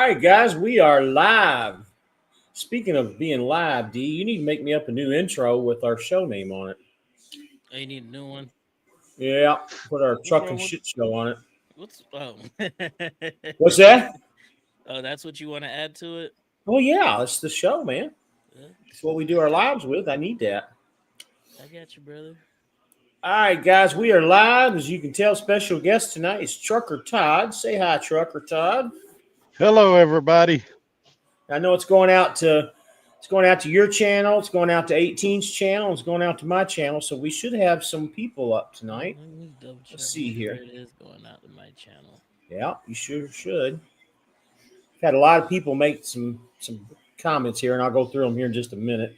right, guys, we are live. Speaking of being live, D, you need to make me up a new intro with our show name on it. Oh, you need a new one. Yeah, put our What's truck and wrong with shit show on it. what's oh What's that? oh? That's what you want to add to it. Well, yeah, it's the show, man. Yeah, It's what we do our lives with. I need that. I got you, brother. All right, guys, we are live. As you can tell, special guest tonight is Trucker Todd. Say hi, Trucker Todd. Hello, everybody. I know it's going out to your channel. It's going out to 18's channel. It's going out to my channel. So we should have some people up tonight. Let me double check. Let's see Make sure here. it is going out to my channel. Yeah, you sure should. Had a lot of people make some comments here, and I'll go through them here in just a minute.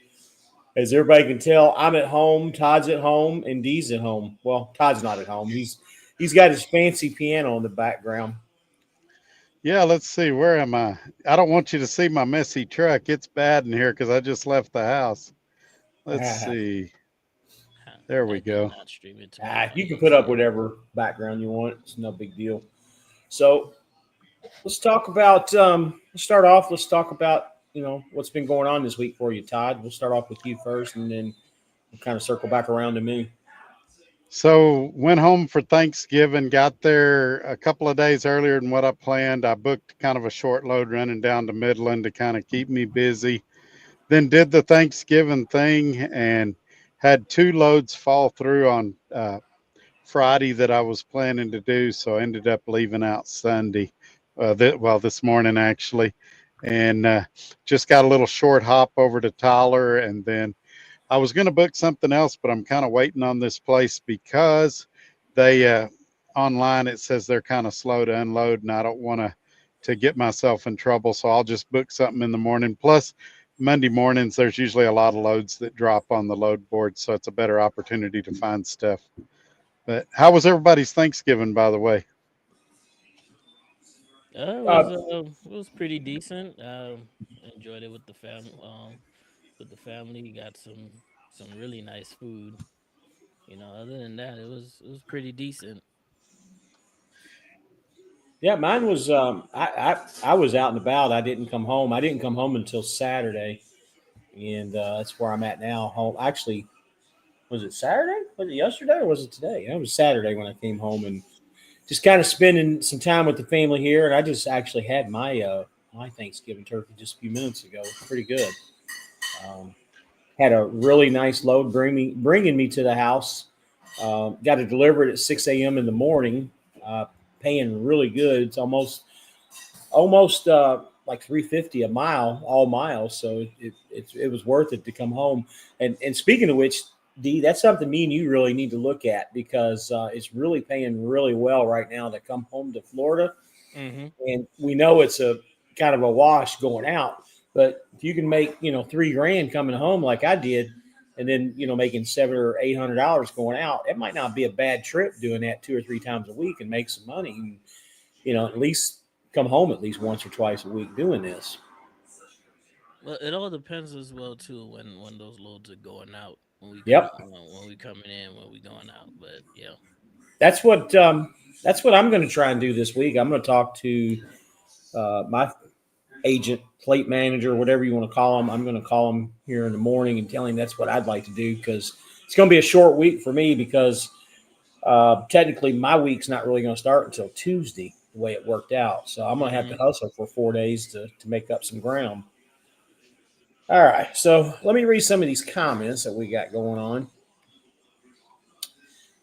As everybody can tell, I'm at home, Todd's at home, and Dee's at home. Well, Todd's not at home. He's got his fancy piano in the background. Yeah, let's see. Where am I? I don't want you to see my messy truck. It's bad in here because I just left the house. Let's see. There we go. Not stream it to my You can phone. put up whatever background you want. It's no big deal. So let's talk about. Let's start off. Let's talk about what's been going on this week for you, Todd. We'll start off with you first, and then we'll kind of circle back around to me. So went home for Thanksgiving, got there a couple of days earlier than what I planned. I booked kind of a short load running down to Midland to kind of keep me busy. Then did the Thanksgiving thing and had 2 loads fall through on Friday that I was planning to do. So I ended up leaving out Sunday, this morning actually. And just got a little short hop over to Tyler, and then I was going to book something else, but I'm kind of waiting on this place because they online it says they're kind of slow to unload, and I don't want to get myself in trouble. So I'll just book something in the morning. Plus, Monday mornings there's usually a lot of loads that drop on the load board, so it's a better opportunity to find stuff. But how was everybody's Thanksgiving, by the way? It was pretty decent. Enjoyed it with the family. With the family, got some really nice food. Other than that, it was pretty decent. Yeah, mine was. I was out and about. I didn't come home. I didn't come home until Saturday, and that's where I'm at now. Home. Actually, was it Saturday? Was it yesterday or was it today? It was Saturday when I came home and just kind of spending some time with the family here. And I just actually had my Thanksgiving turkey just a few minutes ago. Pretty good. Um, had a really nice load bringing me to the house. Got to deliver it at 6 a.m. in the morning. Paying really good. It's almost like 350 a mile, all miles. So it was worth it to come home. And speaking of which, D, that's something me and you really need to look at because it's really paying really well right now to come home to Florida. Mm-hmm. And we know it's a kind of a wash going out, but if you can make $3,000 coming home like I did, and then making $700 or $800 going out, it might not be a bad trip doing that 2 or 3 times a week and make some money. And, at least come home at least once or twice a week doing this. Well, it all depends as well too when those loads are going out. Yep, When we coming in, when we going out. But yeah. that's what I'm going to try and do this week. I'm going to talk to my agent, plate manager, whatever you want to call him. I'm going to call him here in the morning and tell him that's what I'd like to do because it's going to be a short week for me because technically my week's not really going to start until Tuesday the way it worked out. So I'm going to have to Mm-hmm. hustle for 4 days to make up some ground. All right. So let me read some of these comments that we got going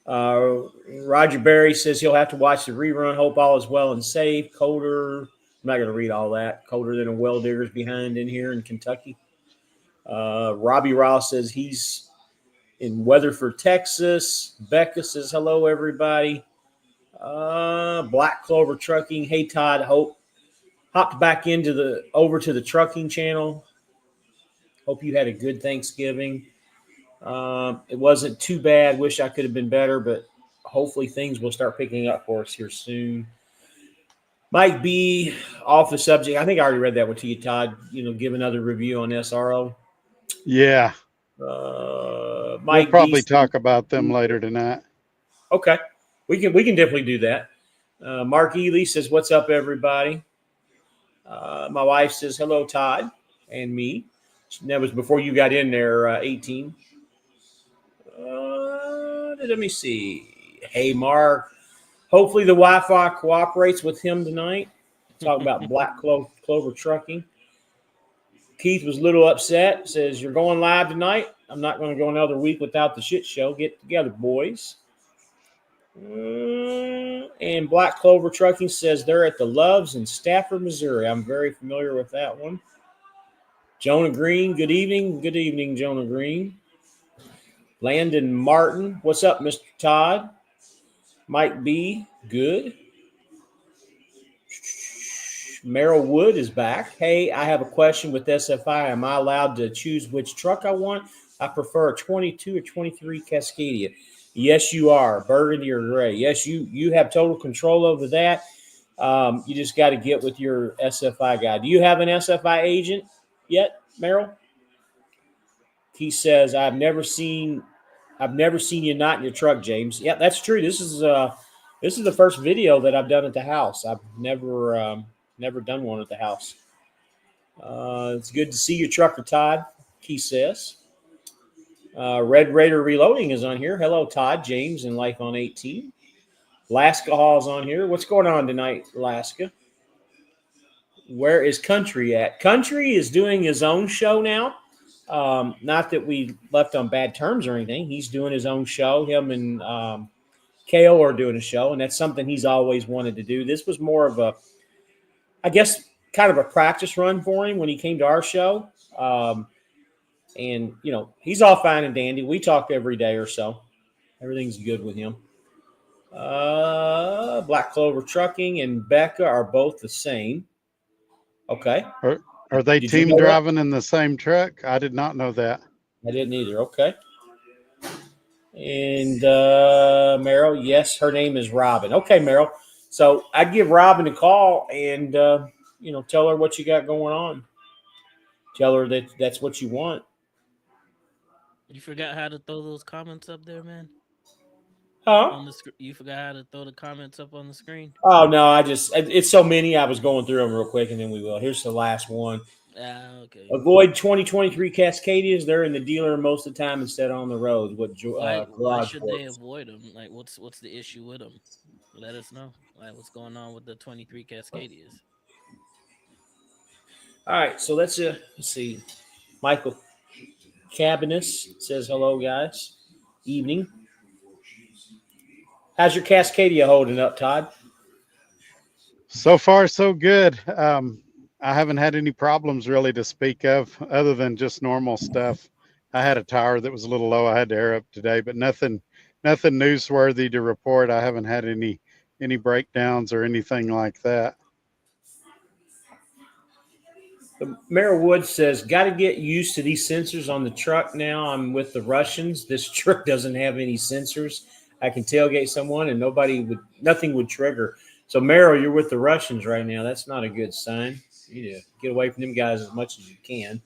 on. Roger Berry says he'll have to watch the rerun. Hope all is well and safe. Colder. I'm not going to read all that. Colder than a well digger's behind in here in Kentucky. Robbie Ross says he's in Weatherford, Texas. Becca says hello, everybody. Black Clover Trucking. Hey, Todd. Hope hopped back over to the trucking channel. Hope you had a good Thanksgiving. It wasn't too bad. Wish I could have been better, but hopefully things will start picking up for us here soon. Mike B, off the subject. I think I already read that one to you, Todd. Give another review on SRO. Yeah, Mike we'll probably B. talk about them later tonight. Okay, we can definitely do that. Mark Ely says, "What's up, everybody?" My wife says hello, Todd, and me. That was before you got in there, 18. Let me see. Hey, Mark. Hopefully the Wi-Fi cooperates with him tonight. Talk about Clover Trucking. Keith was a little upset. Says, you're going live tonight. I'm not going to go another week without the shit show. Get together, boys. And Black Clover Trucking says they're at the Loves in Stafford, Missouri. I'm very familiar with that one. Jonah Green, good evening. Good evening, Jonah Green. Landon Martin, what's up, Mr. Todd? Mike B, good. Merrill Wood is back. Hey, I have a question with SFI. Am I allowed to choose which truck I want? I prefer a 22 or 23 Cascadia. Yes, you are. Burgundy or gray. Yes, you have total control over that. You just got to get with your SFI guy. Do you have an SFI agent yet, Merrill? He says, I've never seen you not in your truck, James. Yeah, that's true. This is the first video that I've done at the house. I've never done one at the house. It's good to see your trucker, Todd, he says. Red Raider Reloading is on here. Hello, Todd, James, and Life on 18. Alaska Hall's on here. What's going on tonight, Alaska? Where is Country at? Country is doing his own show now. Not that we left on bad terms or anything. He's doing his own show. Him and KO are doing a show, and that's something he's always wanted to do. This was more of a, I guess, kind of a practice run for him when he came to our show. And, you know, he's all fine and dandy. We talk every day or so. Everything's good with him. Black Clover Trucking and Becca are both the same. Okay. Are they Did you team know that? driving in the same truck? I did not know that. I didn't either. Okay. And Meryl, yes, her name is Robin. Okay, Meryl. So I'd give Robin a call and tell her what you got going on. Tell her that that's what you want. You forgot how to throw those comments up there, man. Huh? On the you forgot how to throw the comments up on the screen. Oh no, it's so many. I was going through them real quick, and then we will. Here's the last one. Okay. Avoid 2023 Cascadias. They're in the dealer most of the time instead of on the road. Why should they avoid them? Like, what's the issue with them? Let us know. Like, what's going on with the 23 Cascadias? All right, so let's see. Michael Cabinus says hello, guys. Evening. How's your Cascadia holding up, Todd? So far, so good. I haven't had any problems really to speak of other than just normal stuff. I had a tire that was a little low. I had to air up today, but nothing newsworthy to report. I haven't had any breakdowns or anything like that. Mayor Wood says, got to get used to these sensors on the truck now. I'm with the Russians. This truck doesn't have any sensors. I can tailgate someone and nothing would trigger. So, Meryl, you're with the Russians right now. That's not a good sign. You need to get away from them guys as much as you can.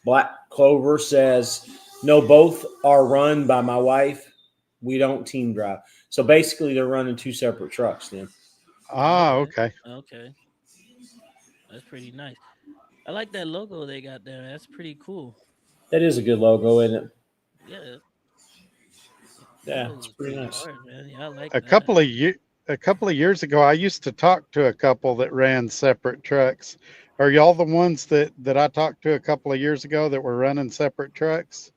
Black Clover says, no, both are run by my wife. We don't team drive. So basically, they're running two separate trucks then. Ah, okay. Okay. That's pretty nice. I like that logo they got there. That's pretty cool. That is a good logo, isn't it? Yeah. Yeah, it's pretty nice. Hard, man. Yeah, I like A that. couple of years ago, I used to talk to a couple that ran separate trucks. Are y'all the ones that I talked to a couple of years ago that were running separate trucks?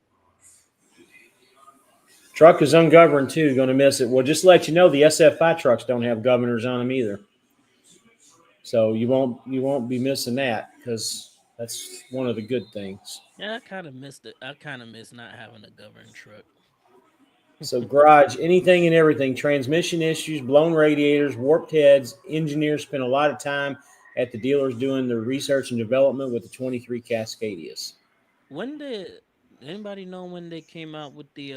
Truck is ungoverned too. Going to miss it. Well, just to let you know, the SFI trucks don't have governors on them either. So you won't be missing that because that's one of the good things. Yeah, I kind of missed it. I kind of miss not having a governed truck. So garage, anything and everything, transmission issues, blown radiators, warped heads. Engineers spend a lot of time at the dealers doing the research and development with the 23 Cascadias. When did anybody know when they came out with the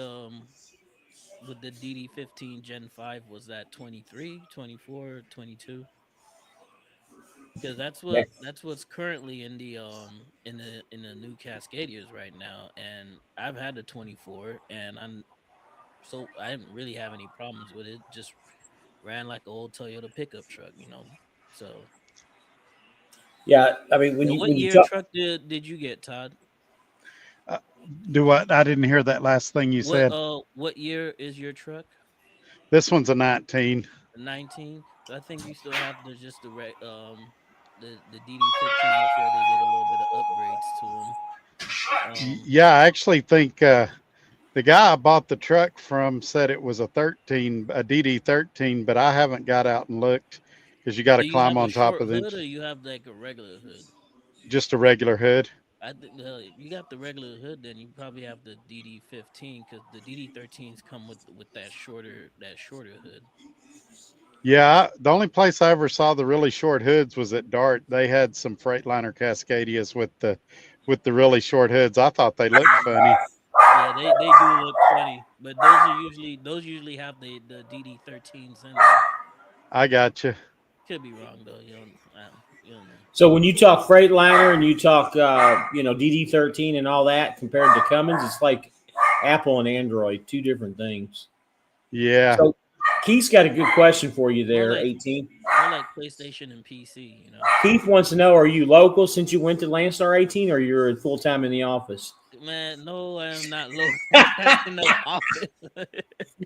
DD15 Gen 5? Was that 23, 24, 22? Because that's what's currently in the new Cascadias right now, and I've had the 24, and I didn't really have any problems with it. Just ran like an old Toyota pickup truck, you know. So, Yeah, I mean and what when you year talk, truck did you get, Todd? Uh, do what? I didn't hear that last thing you said. What year is your truck? This one's a 19. 19. So I think you still have the DD15 before they did a little bit of upgrades to them. Yeah, I actually think the guy I bought the truck from said it was a 13, a DD13, but I haven't got out and looked because you got to Do you climb have a on top short of the hood or you have like a regular hood? just a regular hood. I think if you got the regular hood, then you probably have the DD15 because the DD13s come with that shorter hood. Yeah, the only place I ever saw the really short hoods was at Dart. They had some Freightliner Cascadias with the really short hoods. I thought they looked funny. Yeah, they do look funny, but those usually have the DD13s in them. I got you. Could be wrong though. You don't know. so when you talk Freightliner and you talk DD13 and all that compared to Cummins, it's like Apple and Android, two different things. Yeah. So Keith's got a good question for you More there, like 18. more like PlayStation and PC. You know, Keith wants to know: are you local since you went to Landstar 18, or you're full time in the office? man. No, I am not low in no office.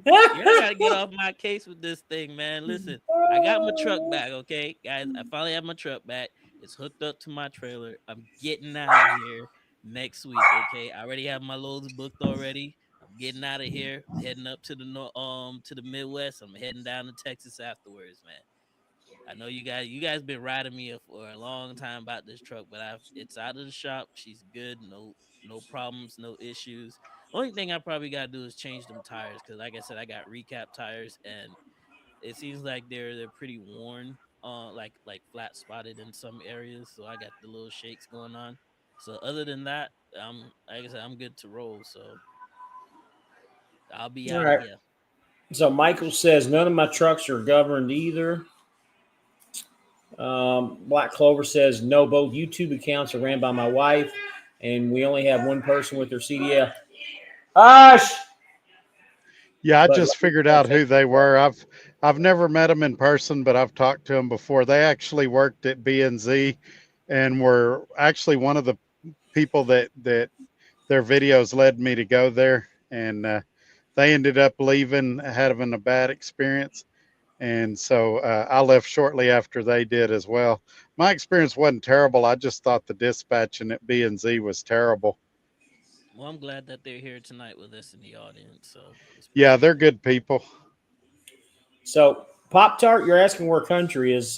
Y'all gotta get off my case with this thing, man. Listen, I got my truck back, okay, guys. I finally have my truck back. It's hooked up to my trailer. I'm getting out of here next week, okay. I already have my loads booked already. I'm getting out of here, heading up to to the Midwest. I'm heading down to Texas afterwards, man. I know you guys been riding me for a long time about this truck, but it's out of the shop. She's good, no problems, no issues. Only thing I probably gotta do is change them tires because, like I said, I got recap tires, and it seems like they're pretty worn, like flat spotted in some areas. So I got the little shakes going on. So other than that, like I said, I'm good to roll. So I'll be All out of right. here. So Michael says none of my trucks are governed either. Black Clover says no. Both YouTube accounts are ran by my wife, and we only have one person with their CDL. Hush. Yeah, I But just figured out who they were. I've never met them in person, but I've talked to them before. They actually worked at BNZ and were actually one of the people that their videos led me to go there. And they ended up leaving, having a bad experience. And so I left shortly after they did as well. My experience wasn't terrible. I just thought the dispatching at BNZ was terrible. Well, I'm glad that they're here tonight with us in the audience. So it's Yeah, pretty they're cool. good people. so Pop Tart, you're asking where country is.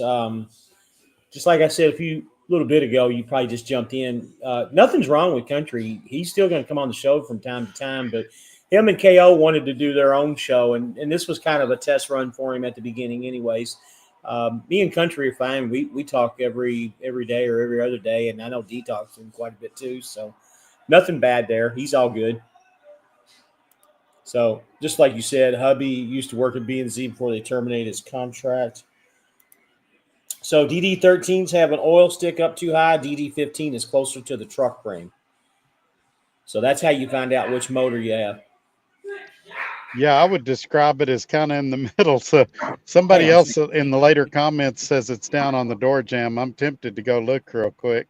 Just like I said a few little bit ago, you probably just jumped in. Nothing's wrong with country. He's still going to come on the show from time to time, but him and KO wanted to do their own show, and this was kind of a test run for him at the beginning, anyways. Me and country are fine. We talk every day or every other day, and I know D talks to him quite a bit too. So nothing bad there. He's all good. So just like you said, hubby used to work at B and Z before they terminated his contract. So DD13s have an oil stick up too high. DD15 is closer to the truck frame. So that's how you find out which motor you have. Yeah, I would describe it as kind of in the middle. So Hang somebody on. else in the later comments says it's down on the door jamb. I'm tempted to go look real quick.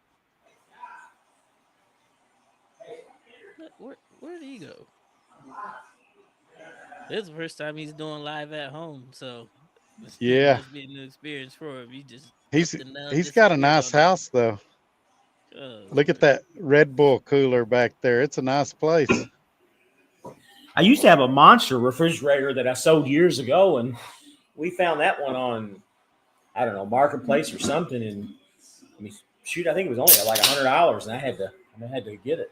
Where did he go? This is the first time he's doing live at home, so it Yeah, must be a new experience for him. He just he's up and now he's got a disappeared nice on us. house though. Oh Look at Lord. that Red Bull cooler back there. It's a nice place. I used to have a monster refrigerator that I sold years ago, and we found that one on, I don't know, Marketplace or something. And I mean, shoot, I think it was only like $100, and I had to get it.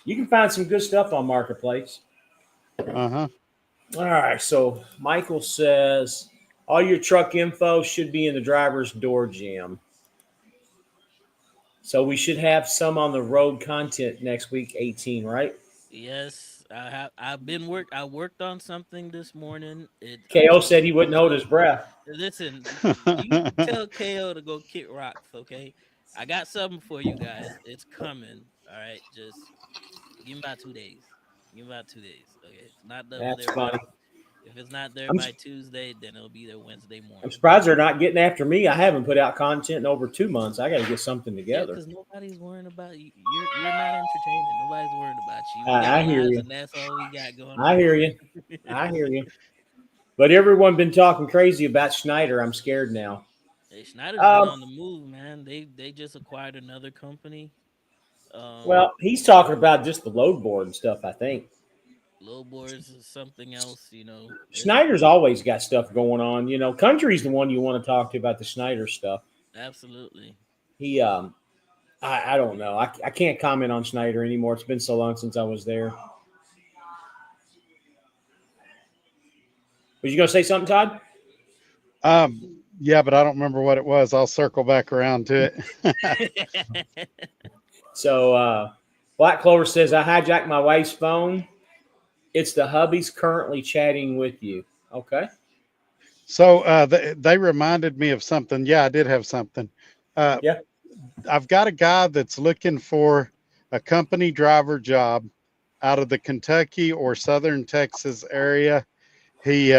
You can find some good stuff on Marketplace. Uh-huh. All right. So Michael says all your truck info should be in the driver's door jam. So we should have some on the road content next week, 18, right? Yes, I have. I worked on something this morning. I'm KO telling said you, he wouldn't hold his breath. listen, you tell KO to go kick rocks, okay? I got something for you guys. It's coming. All right, just give me about 2 days. Give me about 2 days. Okay, it's not done with That's everybody. funny. If it's not there I'm, by Tuesday, then it'll be there Wednesday I'm morning. surprised they're not getting after me. I haven't put out content in over 2 months. I got to get something Yeah, together. because nobody's worrying about you. You're not entertaining. Nobody's worried about you. We got I hear lives, you. and that's all we got going I on. hear you. I hear you. But everyone been talking crazy about Schneider. I'm scared now. Hey, Schneider's been Um, on the move, man. They just acquired another company. Um, well, he's talking about just the load board and stuff. I think Low boards is something else. It's Schneider's always got stuff going on. Country's the one you want to talk to about the Schneider stuff. absolutely. He, I don't know. I can't comment on Schneider anymore. It's been so long since I was there. Was you gonna say something, Todd? Yeah, but I don't remember what it was. I'll circle back around to it. So Black Clover says I hijacked my wife's phone. It's the hubby's currently chatting with you. Okay. So they reminded me of something. Yeah, I did have something. Uh, Yeah. I've got a guy that's looking for a company driver job out of the Kentucky or Southern Texas area. He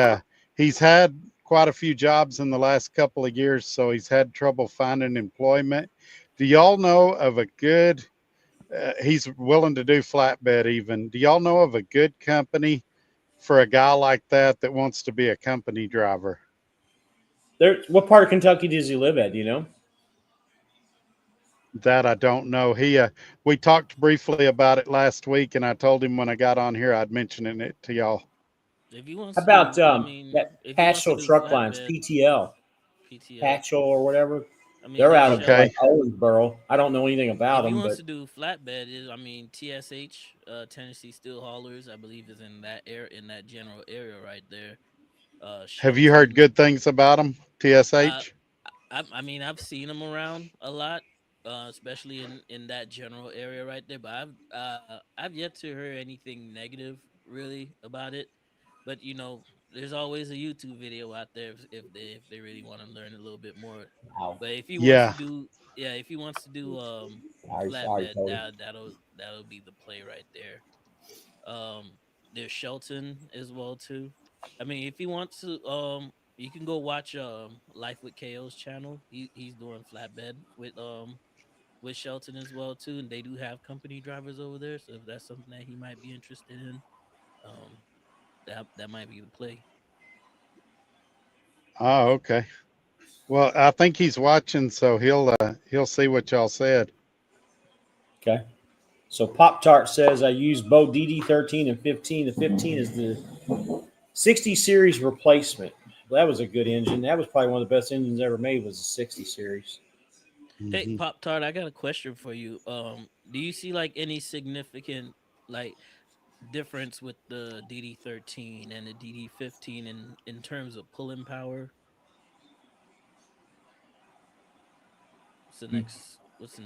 he's had quite a few jobs in the last couple of years, so he's had trouble finding employment. Do y'all know of a good? He's willing to do flatbed even. Do y'all know of a good company for a guy like that wants to be a company driver? What part of Kentucky does he live at? Do you know? That I don't know. We talked briefly about it last week, and I told him when I got on here I'd mention it to y'all. If he wants How to about do, I mean, that if he wants to Patchell do Truck Lines, flatbed, PTL, PTL. Patchell or whatever? I mean, They're there's out of Okay. like Shelton. Owensboro. I don't know anything about If he them, wants but to do flatbed, I mean, TSH, Tennessee Steel Haulers, I believe, is in that in that general area right there. Have you heard Shelton. good things about them, Uh, TSH? I mean, I've seen them around a lot, especially in that general area right there. But I've yet to hear anything negative really about it. But there's always a YouTube video out there if they really want to learn a little bit more. wow. But if he wants to Yeah. do, yeah, if he wants to do Sorry, flatbed, Cody. that'll be the play right there. There's Shelton as well too. I mean, if you want to, you can go watch Life with KO's channel. He's doing flatbed with Shelton as well too, and they do have company drivers over there. So if that's something that he might be interested in, um, that might be the play. Oh, okay. Well, I think he's watching, so he'll see what y'all said. Okay. So Pop Tart says I use both DD13 and 15. The 15 is the 60 series replacement. That was a good engine. That was probably one of the best engines ever made. Was the 60 series. Hey, Mhm. Pop Tart, I got a question for you. Do you see like any significant like difference with the DD13 and the DD15 in terms of pulling power? What's the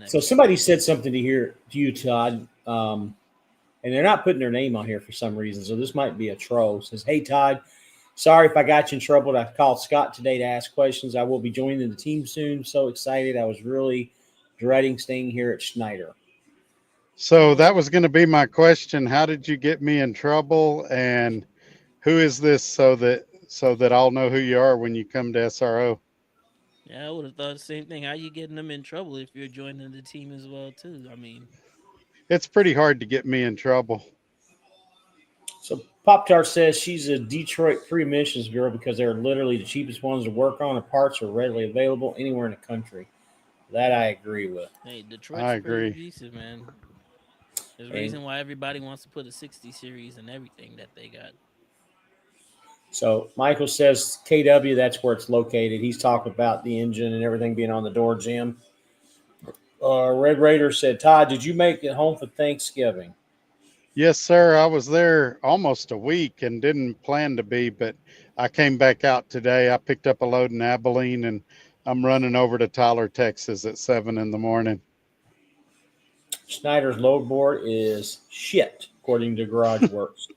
So next somebody said something to you, Todd, and they're not putting their name on here for some reason. So this might be a troll. It says, "Hey Todd, sorry if I got you in trouble. I called Scott today to ask questions. I will be joining the team soon. So excited! I was really dreading staying here at Schneider." So that was going to be my question. How did you get me in trouble, and who is this so that I'll know who you are when you come to SRO? Yeah, I would have thought the same thing. How you getting them in trouble if you're joining the team as well too? I mean, It's pretty hard to get me in trouble. So Pop Tart says she's a Detroit pre-emissions girl because they're literally the cheapest ones to work on, and parts are readily available anywhere in the country. That I agree with. hey, Detroit's I pretty agree. decent, man. There's a And reason why everybody wants to put a 60 series and everything that they got. so Michael says KW, that's where it's located. He's talking about the engine and everything being on the door jam. Red Raider said, Todd, did you make it home for Thanksgiving? Yes, sir. I was there almost a week and didn't plan to be, but I came back out today. I picked up a load in Abilene and I'm running over to Tyler, Texas at 7 in the morning. Schneider's load board is shit, according to Garage Works.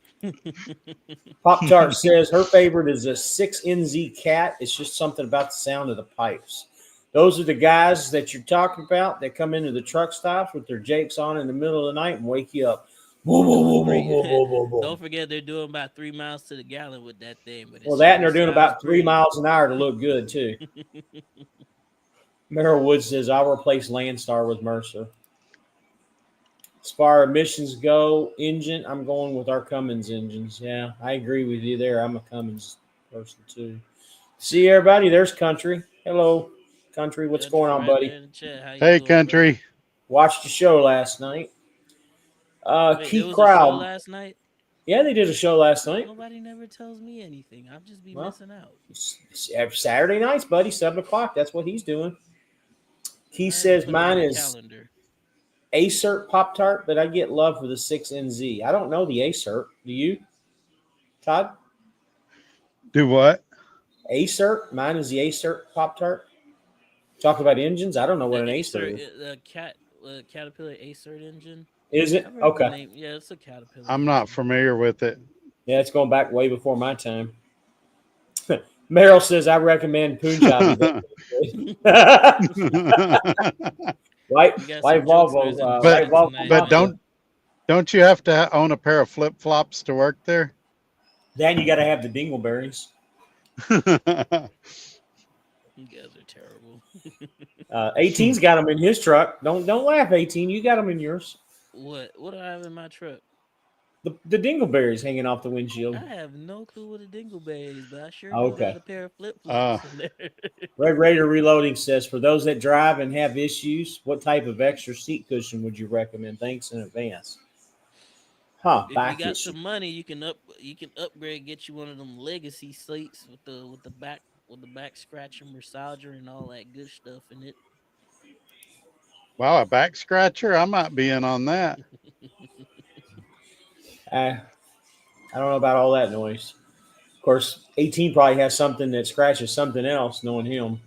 Pop Tart says her favorite is a 6NZ Cat. It's just something about the sound of the pipes. Those are the guys that you're talking about that come into the truck stops with their jakes on in the middle of the night and wake you up. Whoa, whoa, Doing whoa, whoa, whoa, whoa, whoa, whoa. Don't forget they're doing about 3 miles to the gallon with that thing, but it Well, that and sure they're doing sounds about 3 great. miles an hour to look good too. Merrill Woods says I'll replace Landstar with Mercer. As far as emissions go, engine, I'm going with our Cummins engines. Yeah, I agree with you there. I'm a Cummins person too. See everybody, there's Country. Hello, Country. What's going Country on, right buddy? there in the chat. How you Hey, doing, brother? country. Watched the show last night. Wait, there Keith was a show Crowd. last night? Yeah, they did a show last night. Nobody never tells me anything. I'll just be Well, missing out. Saturday nights, buddy, 7 o'clock. That's what he's doing. Keith I have to says put it on mine my is calendar. Acert Pop Tart, but I get love for the 6NZ. I don't know the Acert. Do you, Todd? Do what? Acert. Mine is the Acert Pop Tart. Talk about engines. I don't know what The an Acer, Acert is. the Caterpillar Acert engine. Is it? I've heard the Okay. name. Yeah, it's a Caterpillar. I'm not engine. familiar with it. Yeah, it's going back way before my time. Merrill says I recommend Punjabi. White You got White some Volvo. jokesters in the But- chat White Volvo. tonight, but man. don't you have to own a pair of flip flops to work there? Then you got to have the dingleberries. You guys are terrible. 18's got them in his truck. Don't laugh, 18. You got them in yours. What do I have in my truck? The dingleberries hanging off the windshield. I have no clue what a dingleberry is, but I sure Okay. do got a pair of flip flops in there. Red Raider Reloading says, for those that drive and have issues, what type of extra seat cushion would you recommend? Thanks in advance. Huh? If you Back got issue. some money, you can upgrade, get you one of them legacy seats with the back scratcher, massager, and all that good stuff in it. Wow, a back scratcher? I might be in on that. I don't know about all that noise. Of course, 18 probably has something that scratches something else, knowing him.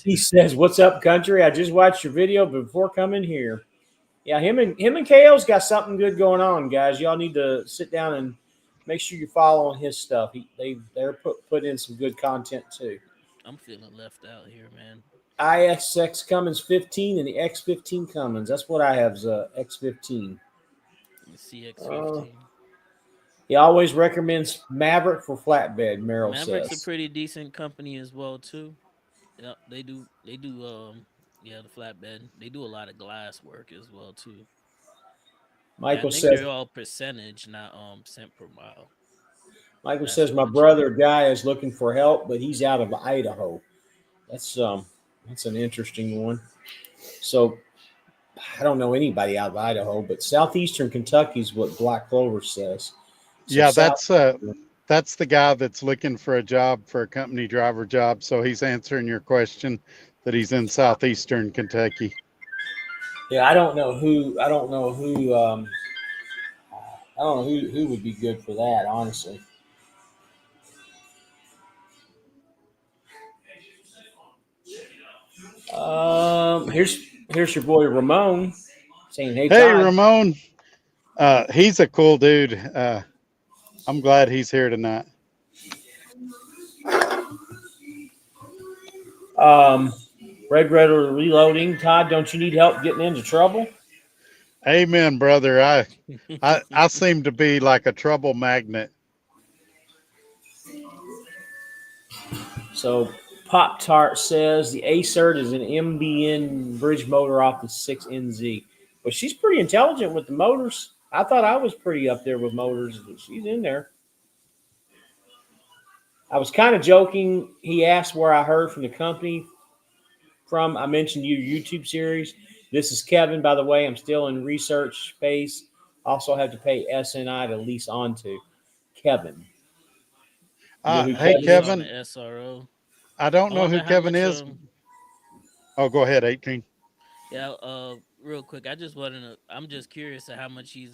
He says, "What's up, country? I just watched your video before coming here." Yeah, him and KO's got something good going on, guys. Y'all need to sit down and make sure you're following his stuff. They're put in some good content too. I'm feeling left out here, man. ISX Cummins 15 and the X15 Cummins. That's what I have is X15. The CX15. He always recommends Maverick for flatbed, Merrill Maverick's says. a pretty decent company as well too. Yeah, they do the flatbed. They do a lot of glass work as well too. Michael I think says they're all percentage, not cent per mile. Michael That's says my what brother guy is looking for help, but he's out of Idaho. That's an interesting one. So I don't know anybody out of Idaho, but southeastern Kentucky is what Black Clover says. So Yeah, that's the guy that's looking for a job, for a company driver job. So he's answering your question that he's in southeastern Kentucky. yeah. I don't know who would be good for that, honestly. Here's your boy Ramon saying, "Hey, Hey, Todd." Ramon. He's a cool dude. I'm glad he's here tonight. Red Raider Reloading. Todd, don't you need help getting into trouble? Amen, brother. I seem to be like a trouble magnet. So Pop Tart says the Acert is an MBN bridge motor off the 6NZ. But she's pretty intelligent with the motors. I thought I was pretty up there with motors, but she's in there. I was kind of joking. He asked where I heard from the company from. I mentioned your YouTube series. This is Kevin, by the way. I'm still in research space. Also have to pay SNI to lease onto. Kevin. Hey, Kevin. SRO. I don't know who wonder how Kevin much, is. Oh, go ahead, 18. Yeah, real quick, I'm just curious to how much he's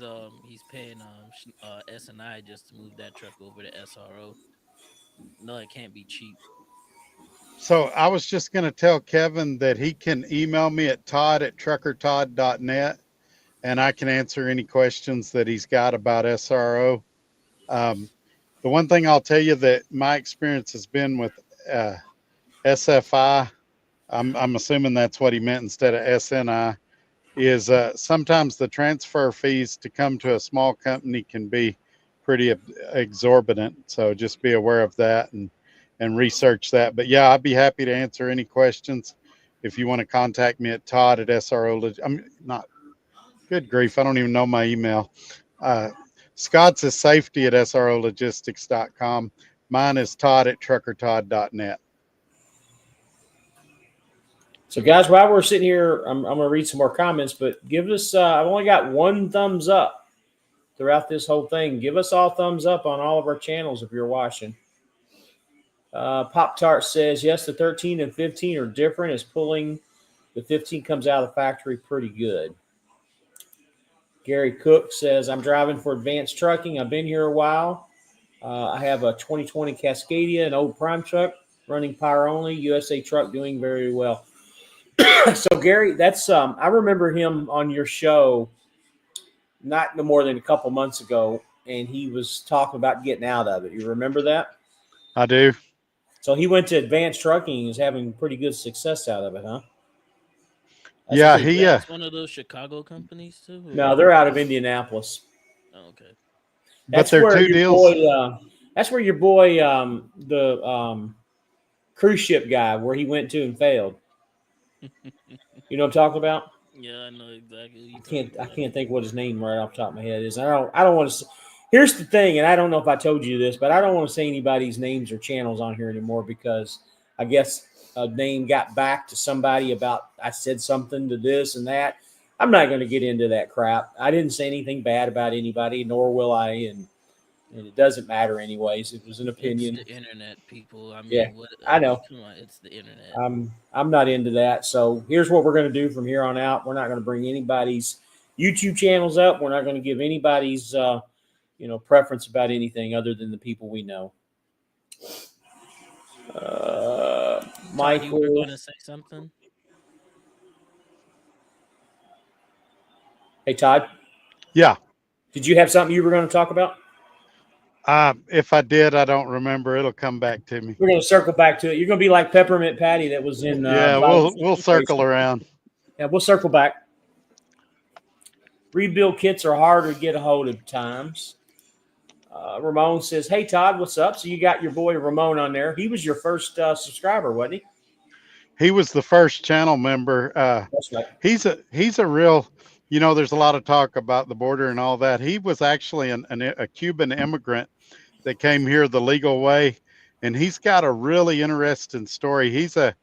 paying SNI just to move that truck over to SRO. No, it can't be cheap. So I was just going to tell Kevin that he can email me at todd@truckertodd.net, and I can answer any questions that he's got about SRO. The one thing I'll tell you that my experience has been with SFI, I'm assuming that's what he meant instead of SNI, is sometimes the transfer fees to come to a small company can be pretty exorbitant. So just be aware of that and research that. But yeah, I'd be happy to answer any questions. If you want to contact me at Todd at SRO, I'm not, good grief, I don't even know my email. Scott's is safety at srologistics.com. Mine is Todd at truckertodd.net. So, guys, while we're sitting here, I'm going to read some more comments, but give us, I've only got one thumbs up throughout this whole thing. Give us all thumbs up on all of our channels if you're watching. Pop Tart says, yes, the 13 and 15 are different as pulling the 15 comes out of the factory pretty good. Gary Cook says, I'm driving for Advanced Trucking. I've been here a while. I have a 2020 Cascadia, an old prime truck, running power only, USA Truck doing very well. So, Gary, that's I remember him on your show not no more than a couple months ago, and he was talking about getting out of it. You remember that? I do. So he went to Advanced Trucking and is having pretty good success out of it, huh? That's Yeah, pretty he It's one of those Chicago companies too. Or- No, they're out of Indianapolis. Oh, okay. but they're two deals. That's where your boy, the cruise ship guy, where he went to and failed. You know what I'm talking about? Yeah, I know exactly. What you're I talking about. can't think what his name right off the top of my head is. I don't want to. Here's the thing, and I don't know if I told you this, but I don't want to say anybody's names or channels on here anymore because I guess a name got back to somebody about I said something to this and that. I'm not going to get into that crap. I didn't say anything bad about anybody, nor will I, and it doesn't matter anyways. It was an opinion. It's the internet, people. I mean, Yeah, what? I know. Come on, it's the internet. I'm not into that. So here's what we're going to do from here on out. We're not going to bring anybody's YouTube channels up. We're not going to give anybody's preference about anything other than the people we know. Mike, you were Michael, going to say something? hey Todd, Yeah. did you have something you were going to talk about? If I did, I don't remember. It'll come back to me. We're going to circle back to it. You're going to be like Peppermint Patty that was in. Yeah, we'll circle around. Yeah, we'll circle back. Rebuild kits are hard to get a hold of times. Ramon says, hey, Todd, what's up? So you got your boy Ramon on there. He was your first subscriber, wasn't he? He was the first channel member. That's right. He's a real, there's a lot of talk about the border and all that. He was actually a Cuban immigrant that came here the legal way, and he's got a really interesting story. He's a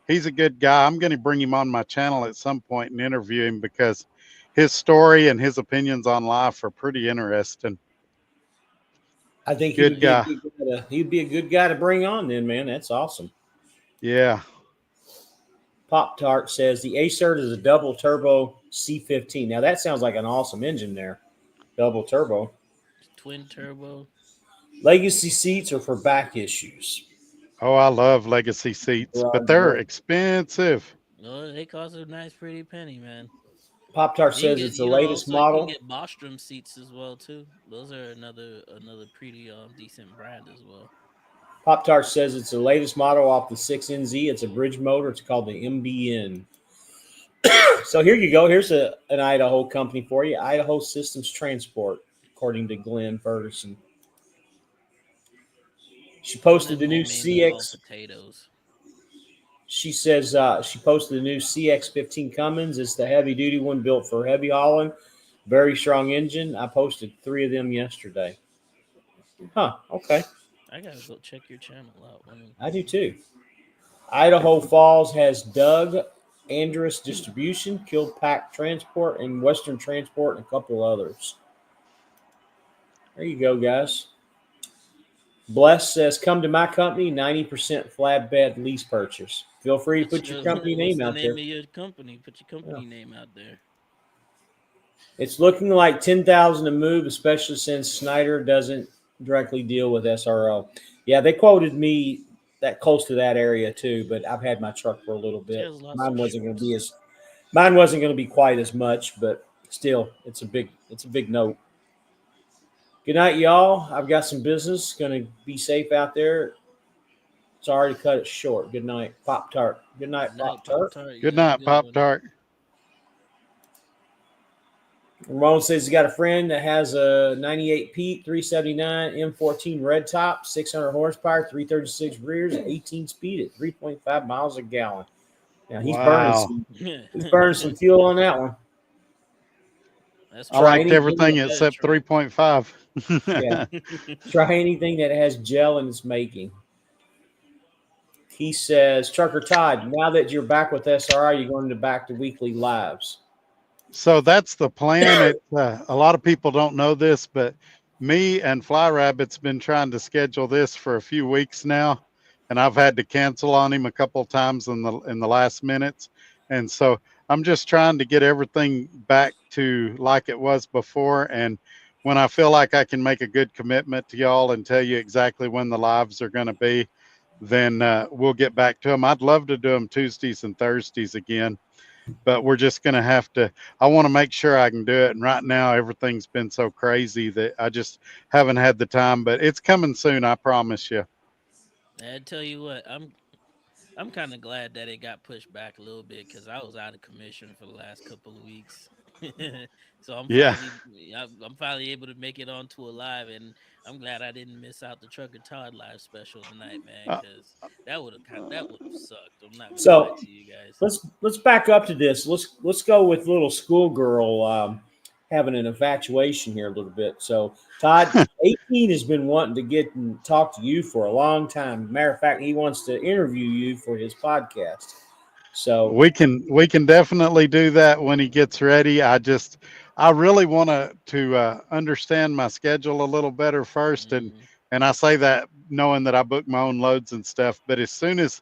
good guy. I'm going to bring him on my channel at some point and interview him because his story and his opinions on life are pretty interesting. I think he'd be a good guy to bring on then, man. That's awesome. Yeah. Pop Tart says the Acert is a double turbo C15. Now that sounds like an awesome engine there. Double turbo. Twin turbo. Legacy seats are for back issues. Oh, I love legacy seats, but they're expensive. Oh, they cost a nice pretty penny, man. Pop Tart says it's the latest model. You can get Bostrom seats as well too. Those are another pretty decent brand as well. Pop Tart says it's the latest model off the 6NZ. It's a bridge motor. It's called the MBN. So here you go. Here's an Idaho company for you. Idaho Systems Transport, according to Glenn Ferguson. She posted the new CX. Potatoes. She says she posted the new CX-15 Cummins. It's the heavy-duty one built for heavy hauling. Very strong engine. I posted 3 of them yesterday. Huh, okay. I got to go check your channel out. I do too. Idaho Falls has Doug Andrus Distribution, Kilpack Transport, and Western Transport, and a couple others. There you go, guys. Bless says, come to my company, 90% flatbed lease purchase. Feel free to put your company name out there. What's the name of your company? Put your company name out there. It's looking like $10,000 a move, especially since Snyder doesn't directly deal with SRO. Yeah, they quoted me that close to that area too, but I've had my truck for a little bit. Mine wasn't going to be quite as much, but still, it's a big note. Good night, y'all. I've got some business. Going to be safe out there. Sorry to cut it short. Good night, Pop Tart. Good night, Pop Tart. Good night, Pop Tart. Ramon says he's got a friend that has a 98 Pete 379 M14 red top, 600 horsepower, 336 rears, 18 speed at 3.5 miles a gallon. Now Wow. he's burning some fuel on that one. That's I Try liked anything everything that, good except truck. yeah, 3.5. try anything that has gel in its making. He says, Trucker Todd, now that you're back with SRI, you're going back to weekly lives. So that's the plan. A lot of people don't know this, but me and Fly Rabbit's been trying to schedule this for a few weeks now, and I've had to cancel on him a couple times in the last minutes. And so I'm just trying to get everything back to like it was before. And when I feel like I can make a good commitment to y'all and tell you exactly when the lives are going to be, then we'll get back to them. I'd love to do them Tuesdays and Thursdays again, but we're just going to have to. I want to make sure I can do it. And right now, everything's been so crazy that I just haven't had the time, but it's coming soon. I promise you. I tell you what, I'm kind of glad that it got pushed back a little bit because I was out of commission for the last couple of weeks. So Yeah. I'm finally able to make it onto a live, and I'm glad I didn't miss out the Trucker Todd live special tonight, man, Uh, because that would have sucked. I'm not gonna lie So to you guys. let's back up to this. Let's go with little schoolgirl having an infatuation here a little bit. So Todd, 18 has been wanting to get and talk to you for a long time. Matter of fact, he wants to interview you for his podcast. So we can definitely do that when he gets ready. I really want to understand my schedule a little better first, Hmm. and I say that knowing that I book my own loads and stuff. But as soon as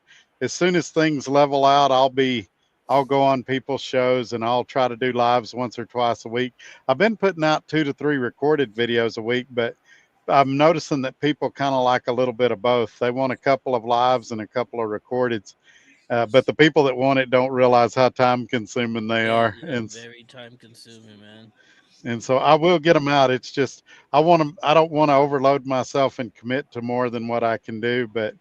things level out, I'll go on people's shows and I'll try to do lives once or twice a week. I've been putting out 2 to 3 recorded videos a week, but I'm noticing that people kind of like a little bit of both. They want a couple of lives and a couple of recordeds, but the people that want it don't realize how time consuming they are. Yeah, very time consuming, man. And so I will get them out. It's just I don't want to overload myself and commit to more than what I can do, but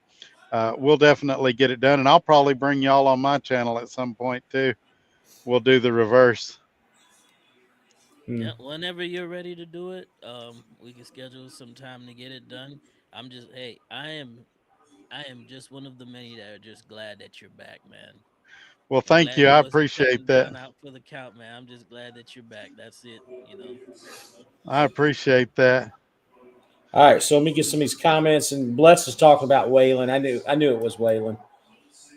we'll definitely get it done. And I'll probably bring y'all on my channel at some point too. We'll do the reverse. hmm. Yeah, whenever you're ready to do it, we can schedule some time to get it done. Hey, I am just one of the many that are just glad that you're back, man. Well, I'm thank glad you. you I wasn't appreciate coming that. down out for the count, man. I'm just glad that you're back. That's it, you know. I appreciate that. all right, so let me get some of these comments. And Bless is talking about Waylon. I knew it was Waylon.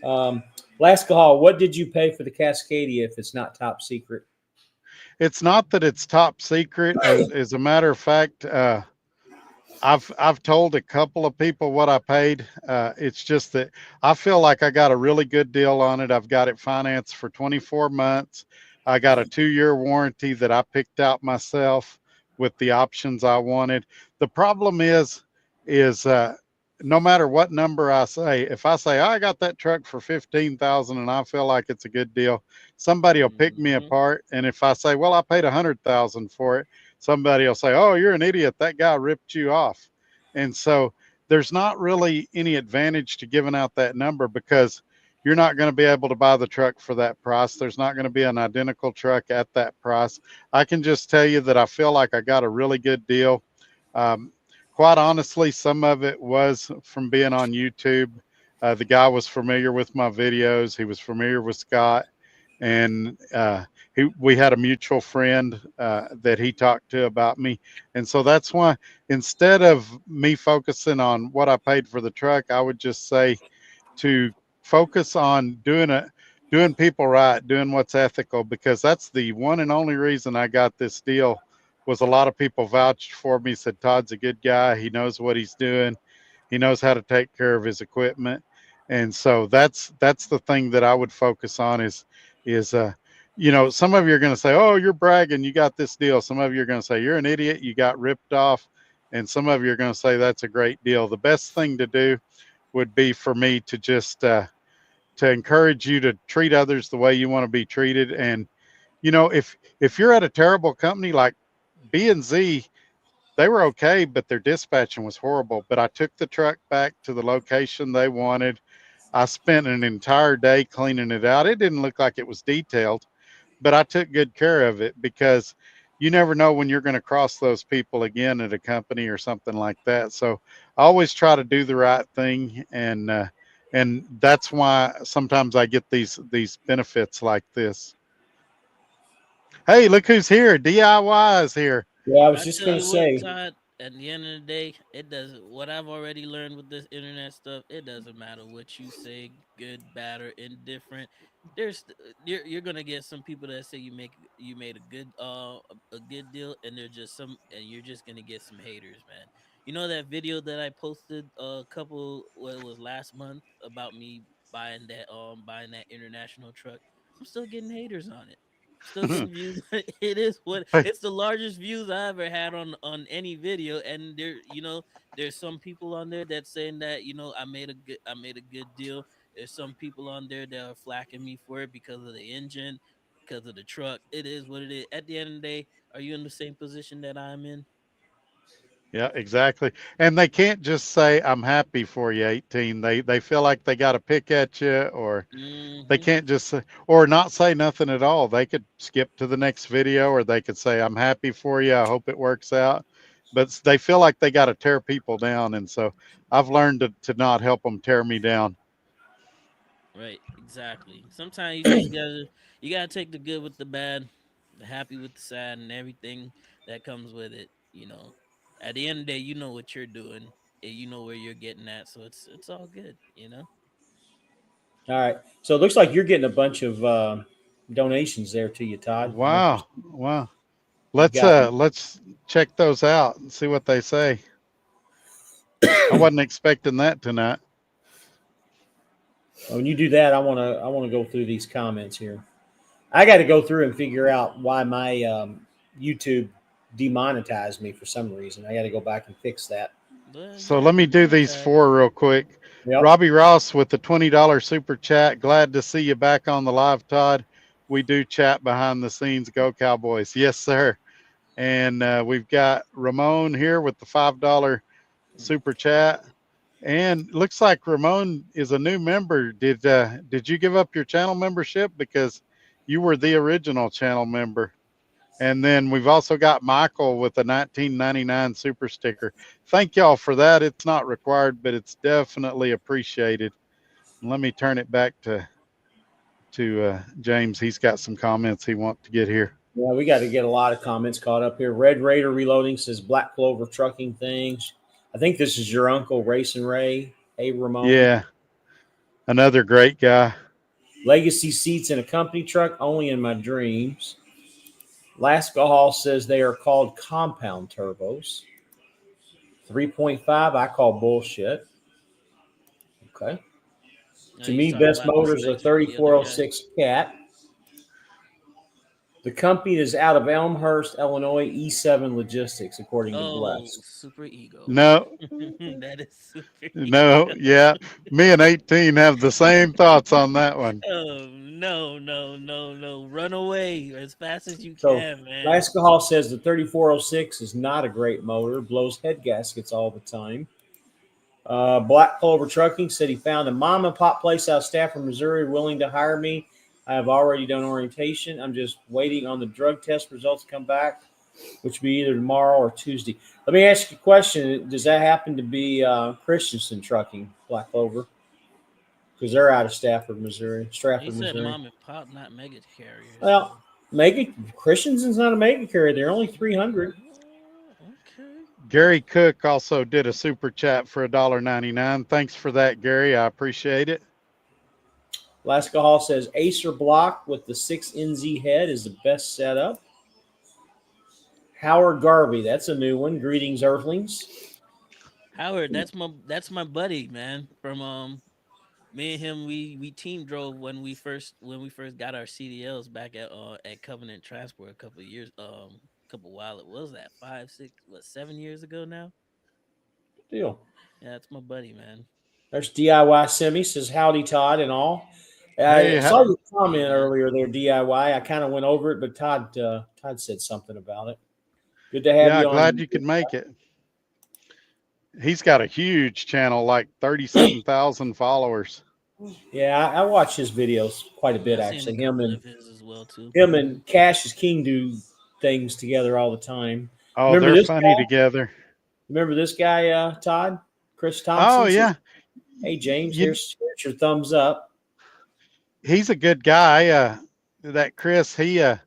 Um, Last call. What did you pay for the Cascadia if it's not top secret? It's not that it's top secret. As a matter of fact, I've told a couple of people what I paid. It's just that I feel like I got a really good deal on it. I've got it financed for 24 months. I got a 2-year warranty that I picked out myself with the options I wanted. The problem is no matter what number I say, if I say I got that truck for 15,000 and I feel like it's a good deal, somebody will pick me Hmm. apart. And if I say, well, I paid 100,000 for it, somebody will say, "Oh, you're an idiot. That guy ripped you off." And so there's not really any advantage to giving out that number because you're not going to be able to buy the truck for that price. There's not going to be an identical truck at that price. I can just tell you that I feel like I got a really good deal. Um, Quite honestly, some of it was from being on YouTube. The guy was familiar with my videos. He was familiar with Scott, and we had a mutual friend that he talked to about me, and so that's why instead of me focusing on what I paid for the truck, I would just say to focus on doing people right, doing what's ethical, because that's the one and only reason I got this deal. Was a lot of people vouched for me, said Todd's a good guy, he knows what he's doing, he knows how to take care of his equipment. And so that's the thing that I would focus on is some of you are going to say, oh, you're bragging, you got this deal. Some of you are going to say you're an idiot, you got ripped off. And some of you are going to say that's a great deal. The best thing to do would be for me to just to encourage you to treat others the way you want to be treated. And if you're at a terrible company like B and Z, they were okay, but their dispatching was horrible. But I took the truck back to the location they wanted. I spent an entire day cleaning it out. It didn't look like it was detailed, but I took good care of it because you never know when you're going to cross those people again at a company or something like that. So I always try to do the right thing, and that's why sometimes I get these benefits like this. Hey, look who's here! DIY is here. Yeah, I was I just tell gonna you what, say. Todd, at the end of the day, it doesn't what I've already learned with this internet stuff, it doesn't matter what you say, good, bad, or indifferent. There's you're gonna get some people that say you made a good deal, and they're just some and you're just gonna get some haters, man. You know that video that I posted a couple what it was last month about me buying that international truck? I'm still getting haters on it. Still getting views. It is what Hey, it's the largest views I ever had on any video, and there's some people on there that's saying that I made a good deal. There's some people on there that are flacking me for it because of the engine, because of the truck. It is what it is. At the end of the day, are you in the same position that I'm in? yeah, exactly. And they can't just say, "I'm happy for you, 18." They feel like they got to pick at you, or they Hmm. can't just say, or not say nothing at all. They could skip to the next video, or they could say, "I'm happy for you. I hope it works out." But they feel like they got to tear people down, and so I've learned to not help them tear me down. Right, exactly. Sometimes you gotta take the good with the bad, the happy with the sad, and everything that comes with it. At the end of the day, you know what you're doing, and you know where you're getting at, so it's all good. All right. So it looks like you're getting a bunch of donations there to you, Todd. Wow, wow. You've got. Let's check those out and see what they say. I wasn't expecting that tonight. When you do that, I wanna go through these comments here. I got to go through and figure out why my YouTube demonetized me for some reason. I got to go back and fix that. But So yeah, let me do these demonetized. four real quick. Yep. Robbie Ross with the $20 super chat. Glad to see you back on the live, Todd. We do chat behind the scenes. Go Cowboys. Yes, sir. And we've got Ramon here with the $5 super chat. And looks like Ramon is a new member. Did you give up your channel membership? Because you were the original channel member. And then we've also got Michael with a 1999 super sticker. Thank y'all for that. It's not required, but it's definitely appreciated. Let me turn it back to James. He's got some comments he wants to get here. Yeah, we got to get a lot of comments caught up here. Red Raider Reloading says Black Clover Trucking Things. I think this is your uncle, Racing Ray. Hey, Ramon. Yeah, another great guy. Legacy Seats in a company truck, only in my dreams. Lasco Hall says they are called compound turbos. 3.5, I call bullshit. Okay. No, To he's me, talking best about the motors are specs from the other guy. 3406 Cat. The company is out of Elmhurst, Illinois, E7 Logistics, according to Oh, Bless. super ego. No, That is super no, ego. yeah. Me and 18 have the same thoughts on that one. Oh no, no, no, no! Run away as fast as you So, can, man. Lasco Hall says the 3406 is not a great motor, blows head gaskets all the time. Black Clover Trucking said he found a mom and pop place out of Stafford, Missouri, willing to hire me. I have already done orientation. I'm just waiting on the drug test results to come back, which will be either tomorrow or Tuesday. Let me ask you a question. Does that happen to be Christensen Trucking, Black Clover? Because they're out of Stafford, Missouri. He Stratford, said Missouri. mom and pop, not mega carrier. Well, So mega Christensen's not a mega carrier. They're only 300. okay. Gary Cook also did a super chat for $1.99. Thanks for that, Gary. I appreciate it. Alaska Hall says Acer block with the 6NZ head is the best setup. Howard Garvey, that's a new one. Greetings, Earthlings. Howard, that's my buddy, man. From me and him, we team drove when we first got our CDLs back at Covenant Transport a couple of years couple while it was that 7 years ago now. Deal. Yeah, that's my buddy, man. There's DIY Semi says howdy Todd and all. I Hey, saw your Hey, comment man. earlier there, DIY. I kind of went over it, but Todd said something about it. Good to have yeah, you glad on. you could make it. He's got a huge channel, like 37,000 followers. Yeah, I watch his videos quite a bit I seen a actually. couple of his as well too. Him and Cash is King do things together all the time. Oh, Remember they're this funny guy? together. Remember this guy, Todd? Chris Oh Thompson? yeah. Hey, James, You, here's your thumbs up. he's a good guy. That Chris, I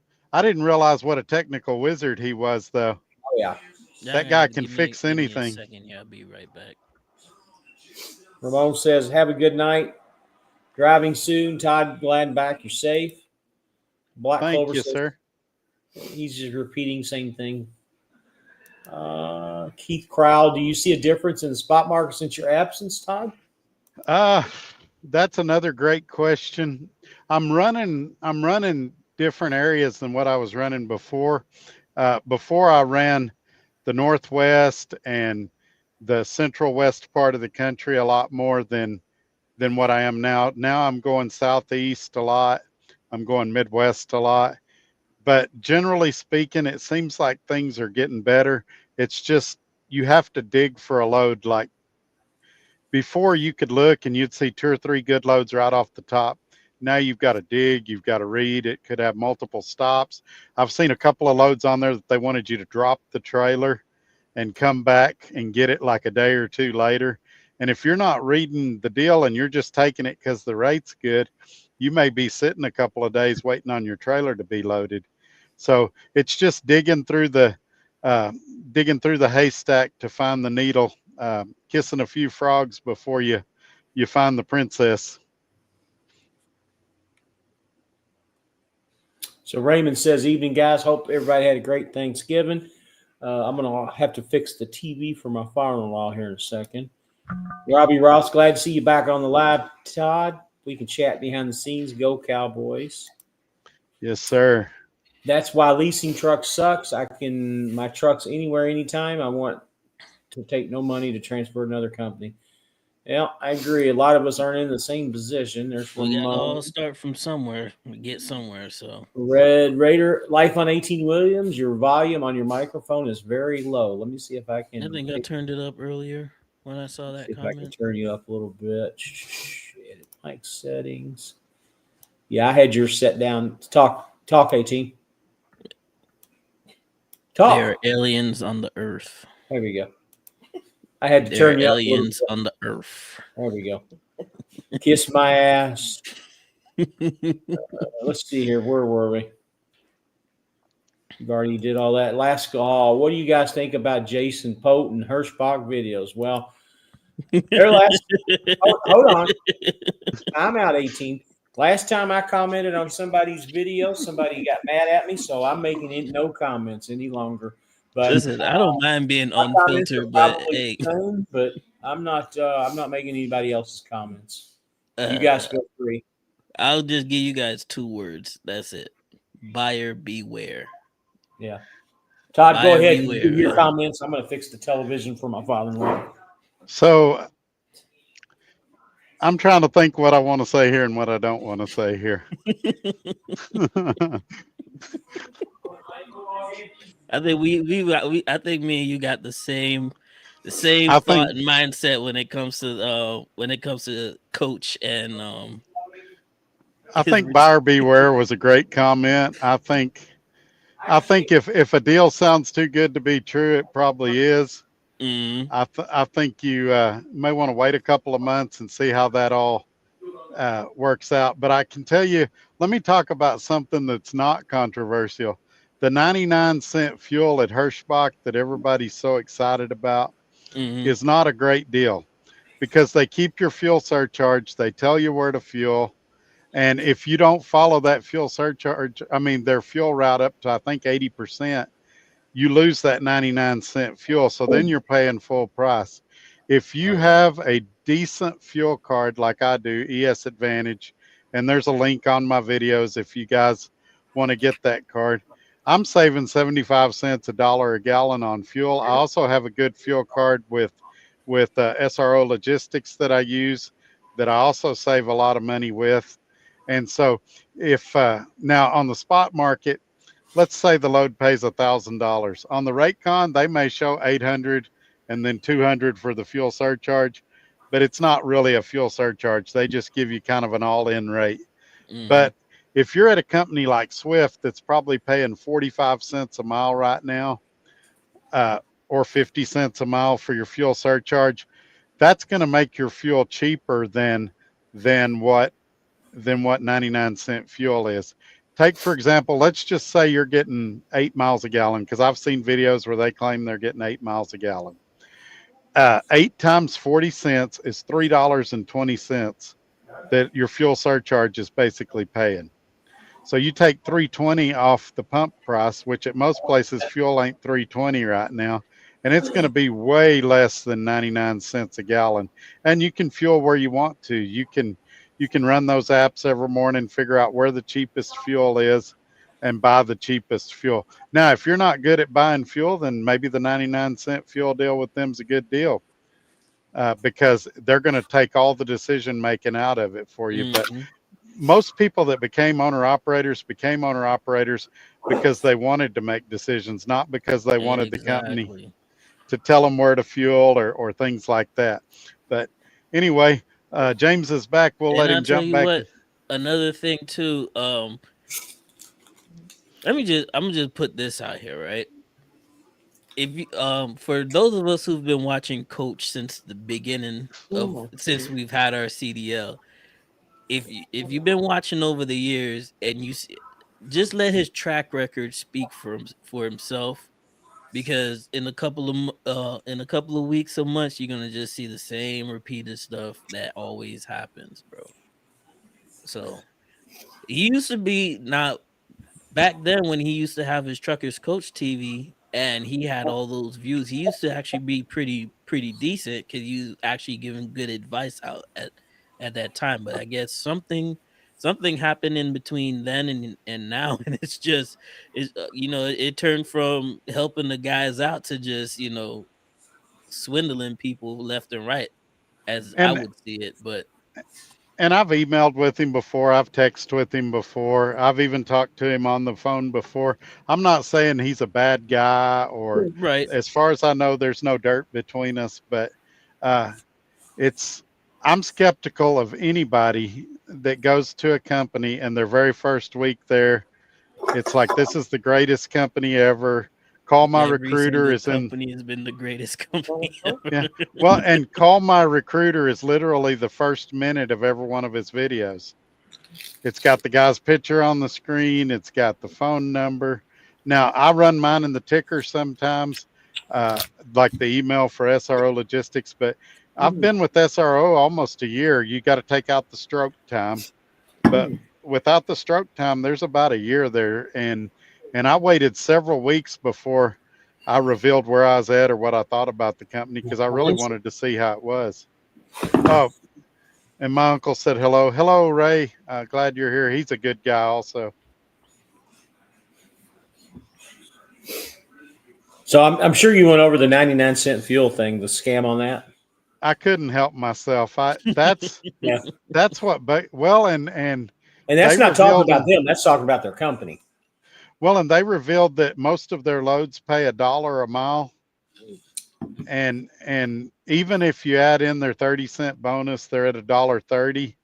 didn't realize what a technical wizard he was though. Oh, yeah. That guy can Give me fix give me a anything. second here. I'll be right back. Ramon says, have a good night. Driving soon. Todd, glad back. You're safe. Black Thank Clover you, says, sir. he's just repeating same thing. Keith Crowell, do you see a difference in the spot market since your absence, Todd? That's another great question. I'm running different areas than what I was running before. Before I ran the Northwest and the Central West part of the country a lot more than what I am now. Now I'm going Southeast a lot. I'm going Midwest a lot. But generally speaking, it seems like things are getting better. It's just you have to dig for a load. Like before, you could look and you'd see 2 or 3 good loads right off the top. Now you've got to dig, you've got to read. It could have multiple stops. I've seen a couple of loads on there that they wanted you to drop the trailer and come back and get it like a day or 2 later. And if you're not reading the deal and you're just taking it because the rate's good, you may be sitting a couple of days waiting on your trailer to be loaded. So it's just digging through the haystack to find the needle, kissing a few frogs before you find the princess. So Raymond says, evening, guys. Hope everybody had a great Thanksgiving. I'm going to have to fix the TV for my father-in-law here in a second. Robbie Ross, glad to see you back on the live, Todd. We can chat behind the scenes. Go Cowboys. Yes, sir. That's why leasing trucks sucks. My trucks anywhere, anytime. I want to take no money to transfer to another company. Yeah, I agree. A lot of us aren't in the same position. There's We from got to all start from somewhere. We get somewhere. So Red Raider, Life on 18 Williams. Your volume on your microphone is very low. Let me see if I can. I think I turned it up earlier when I saw that See if I can comment. turn you up a little bit. Edit mic settings. Yeah, I had yours set down. Talk, 18. Talk. There are aliens on the earth. There we go. I had to There turn are you up. aliens on the earth. There we go. Kiss my ass. Let's see here. Where were we? You've already did all that. Last call. What do you guys think about Jason Pote and Hirschbach videos? Well, their last. Hold on. I'm out 18. Last time I commented on somebody's video, somebody got mad at me, so I'm making no comments any longer. But listen, I don't mind being unfiltered, but hey, but I'm not making anybody else's comments. You guys feel free. I'll just give you guys 2 words. That's it. Buyer beware. Yeah. Todd, Buyer go ahead. beware. Give your comments. I'm going to fix the television for my father-in-law. So I'm trying to think what I want to say here and what I don't want to say here. I think I think me and you got the same thought and mindset when it comes to coach and I think buyer beware was a great comment. I think if a deal sounds too good to be true, it probably is. I think you may want to wait a couple of months and see how that all works out. But I can tell you, let me talk about something that's not controversial. The 99-cent fuel at Hirschbach that everybody's so excited about is not a great deal because they keep your fuel surcharge. They tell you where to fuel. And if you don't follow that fuel surcharge, their fuel route up to, I think, 80%, you lose that 99-cent fuel. So then you're paying full price. If you have a decent fuel card like I do, ES Advantage, and there's a link on my videos if you guys want to get that card, I'm saving 75 cents, $1 a gallon on fuel. I also have a good fuel card with SRO Logistics that I use that I also save a lot of money with. And so if now on the spot market, let's say the load pays $1,000 on the Raycon, they may show 800 and then 200 for the fuel surcharge, but it's not really a fuel surcharge. They just give you kind of an all-in rate. But If you're at a company like Swift that's probably paying 45 cents a mile right now, or 50 cents a mile for your fuel surcharge, that's going to make your fuel cheaper than what 99-cent fuel is. Take, for example, let's just say you're getting 8 miles a gallon, because I've seen videos where they claim they're getting 8 miles a gallon. 8 times 40 cents is $3.20 that your fuel surcharge is basically paying. So you take $3.20 off the pump price, which at most places fuel ain't $3.20 right now, and it's going to be way less than 99 cents a gallon. And you can fuel where you want to. You can run those apps every morning, figure out where the cheapest fuel is, and buy the cheapest fuel. Now, if you're not good at buying fuel, then maybe the 99-cent fuel deal with them's a good deal, because they're going to take all the decision making out of it for you. But most people that became owner operators because they wanted to make decisions, not because they wanted the company to tell them where to fuel or things like that. But anyway, James is back. We'll let him jump back. What, another thing too. I'm gonna just put this out here, right? If you, for those of us who've been watching Coach since the beginning since we've had our CDL, if you've been watching over the years and you see, just let his track record speak for himself, because in a couple of weeks or months, you're gonna just see the same repeated stuff that always happens, bro. So he used to be, not back then when he used to have his Truckers Coach TV and he had all those views, he used to actually be pretty decent, because you actually giving good advice out at that time. But I guess something happened in between then and now, and it's it turned from helping the guys out to just swindling people left and right, as I would see it. But and I've emailed with him before. I've texted with him before. I've even talked to him on the phone before. I'm not saying he's a bad guy, or right. As far as I know, there's no dirt between us, but I'm skeptical of anybody that goes to a company and their very first week there, it's like, this is the greatest company ever. Call My Recruiter is company has been the greatest company ever. Yeah. Well, and Call My Recruiter is literally the first minute of every one of his videos. It's got the guy's picture on the screen. It's got the phone number. Now, I run mine in the ticker sometimes, like the email for SRO Logistics, but I've been with SRO almost a year. You got to take out the stroke time, but without the stroke time, there's about a year there. And I waited several weeks before I revealed where I was at or what I thought about the company, because I really wanted to see how it was. Oh, and my uncle said hello. Hello, Ray. Glad you're here. He's a good guy also. So I'm sure you went over the 99-cent fuel thing, the scam on that. I couldn't help myself. That's what. Well, and that's not talking about them. That's talking about their company. Well, and they revealed that most of their loads pay $1 a mile, and even if you add in their 30-cent bonus, they're at $1.30.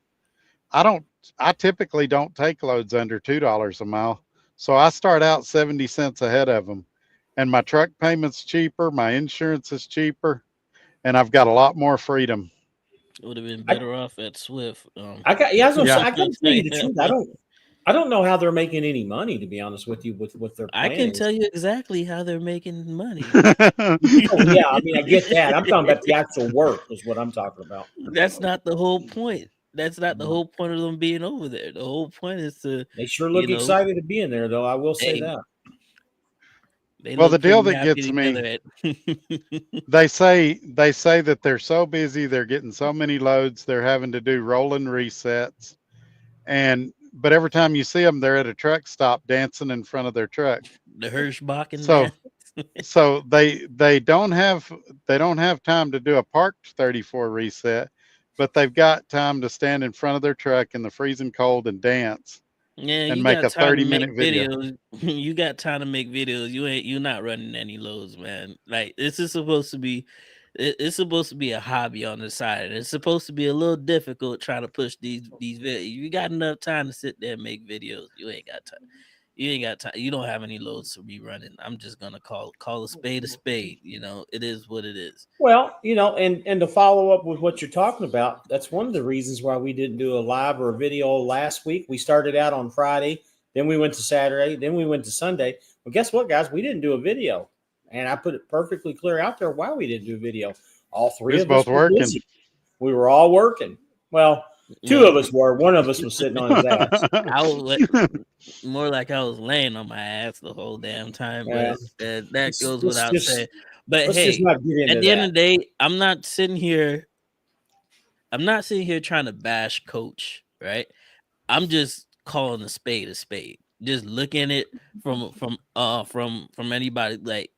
I typically don't take loads under $2 a mile, so I start out 70 cents ahead of them, and my truck payment's cheaper, my insurance is cheaper, and I've got a lot more freedom. It would have been better off at Swift. I got to tell you the truth. I don't know how they're making any money, to be honest with you, with their plans. I can tell you exactly how they're making money. Yeah, I mean, I get that. I'm talking about the actual work is what I'm talking about. That's not the whole point. That's not the whole point of them being over there. The whole point is to... They sure look excited to be in there, though. I will say that. Well, the deal that gets me, they say that they're so busy, they're getting so many loads, they're having to do rolling resets, but every time you see them, they're at a truck stop dancing in front of their truck. The Hirschbachen. So they don't have time to do a parked 34 reset, but they've got time to stand in front of their truck in the freezing cold and dance. Yeah, and make a 30-minute video. You got time to make videos. You're not running any loads, man. Like, this is supposed to be it's supposed to be a hobby on the side. It's supposed to be a little difficult trying to push these videos. You got enough time to sit there and make videos. You ain't got time. You ain't got time. You don't have any loads to be running. I'm just gonna call a spade a spade. You know, it is what it is. Well, and to follow up with what you're talking about, that's one of the reasons why we didn't do a live or a video last week. We started out on Friday, then we went to Saturday, then we went to Sunday. Well, guess what, guys? We didn't do a video. And I put it perfectly clear out there why we didn't do a video. All three We of was us both were working. busy. We were all working. Well, two of us were. One of us was sitting on his ass. I was more like I was laying on my ass the whole damn time, Yeah. but that goes Let's without just- saying. But Let's hey, just not get into at the that. end of the day, I'm not sitting here trying to bash coach, right? I'm just calling a spade, just looking at it from anybody. Like,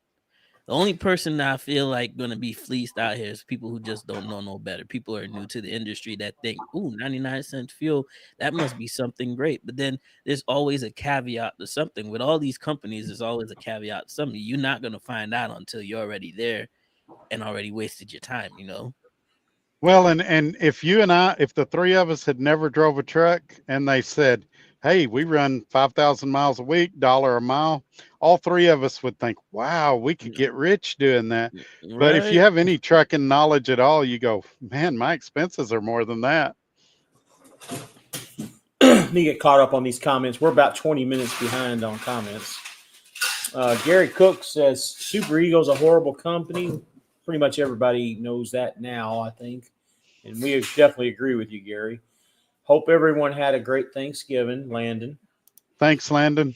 the only person that I feel like gonna be fleeced out here is people who just don't know no better. People are new to the industry that think, ooh, 99-cent fuel, that must be something great. But then there's always a caveat to something. With all these companies, there's always a caveat to something. You're not gonna find out until you're already there and already wasted your time, you know. Well, and if the three of us had never drove a truck and they said, hey, we run 5,000 miles a week, $1 a mile, all three of us would think, wow, we could get rich doing that. But if you have any trucking knowledge at all, you go, man, my expenses are more than that. Let me get caught up on these comments. We're about 20 minutes behind on comments. Gary Cook says Super Eagle's a horrible company. Pretty much everybody knows that now, I think. And we definitely agree with you, Gary. Hope everyone had a great Thanksgiving, Landon. Thanks, Landon.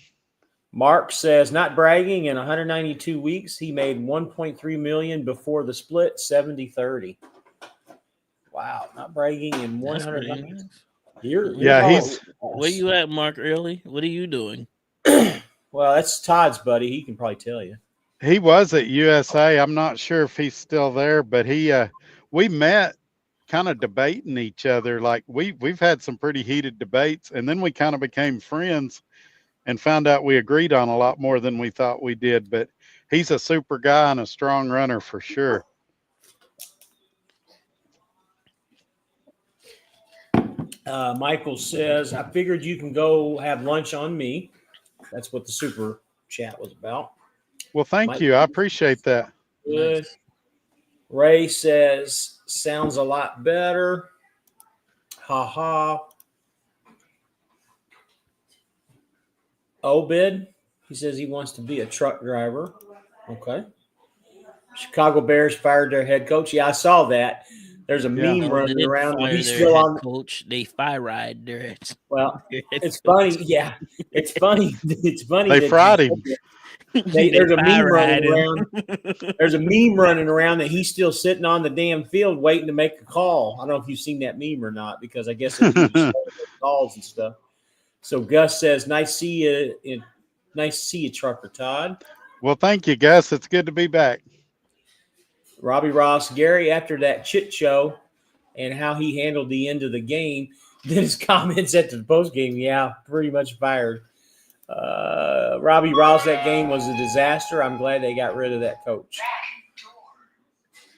Mark says, not bragging, in 192 weeks, he made $1.3 million before the split, 70-30. Wow, not bragging in 190 years. Yeah, where you at, Mark Early? What are you doing? Well, that's Todd's buddy. He can probably tell you. He was at USA. I'm not sure if he's still there, but we met kind of debating each other. Like we've had some pretty heated debates, and then we kind of became friends and found out we agreed on a lot more than we thought we did. But he's a super guy and a strong runner for sure. Michael says, I figured you can go have lunch on me. That's what the super chat was about. Well, thank you. I appreciate that. Good. Nice. Ray says, sounds a lot better. Ha ha. Obed, he says he wants to be a truck driver. Okay. Chicago Bears fired their head coach. Yeah, I saw that. There's a meme They running didn't around. fire He's their still head on. coach. They fire their Well, head it's coach. funny. Yeah, it's funny. It's funny. They that fried him. There's a meme fire running him. around. There's a meme running around that he's still sitting on the damn field waiting to make a call. I don't know if you've seen that meme or not, because I guess it usually calls and stuff. So Gus says, "Nice to see you. Nice to see you, Trucker Todd." Well, thank you, Gus. It's good to be back. Robbie Ross, Gary, after that chit show and how he handled the end of the game, then his comments at the post game, yeah, pretty much fired. Robbie Ross, that game was a disaster. I'm glad they got rid of that coach.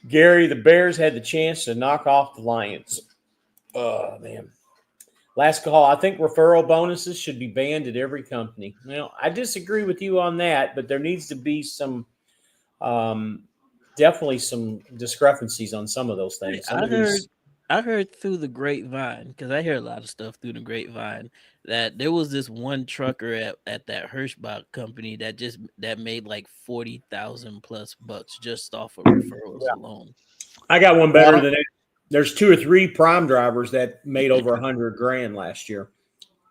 Gary, the Bears had the chance to knock off the Lions. Oh, man. Last call, I think referral bonuses should be banned at every company. Now, I disagree with you on that, but there needs to be some definitely some discrepancies on some of those things. I heard through the grapevine, because I hear a lot of stuff through the grapevine, that there was this one trucker at that Hirschbach company that made like 40,000 plus bucks just off of referrals alone. I got one better than that. There's 2 or 3 prime drivers that made over $100,000 last year.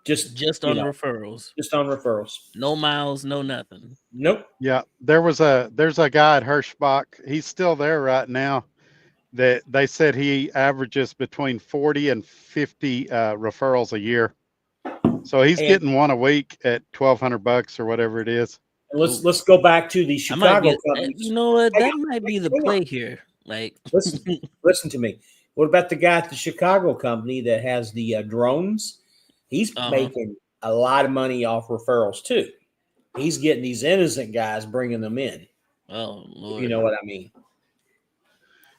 Just on referrals. Just on referrals. No miles, no nothing. Nope. Yeah, there's a guy at Hirschbach. He's still there right now. That they said he averages between 40 and 50 referrals a year. So he's getting one a week at $1,200 or whatever it is. Let's go back to the Chicago companies. You know what? That might be the play here. Like, listen to me. What about the guy at the Chicago company that has the drones? He's making a lot of money off referrals too. He's getting these innocent guys, bringing them in. Oh, Lord. You know what I mean?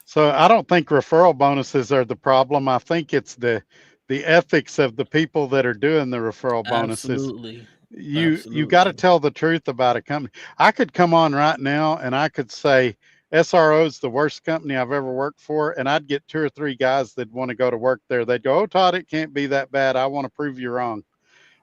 So I don't think referral bonuses are the problem. I think it's the ethics of the people that are doing the referral bonuses. Absolutely. You got to Absolutely. tell the truth about a company. I could come on right now and I could say SRO is the worst company I've ever worked for, and I'd get 2 or 3 guys that want to go to work there. They'd go, "Oh, Todd, it can't be that bad. I want to prove you wrong."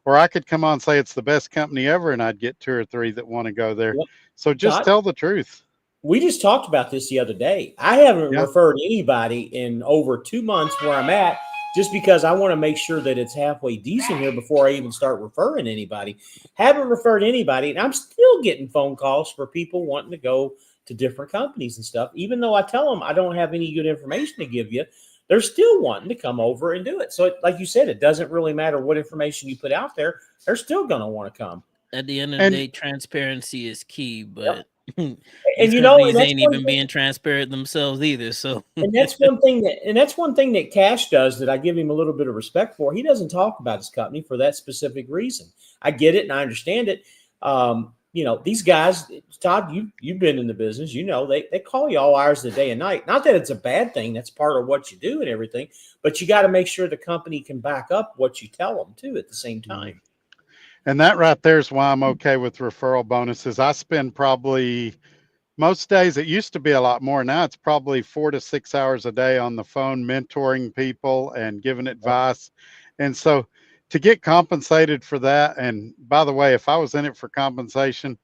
Or I could come on and say it's the best company ever, and I'd get 2 or 3 that want to go there. Yep. So just Todd, tell the truth. we just talked about this the other day. I haven't Yeah. referred anybody in over 2 months where I'm at, just because I want to make sure that it's halfway decent here before I even start referring anybody. Haven't referred anybody, and I'm still getting phone calls for people wanting to go to different companies and stuff. Even though I tell them I don't have any good information to give you, they're still wanting to come over and do it. So, like you said, it doesn't really matter what information you put out there; they're still going to want to come. At the end of the And day, transparency is key, Yep. but And these you know, companies ain't even being transparent themselves either. So that's one thing that Cash does that I give him a little bit of respect for. He doesn't talk about his company for that specific reason. I get it and I understand it. These guys, Todd, you've been in the business, they call you all hours of the day and night. Not that it's a bad thing, that's part of what you do and everything, but you got to make sure the company can back up what you tell them too at the same time. and that right there is why I'm okay with referral bonuses. I spend probably most days, it used to be a lot more. Now it's probably 4 to 6 hours a day on the phone mentoring people and giving advice. And so to get compensated for that, and by the way, if I was in it for compensation,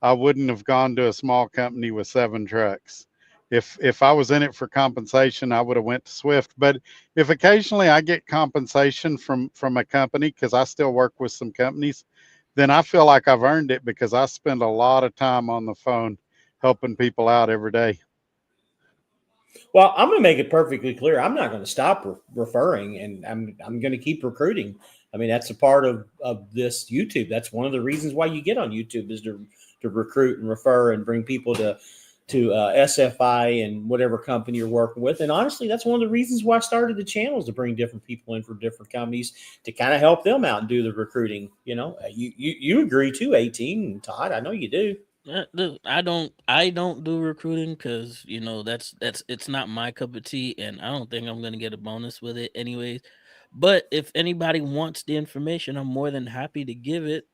I wouldn't have gone to a small company with 7 trucks. If I was in it for compensation, I would have went to Swift. But if occasionally I get compensation from a company, because I still work with some companies, then I feel like I've earned it because I spend a lot of time on the phone helping people out every day. Well, I'm going to make it perfectly clear. I'm not going to stop referring, and I'm going to keep recruiting. I mean, that's a part of this YouTube. That's one of the reasons why you get on YouTube is to recruit and refer and bring people to SFI and whatever company you're working with. And honestly, that's one of the reasons why I started the channels, to bring different people in from different companies to kind of help them out and do the recruiting. You agree too, 18, Todd. I know you do. Look, I don't do recruiting because that's it's not my cup of tea, and I don't think I'm gonna get a bonus with it anyways. But if anybody wants the information, I'm more than happy to give it.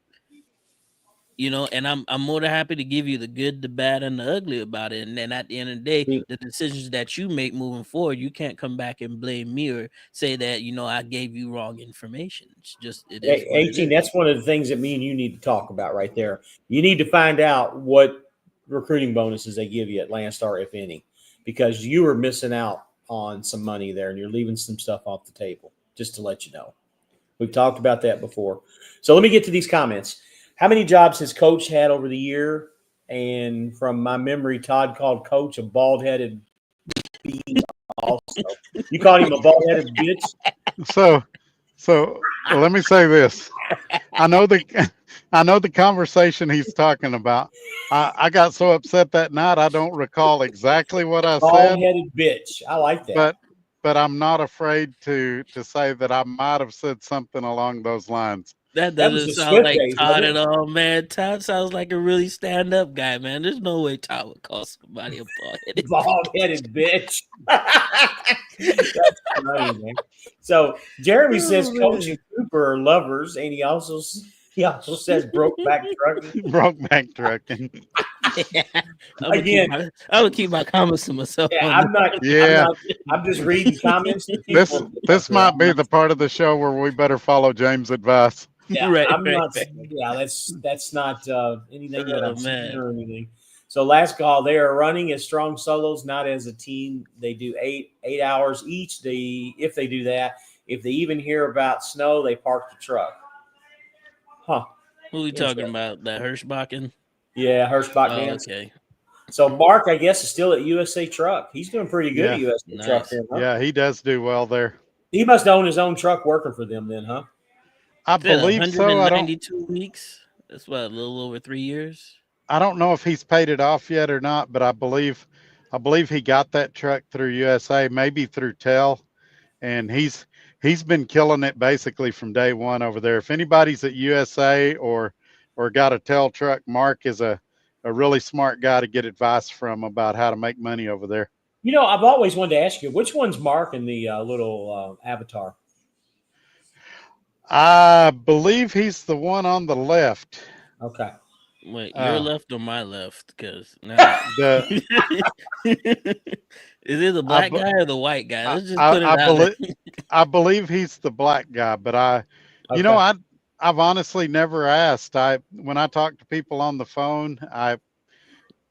And I'm more than happy to give you the good, the bad, and the ugly about it. And then at the end of the day, the decisions that you make moving forward, you can't come back and blame me or say that I gave you wrong information. It's just it is what it 18, is. that's one of the things that me and you need to talk about right there. You need to find out what recruiting bonuses they give you at Landstar, if any, because you are missing out on some money there and you're leaving some stuff off the table, just to let you know. We've talked about that before. So let me get to these comments. How many jobs has Coach had over the year? And from my memory, Todd called Coach a bald-headed bean also. You called him a bald-headed bitch? So let me say this. I know the conversation he's talking about. I got so upset that night I don't recall exactly what I said. Bald-headed bitch. I like that. But I'm not afraid to say that I might have said something along those lines. That That was doesn't the sound Swift like days, Todd wasn't at it? all, man. Todd sounds like a really stand-up guy, man. There's no way Todd would call somebody a bald-headed. Bald-headed bitch. That's funny, man. So Jeremy says Coach and Cooper are lovers, and he also says broke back trucking. Broke back trucking. Again, I would keep my comments to myself. yeah, on I'm not. Yeah. I'm just reading comments. That This people this might be the part of the show where we better follow James' advice. Yeah, Right, I'm right, not. right. Yeah, that's not anything that Oh, I'm saying man. or anything. So last call, they are running as strong solos, not as a team. They do eight hours each. If they do that, if they even hear about snow, they park the truck. Huh? Who are we talking about? That Hirschbachen? Yeah, Hirschbach Oh, dance. okay. So Mark, I guess, is still at USA Truck. He's doing pretty good Yeah. at USA Nice. Truck. Then, huh? Yeah, he does do well there. He must own his own truck working for them, then, huh? I It's been believe so. 192 weeks. That's what, a little over 3 years. I don't know if he's paid it off yet or not, but I believe he got that truck through USA, maybe through TEL, and he's been killing it basically from day one over there. If anybody's at USA or got a TEL truck, Mark is a really smart guy to get advice from about how to make money over there. I've always wanted to ask you, which one's Mark in the little avatar? I believe he's the one on the left. Okay. Wait, your Uh, left or my left? Because now the is it the I, black be- guy or the white guy? Let's just I, put it I out there. believe I believe he's the black guy, but you know, Okay. I've honestly never asked. When I talk to people on the phone,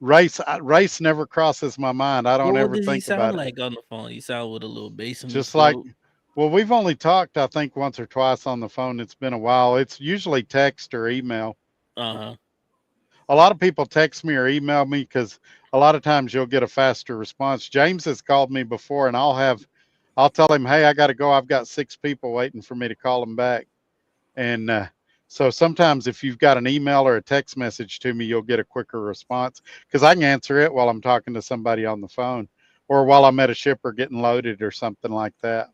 race never crosses my mind. I don't Well, what ever does he think about sound it. like on the phone? He sound with a little bass in his Just like, throat. well, we've only talked, I think, once or twice on the phone. It's been a while. It's usually text or email. Uh-huh. A lot of people text me or email me because a lot of times you'll get a faster response. James has called me before, and I'll tell him, hey, I got to go. I've got 6 people waiting for me to call them back. And so sometimes if you've got an email or a text message to me, you'll get a quicker response because I can answer it while I'm talking to somebody on the phone or while I'm at a shipper getting loaded or something like that.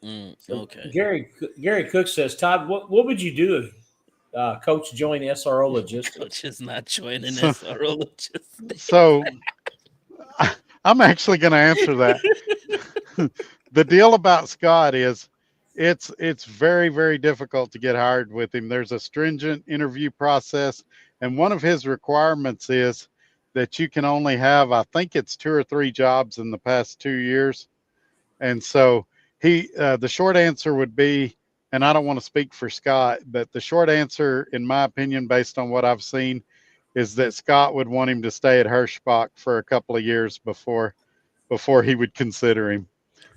So Okay. Gary Cook says, Todd, what would you do if Coach joined SRO Logistics? Coach is not joining So, SRO Logistics. so I'm actually going to answer that. The deal about Scott is it's very, very difficult to get hired with him. There's a stringent interview process, and one of his requirements is that you can only have, I think it's 2 or 3 jobs in the past 2 years. And so the short answer would be, and I don't want to speak for Scott, but the short answer, in my opinion, based on what I've seen, is that Scott would want him to stay at Hirschbach for a couple of years before he would consider him.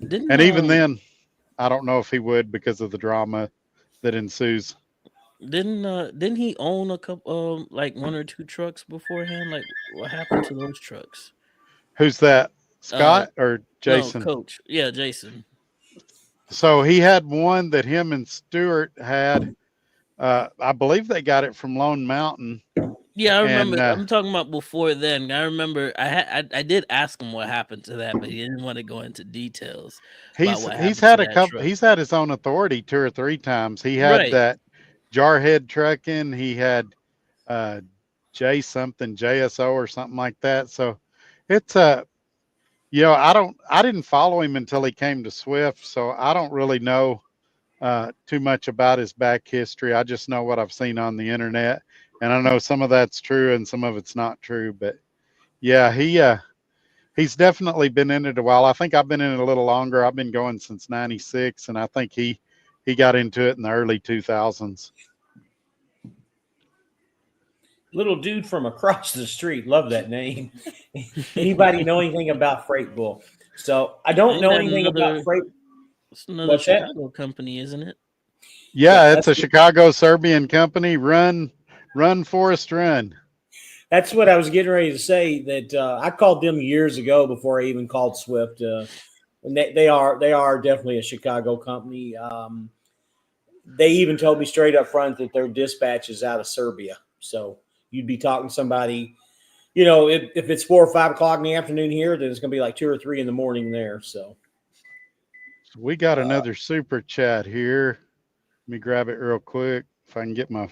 Didn't And even then, I don't know if he would because of the drama that ensues. didn't he own a couple like 1 or 2 trucks beforehand? Like what happened to those trucks? Who's that? Uh Scott or no, Jason? Coach. Yeah, Jason. So he had one that him and Stewart had. I believe they got it from Lone Mountain. Yeah, I remember. And I'm talking about before then. I remember I did ask him what happened to that, but he didn't want to go into details about what he's happened to had a that couple. truck. He's had his own authority 2 or 3 times. He had Right. that Jarhead Trucking. He had uh, JSO or something like that. So it's I didn't follow him until he came to Swift, so I don't really know too much about his back history. I just know what I've seen on the internet, and I know some of that's true and some of it's not true. But yeah, he's definitely been in it a while. I think I've been in it a little longer. I've been going since '96, and I think he got into it in the early 2000s. Little dude from across the street. Love that name. Anybody know anything about Freight Bull? So I don't Ain't know that anything about another? Freight. It's another What's that? Chicago company, isn't it? Yeah, Yeah, it's a Chicago Serbian company. Run, Forrest, run. that's what I was getting ready to say. That I called them years ago before I even called Swift. And they are definitely a Chicago company. They even told me straight up front that their dispatch is out of Serbia. So you'd be talking to somebody, if it's 4 or 5 o'clock in the afternoon here, then it's going to be like 2 or 3 in the morning there. So We got another super chat here. Let me grab it real quick if I can get my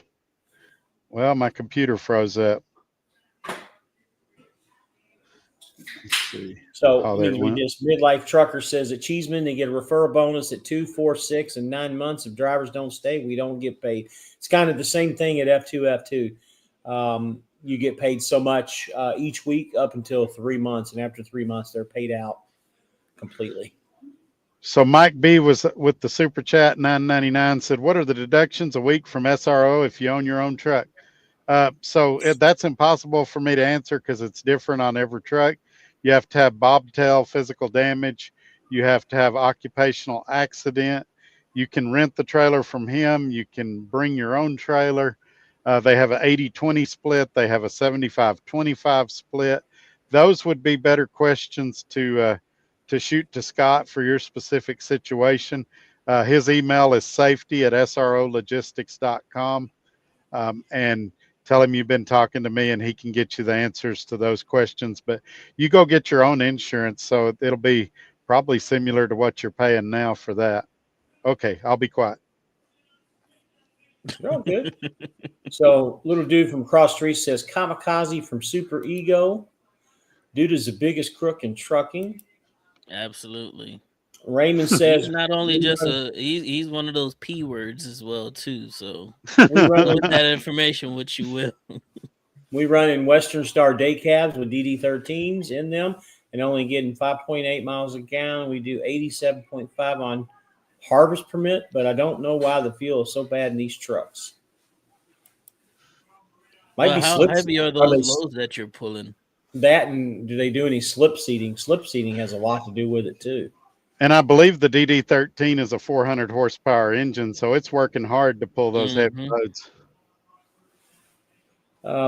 computer froze up. Let's see. So Oh, let there me it read went. this. Midlife Trucker says at Cheeseman, they get a referral bonus at 2, 4, 6, and 9 months. If drivers don't stay, we don't get paid. It's kind of the same thing at F2, F2. You get paid so much each week up until 3 months. And after 3 months, they're paid out completely. So Mike B was with the super chat, $9.99, said, "What are the deductions a week from SRO if you own your own truck?" That's impossible for me to answer because it's different on every truck. You have to have bobtail physical damage. You have to have occupational accident. You can rent the trailer from him. You can bring your own trailer. They have an 80-20 split. They have a 75-25 split. Those would be better questions to shoot to Scott for your specific situation. His email is safety@srologistics.com. And tell him you've been talking to me and he can get you the answers to those questions. But you go get your own insurance, so it'll be probably similar to what you're paying now for that. Okay, I'll be quiet. They're all good. So little dude from across the street says Kamikaze from Super Ego. Dude is the biggest crook in trucking. Absolutely. Raymond He's says not only we just run, he's one of those P words as well too. So we run load that information what you will. we run in Western Star day cabs with DD13s in them and only getting 5.8 miles a gallon. We do 87.5 on harvest permit, but I don't know why the fuel is so bad in these trucks. Might Well, be how slip. heavy are Are those they loads that you're pulling? that and do they do any slip seating? Slip seating has a lot to do with it too. And I believe the DD13 is a 400 horsepower engine, so it's working hard to pull those heavy Mm-hmm. loads.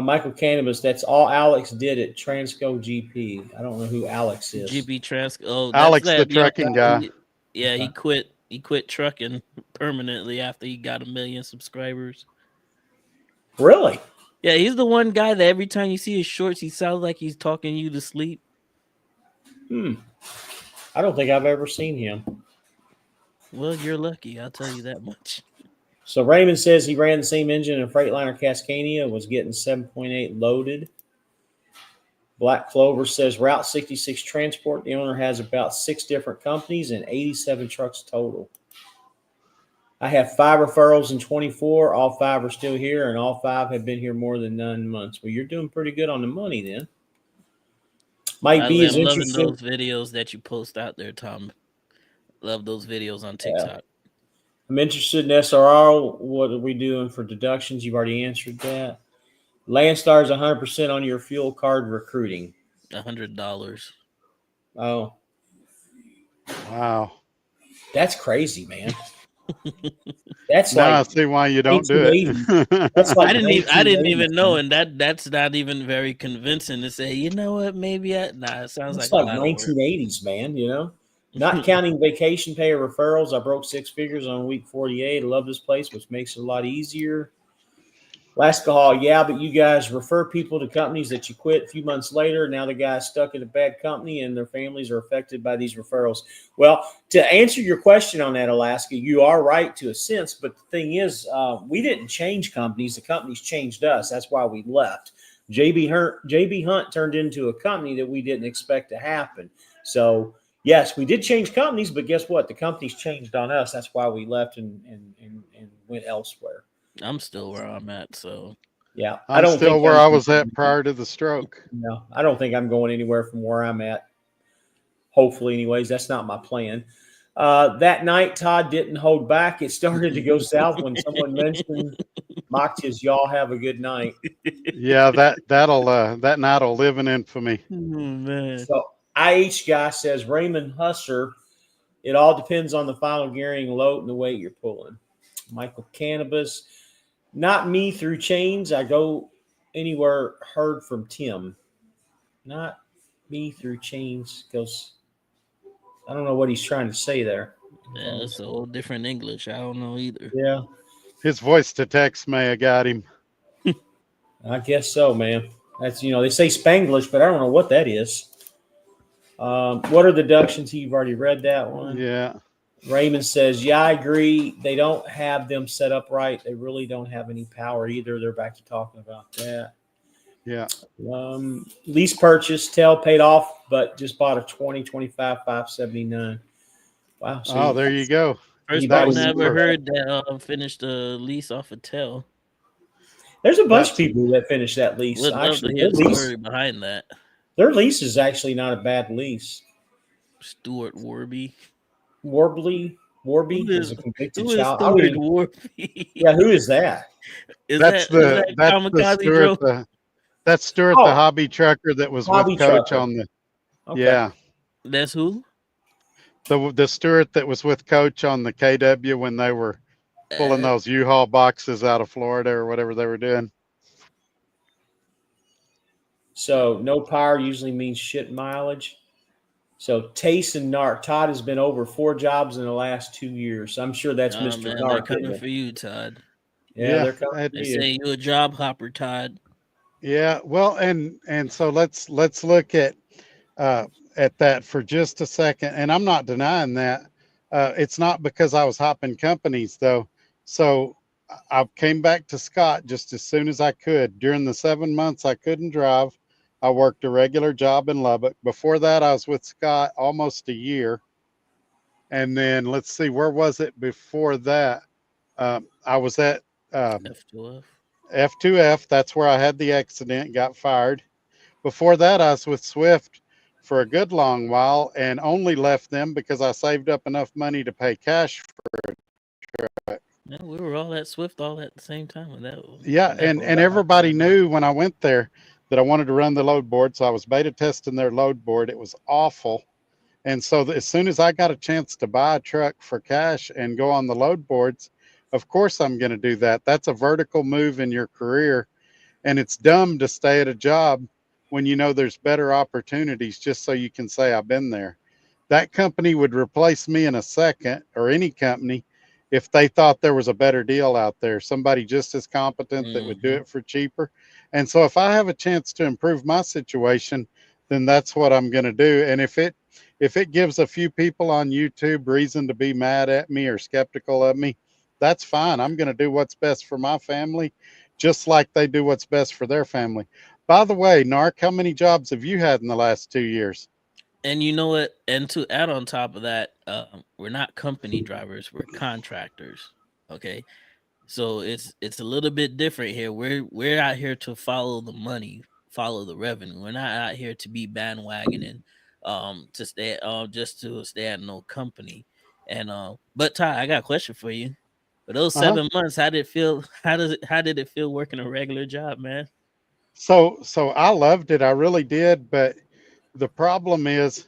Michael Cannabis, that's all Alex did at Transco GP. I don't know who Alex is. GB Trans. Oh, that's Alex, the that young trucking guy. guy. Yeah, he Okay. quit. He quit trucking permanently after he got 1 million subscribers. Really? Yeah, he's the one guy that every time you see his shorts, he sounds like he's talking you to sleep. I don't think I've ever seen him. Well, you're lucky. I'll tell you that much. So Raymond says he ran the same engine in Freightliner Cascadia, was getting 7.8 loaded. Black Clover says Route 66 Transport, the owner has about 6 different companies and 87 trucks total. I have 5 referrals in 24. All 5 are still here, and all 5 have been here more than 9 months. Well, you're doing pretty good on the money then. Mike B is I'm loving interested. those videos that you post out there, Tom. Love those videos on TikTok. I'm interested in SRR. What are we doing for deductions? You've already answered that. Landstar is 100% on your fuel card recruiting. $100. Oh, Wow. that's crazy, man. That's Now I like see why you don't do it. That's like I didn't 1980s, even know, man. and that's not even very convincing to say. You know what? Maybe it sounds It's like a like lot of work. 1980s, man. You know, not counting vacation pay or referrals. I broke 6 figures on week 48. I love this place, which makes it a lot easier. Lascahol, yeah, but you guys refer people to companies that you quit a few months later. Now the guy's stuck in a bad company and their families are affected by these referrals. Well, to answer your question on that, Alaska, you are right to a sense. But the thing is, we didn't change companies. The companies changed us. That's why we left. JB Hunt turned into a company that we didn't expect to happen. So, yes, we did change companies, but guess what? The companies changed on us. That's why we left and went elsewhere. I'm still where I'm at, so Yeah, I'm still where I was at prior to the stroke. No, I don't think I'm going anywhere from where I'm at. Hopefully, anyways, that's not my plan. That night, Todd didn't hold back. It started to go south when someone mentioned, mocked his "Y'all have a good night." Yeah, that night'll live in infamy. oh, man. So IH guy says Raymond Husser. It all depends on the final gearing, load, and the weight you're pulling. Michael Cannabis. Not me through chains. I go anywhere. Heard from Tim. Not me through chains because I don't know what he's trying to say there. Yeah, that's a whole different English. I don't know either. Yeah, His voice to text may have got him. I guess so, man. That's they say Spanglish, but I don't know what that is. What are the deductions? You've already read that one. Yeah. Raymond says, yeah, I agree. They don't have them set up right. They really don't have any power either. They're back to talking about that. Yeah. Lease purchase, tail paid off, but just bought a 2025 579. Wow. So Oh, there you go. First That person was I ever super. heard that finished a lease off a tail. There's a bunch of people that finished that lease. Would love to Actually, hear the story behind that. their lease is actually not a bad lease. Stuart Warby. Warby Who is a convicted Who is child. Stuart Warby? Yeah, who is that? That's the Stuart. That's Stuart, the hobby trucker that was Hobby with Coach trucker. on the. Okay. Yeah, That's who? the Stuart that was with Coach on the KW when they were pulling those U-Haul boxes out of Florida or whatever they were doing. So no power usually means shit mileage. So Tace and Narc. Todd has been over 4 jobs in the last 2 years. I'm sure that's Mr. Man, Narc. they're coming for you, Todd. Yeah, they're coming for They you. say you a job hopper, Todd. Yeah, well, and so let's look at that for just a second. And I'm not denying that. It's not because I was hopping companies though. So I came back to Scott just as soon as I could. During the 7 months I couldn't drive, I worked a regular job in Lubbock. Before that, I was with Scott almost a year. And then let's see, where was it before that? I was at F2F. F2F. That's where I had the accident, got fired. Before that, I was with Swift for a good long while and only left them because I saved up enough money to pay cash for it. Yeah, we were all at Swift all at the same time when that. Yeah, when that and rolled out. everybody knew when I went there that I wanted to run the load board, so I was beta testing their load board. It was awful. And so as soon as I got a chance to buy a truck for cash and go on the load boards, of course I'm going to do that. That's a vertical move in your career. And it's dumb to stay at a job when you know there's better opportunities just so you can say I've been there. That company would replace me in a second, or any company, if they thought there was a better deal out there, somebody just as competent that would do it for cheaper. And so if I have a chance to improve my situation, then that's what I'm going to do. And if it gives a few people on YouTube reason to be mad at me or skeptical of me, that's fine. I'm going to do what's best for my family, just like they do what's best for their family. By the way, Narc, how many jobs have you had in the last 2 years? And you know what? And to add on top of that, we're not company drivers; we're contractors. Okay, so it's a little bit different here. We're out here to follow the money, follow the revenue. We're not out here to be bandwagoning, to stay, just to stay at no company. And but Ty, I got a question for you. For those 7 months, how did it feel? How did it feel working a regular job, man? So I loved it. I really did. But the problem is,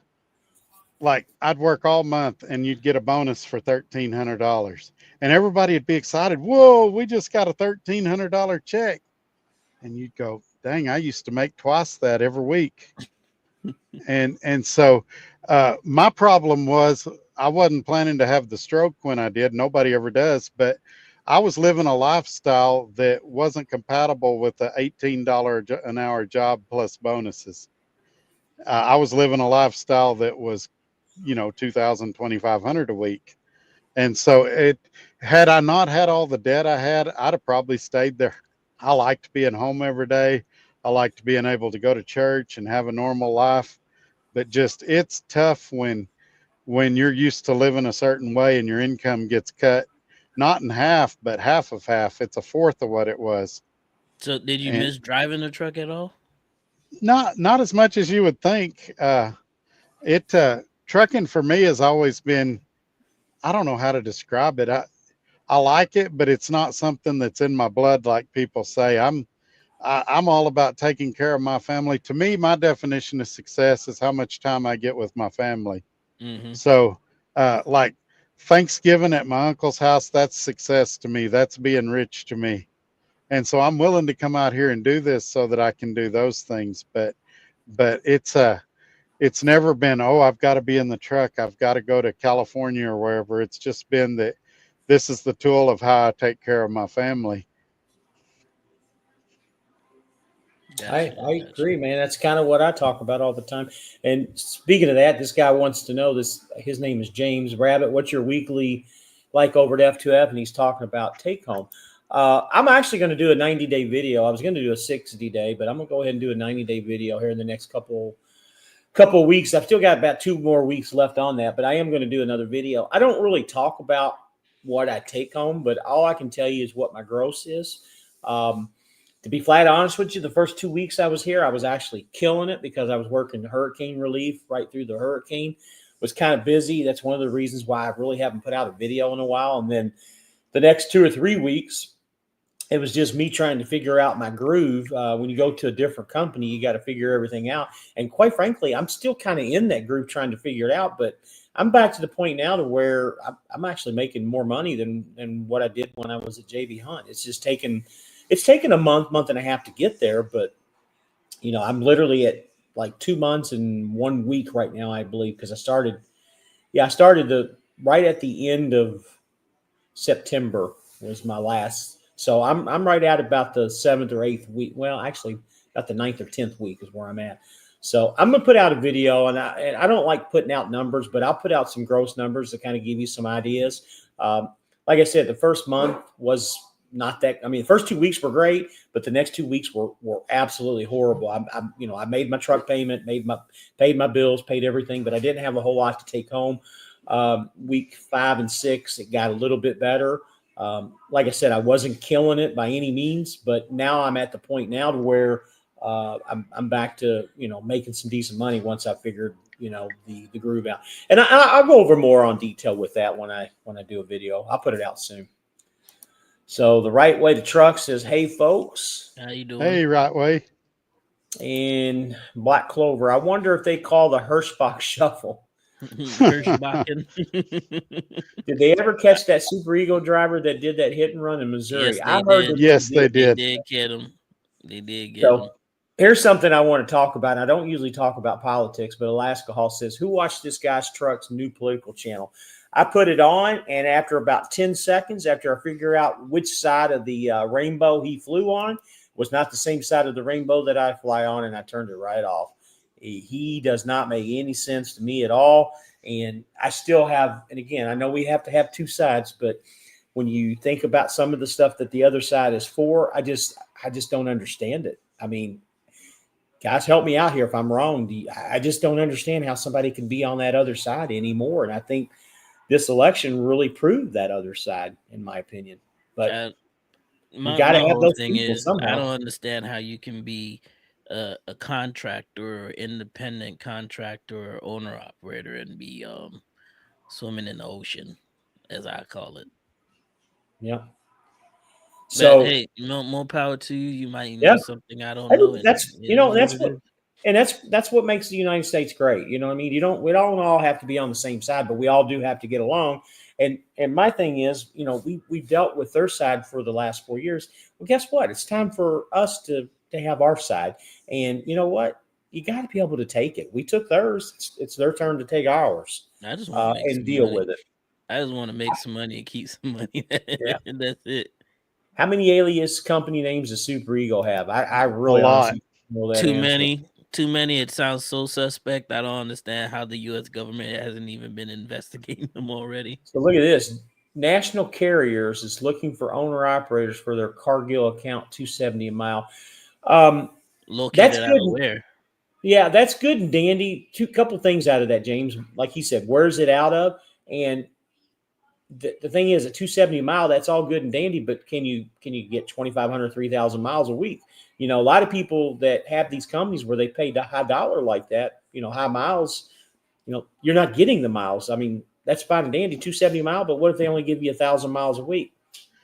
like, I'd work all month and you'd get a bonus for $1,300, and everybody would be excited. Whoa, we just got a $1,300 check. And you'd go, dang, I used to make twice that every week. and so my problem was I wasn't planning to have the stroke when I did. Nobody ever does, but I was living a lifestyle that wasn't compatible with the $18 an hour job plus bonuses. I was living a lifestyle that was, $2,000, $2,500 a week. And so had I not had all the debt I had, I'd have probably stayed there. I liked being home every day. I liked being able to go to church and have a normal life. But just, it's tough when you're used to living a certain way and your income gets cut, not in half, but half of half. It's a fourth of what it was. So did you miss driving the truck at all? Not as much as you would think. Trucking for me has always been, I don't know how to describe it. I like it, but it's not something that's in my blood like people say. I'm all about taking care of my family. To me, my definition of success is how much time I get with my family. Mm-hmm. So, like Thanksgiving at my uncle's house, that's success to me. That's being rich to me. And so I'm willing to come out here and do this so that I can do those things. But it's never been, oh, I've got to be in the truck. I've got to go to California or wherever. It's just been that this is the tool of how I take care of my family. I agree, man. That's kind of what I talk about all the time. And speaking of that, this guy wants to know this. His name is James Rabbit. What's your weekly like over at F2F? And he's talking about take home. I'm actually going to do a 90-day video. I was going to do a 60-day, but I'm going to go ahead and do a 90-day video here in the next couple of weeks. I've still got about 2 more weeks left on that, but I am going to do another video. I don't really talk about what I take home, but all I can tell you is what my gross is. To be flat honest with you, the first 2 weeks I was here, I was actually killing it because I was working hurricane relief right through the hurricane. Was kind of busy. That's one of the reasons why I really haven't put out a video in a while. And then the next 2 or 3 weeks, it was just me trying to figure out my groove. When you go to a different company, you got to figure everything out. And quite frankly, I'm still kind of in that groove trying to figure it out. But I'm back to the point now to where I'm actually making more money than what I did when I was at JB Hunt. It's just taken a month and a half to get there. But, I'm literally at like 2 months and 1 week right now, I believe, because I started right at the end of September was my last. So I'm right at about the 7th or 8th week. Well, actually, about the 9th or 10th week is where I'm at. So I'm going to put out a video, and I don't like putting out numbers, but I'll put out some gross numbers to kind of give you some ideas. Like I said, the first month was not that. I mean, the first 2 weeks were great, but the next 2 weeks were absolutely horrible. I made my truck payment, paid my bills, paid everything, but I didn't have a whole lot to take home. Week 5 and 6, it got a little bit better. Like I said, I wasn't killing it by any means, but now I'm at the point now to where I'm back to, making some decent money once I figured, the groove out. And I'll go over more on detail with that when I do a video. I'll put it out soon. So the Right Way to Truck says, "Hey folks." How you doing? Hey, Right Way. And Black Clover, I wonder if they call the Hirschbach Shuffle. Hirschbachen. Did they ever catch that Super Ego driver that did that hit and run in Missouri? Yes, I they heard did. that Yes, they They did. did get him. They did get So him. here's something I want to talk about. I don't usually talk about politics, but Alaska Hall says, "Who watched this guy's truck's new political channel?" I put it on, and after about 10 seconds, after I figure out which side of the rainbow he flew on, was not the same side of the rainbow that I fly on, and I turned it right off. He does not make any sense to me at all. And I still have, and again, I know we have to have two sides, but when you think about some of the stuff that the other side is for, I just don't understand it. I mean, guys, help me out here if I'm wrong. I just don't understand how somebody can be on that other side anymore. And I think this election really proved that other side, in my opinion. But my gotta have whole those thing people is, somehow. I don't understand how you can be a contractor or independent contractor or owner operator and be swimming in the ocean, as I call it. Yeah. But So hey, more power to you. You might Yeah. know something I don't know. and that's it is that's it what is. and that's what makes the United States great. You know what I mean? We don't all have to be on the same side, but we all do have to get along. And my thing is, we've dealt with their side for the last 4 years. Well, guess what? It's time for us to have our side. And you know what? You got to be able to take it. We took theirs. It's their turn to take ours I just want to make and some deal money. with it. I just want to make some money and keep some money. Yeah. And that's it. How many alias company names does Super Ego have? I really A lot. honestly don't know that Too answer. many. Too many. It sounds so suspect. I don't understand how the U.S. government hasn't even been investigating them already. So look at this. National Carriers is looking for owner operators for their Cargill account 270 a mile. Located out of good. where? Yeah, that's good and dandy. Couple things out of that, James. Like he said, where's it out of? And the thing is, at 270 a mile, that's all good and dandy, but can you get 2,500, 3,000 miles a week? A lot of people that have these companies where they pay the high dollar like that, high miles, you're not getting the miles. I mean, that's fine and dandy, 270 a mile, but what if they only give you 1,000 miles a week?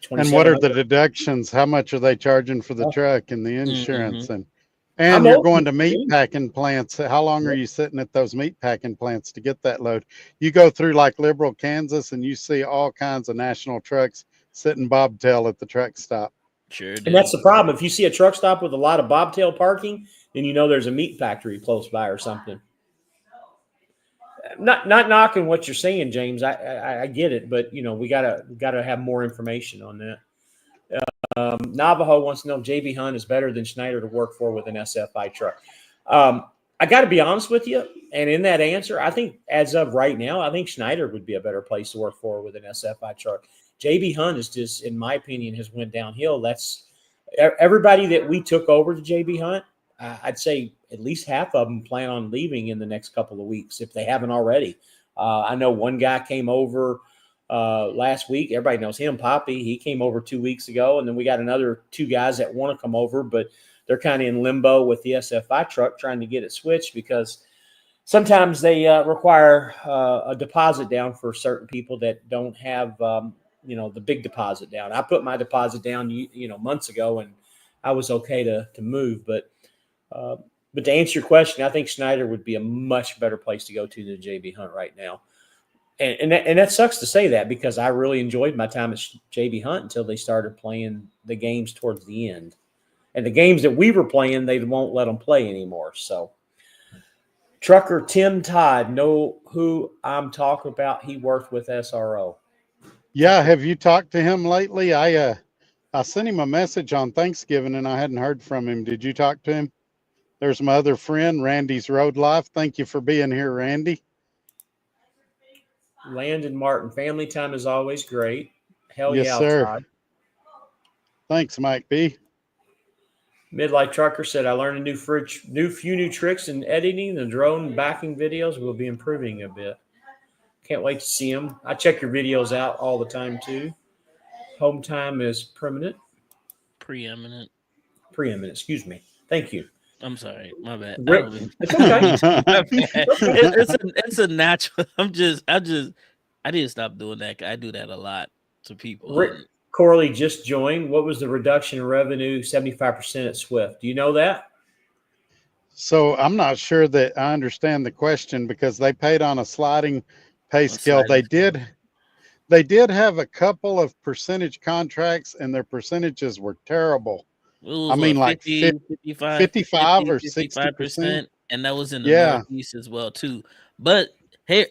And what are the deductions? How much are they charging for the truck and the insurance? Mm-hmm. And you're going to meat packing plants. How long are you sitting at those meat packing plants to get that load? You go through like Liberal, Kansas, and you see all kinds of national trucks sitting bobtail at the truck stop. Sure. And that's the problem. If you see a truck stop with a lot of bobtail parking, then there's a meat factory close by or something. Not knocking what you're saying, James. I get it, but we gotta have more information on that. Navajo wants to know if JB Hunt is better than Schneider to work for with an SFI truck. I got to be honest with you, and in that answer, I think as of right now, I think Schneider would be a better place to work for with an SFI truck. JB Hunt is just, in my opinion, has went downhill. That's everybody that we took over to JB Hunt. I'd say at least half of them plan on leaving in the next couple of weeks if they haven't already. I know one guy came over last week. Everybody knows him, Poppy. He came over 2 weeks ago, and then we got another 2 guys that want to come over, but they're kind of in limbo with the SFI truck, trying to get it switched because sometimes they require a deposit down for certain people that don't have the big deposit down. I put my deposit down months ago, and I was okay to move, but to answer your question, I think Schneider would be a much better place to go to than JB Hunt right now. And that sucks to say that because I really enjoyed my time at JB Hunt until they started playing the games towards the end. And the games that we were playing, they won't let them play anymore. So Trucker Tim Todd, know who I'm talking about. He worked with SRO. Yeah, have you talked to him lately? I sent him a message on Thanksgiving and I hadn't heard from him. Did you talk to him? There's my other friend, Randy's Road Life. Thank you for being here, Randy. Landon Martin, family time is always great. Hell yes, yeah, sir. Todd. Thanks, Mike B. Midlife Trucker said, I learned a few new tricks in editing. The drone backing videos will be improving a bit. Can't wait to see them. I check your videos out all the time too. Home time is preeminent. Preeminent. Excuse me. Thank you. I'm sorry, my bad. I Rick, don't mean. it's okay. My bad. It's a natural. I need to stop doing that. I do that a lot to people. Rick and Corley just joined. What was the reduction in revenue? 75% at Swift. Do you know that? So I'm not sure that I understand the question because they paid on a sliding pay on scale. sliding scale. They did have a couple of percentage contracts and their percentages were terrible. It was I mean, like 50, 55, 55 or 55%, 60%. and that was in the Yeah. Northeast as well too. But hey,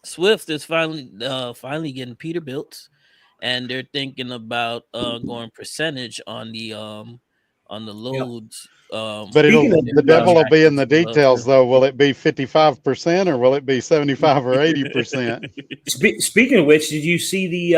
Swift is finally getting Peterbilt, and they're thinking about going percentage on the loads. But Speaking of the devil will be in the tractors as well, details, too. though. Will it be 55% or will it be 75 or 80%? Speaking of which, did you see the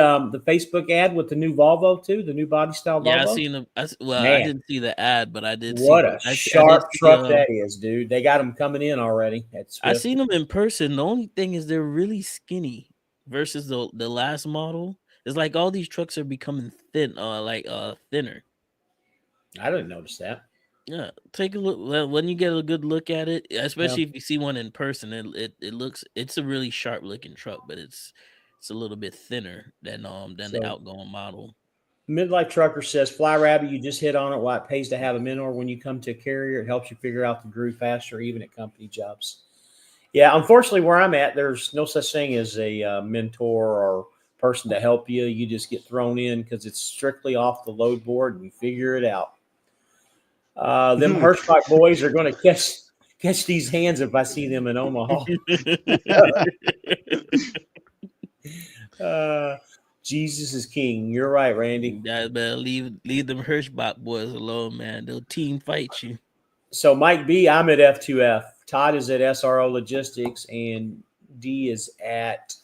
Facebook ad with the new Volvo too? The new body style Volvo. Yeah, I seen them. I Man. didn't see the ad, but I did. What see a them. sharp truck that is, dude. They got them coming in already. I seen them in person. The only thing is they're really skinny versus the last model. It's like all these trucks are becoming thin, thinner. I didn't notice that. Yeah, take a look when you get a good look at it, especially if you see one in person. It's a really sharp looking truck, but it's a little bit thinner than the outgoing model. Midlife Trucker says, Fly Rabbit, you just hit on it. Why it pays to have a mentor when you come to a carrier. It helps you figure out the groove faster, even at company jobs. Yeah, unfortunately, where I'm at, there's no such thing as a mentor or person to help you. You just get thrown in because it's strictly off the load board and you figure it out. Them Hirschbach boys are going to catch these hands if I see them in Omaha. Jesus is king. You're right, Randy. You guys better leave them Hirschbach boys alone, man. They'll team fight you. So Mike B, I'm at F2F. Todd is at SRO Logistics, and D is at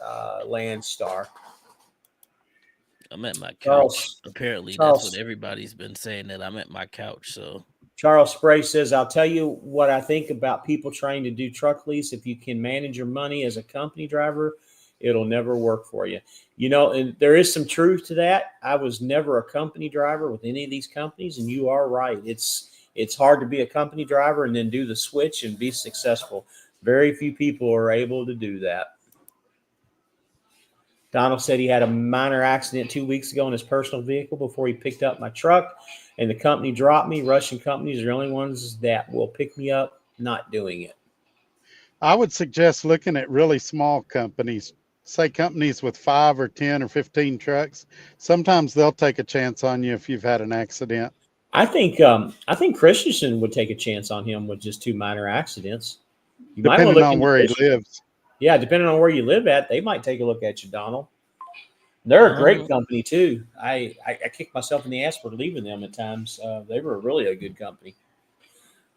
Landstar. I'm at my couch. Apparently, that's what everybody's been saying, that I'm at my couch. So Charles Spray says, I'll tell you what I think about people trying to do truck lease. If you can manage your money as a company driver, it'll never work for you. You know, and there is some truth to that. I was never a company driver with any of these companies, and you are right. It's hard to be a company driver and then do the switch and be successful. Very few people are able to do that. Donald said he had a minor accident 2 weeks ago in his personal vehicle before he picked up my truck, and the company dropped me. Russian companies are the only ones that will pick me up, not doing it. I would suggest looking at really small companies, say companies with 5 or 10 or 15 trucks. Sometimes they'll take a chance on you if you've had an accident. I think Christensen would take a chance on him with just 2 minor accidents. You depending on where he lives. Yeah, depending on where you live at, they might take a look at you, Donald. They're a great company too. I kick myself in the ass for leaving them at times. They were really a good company.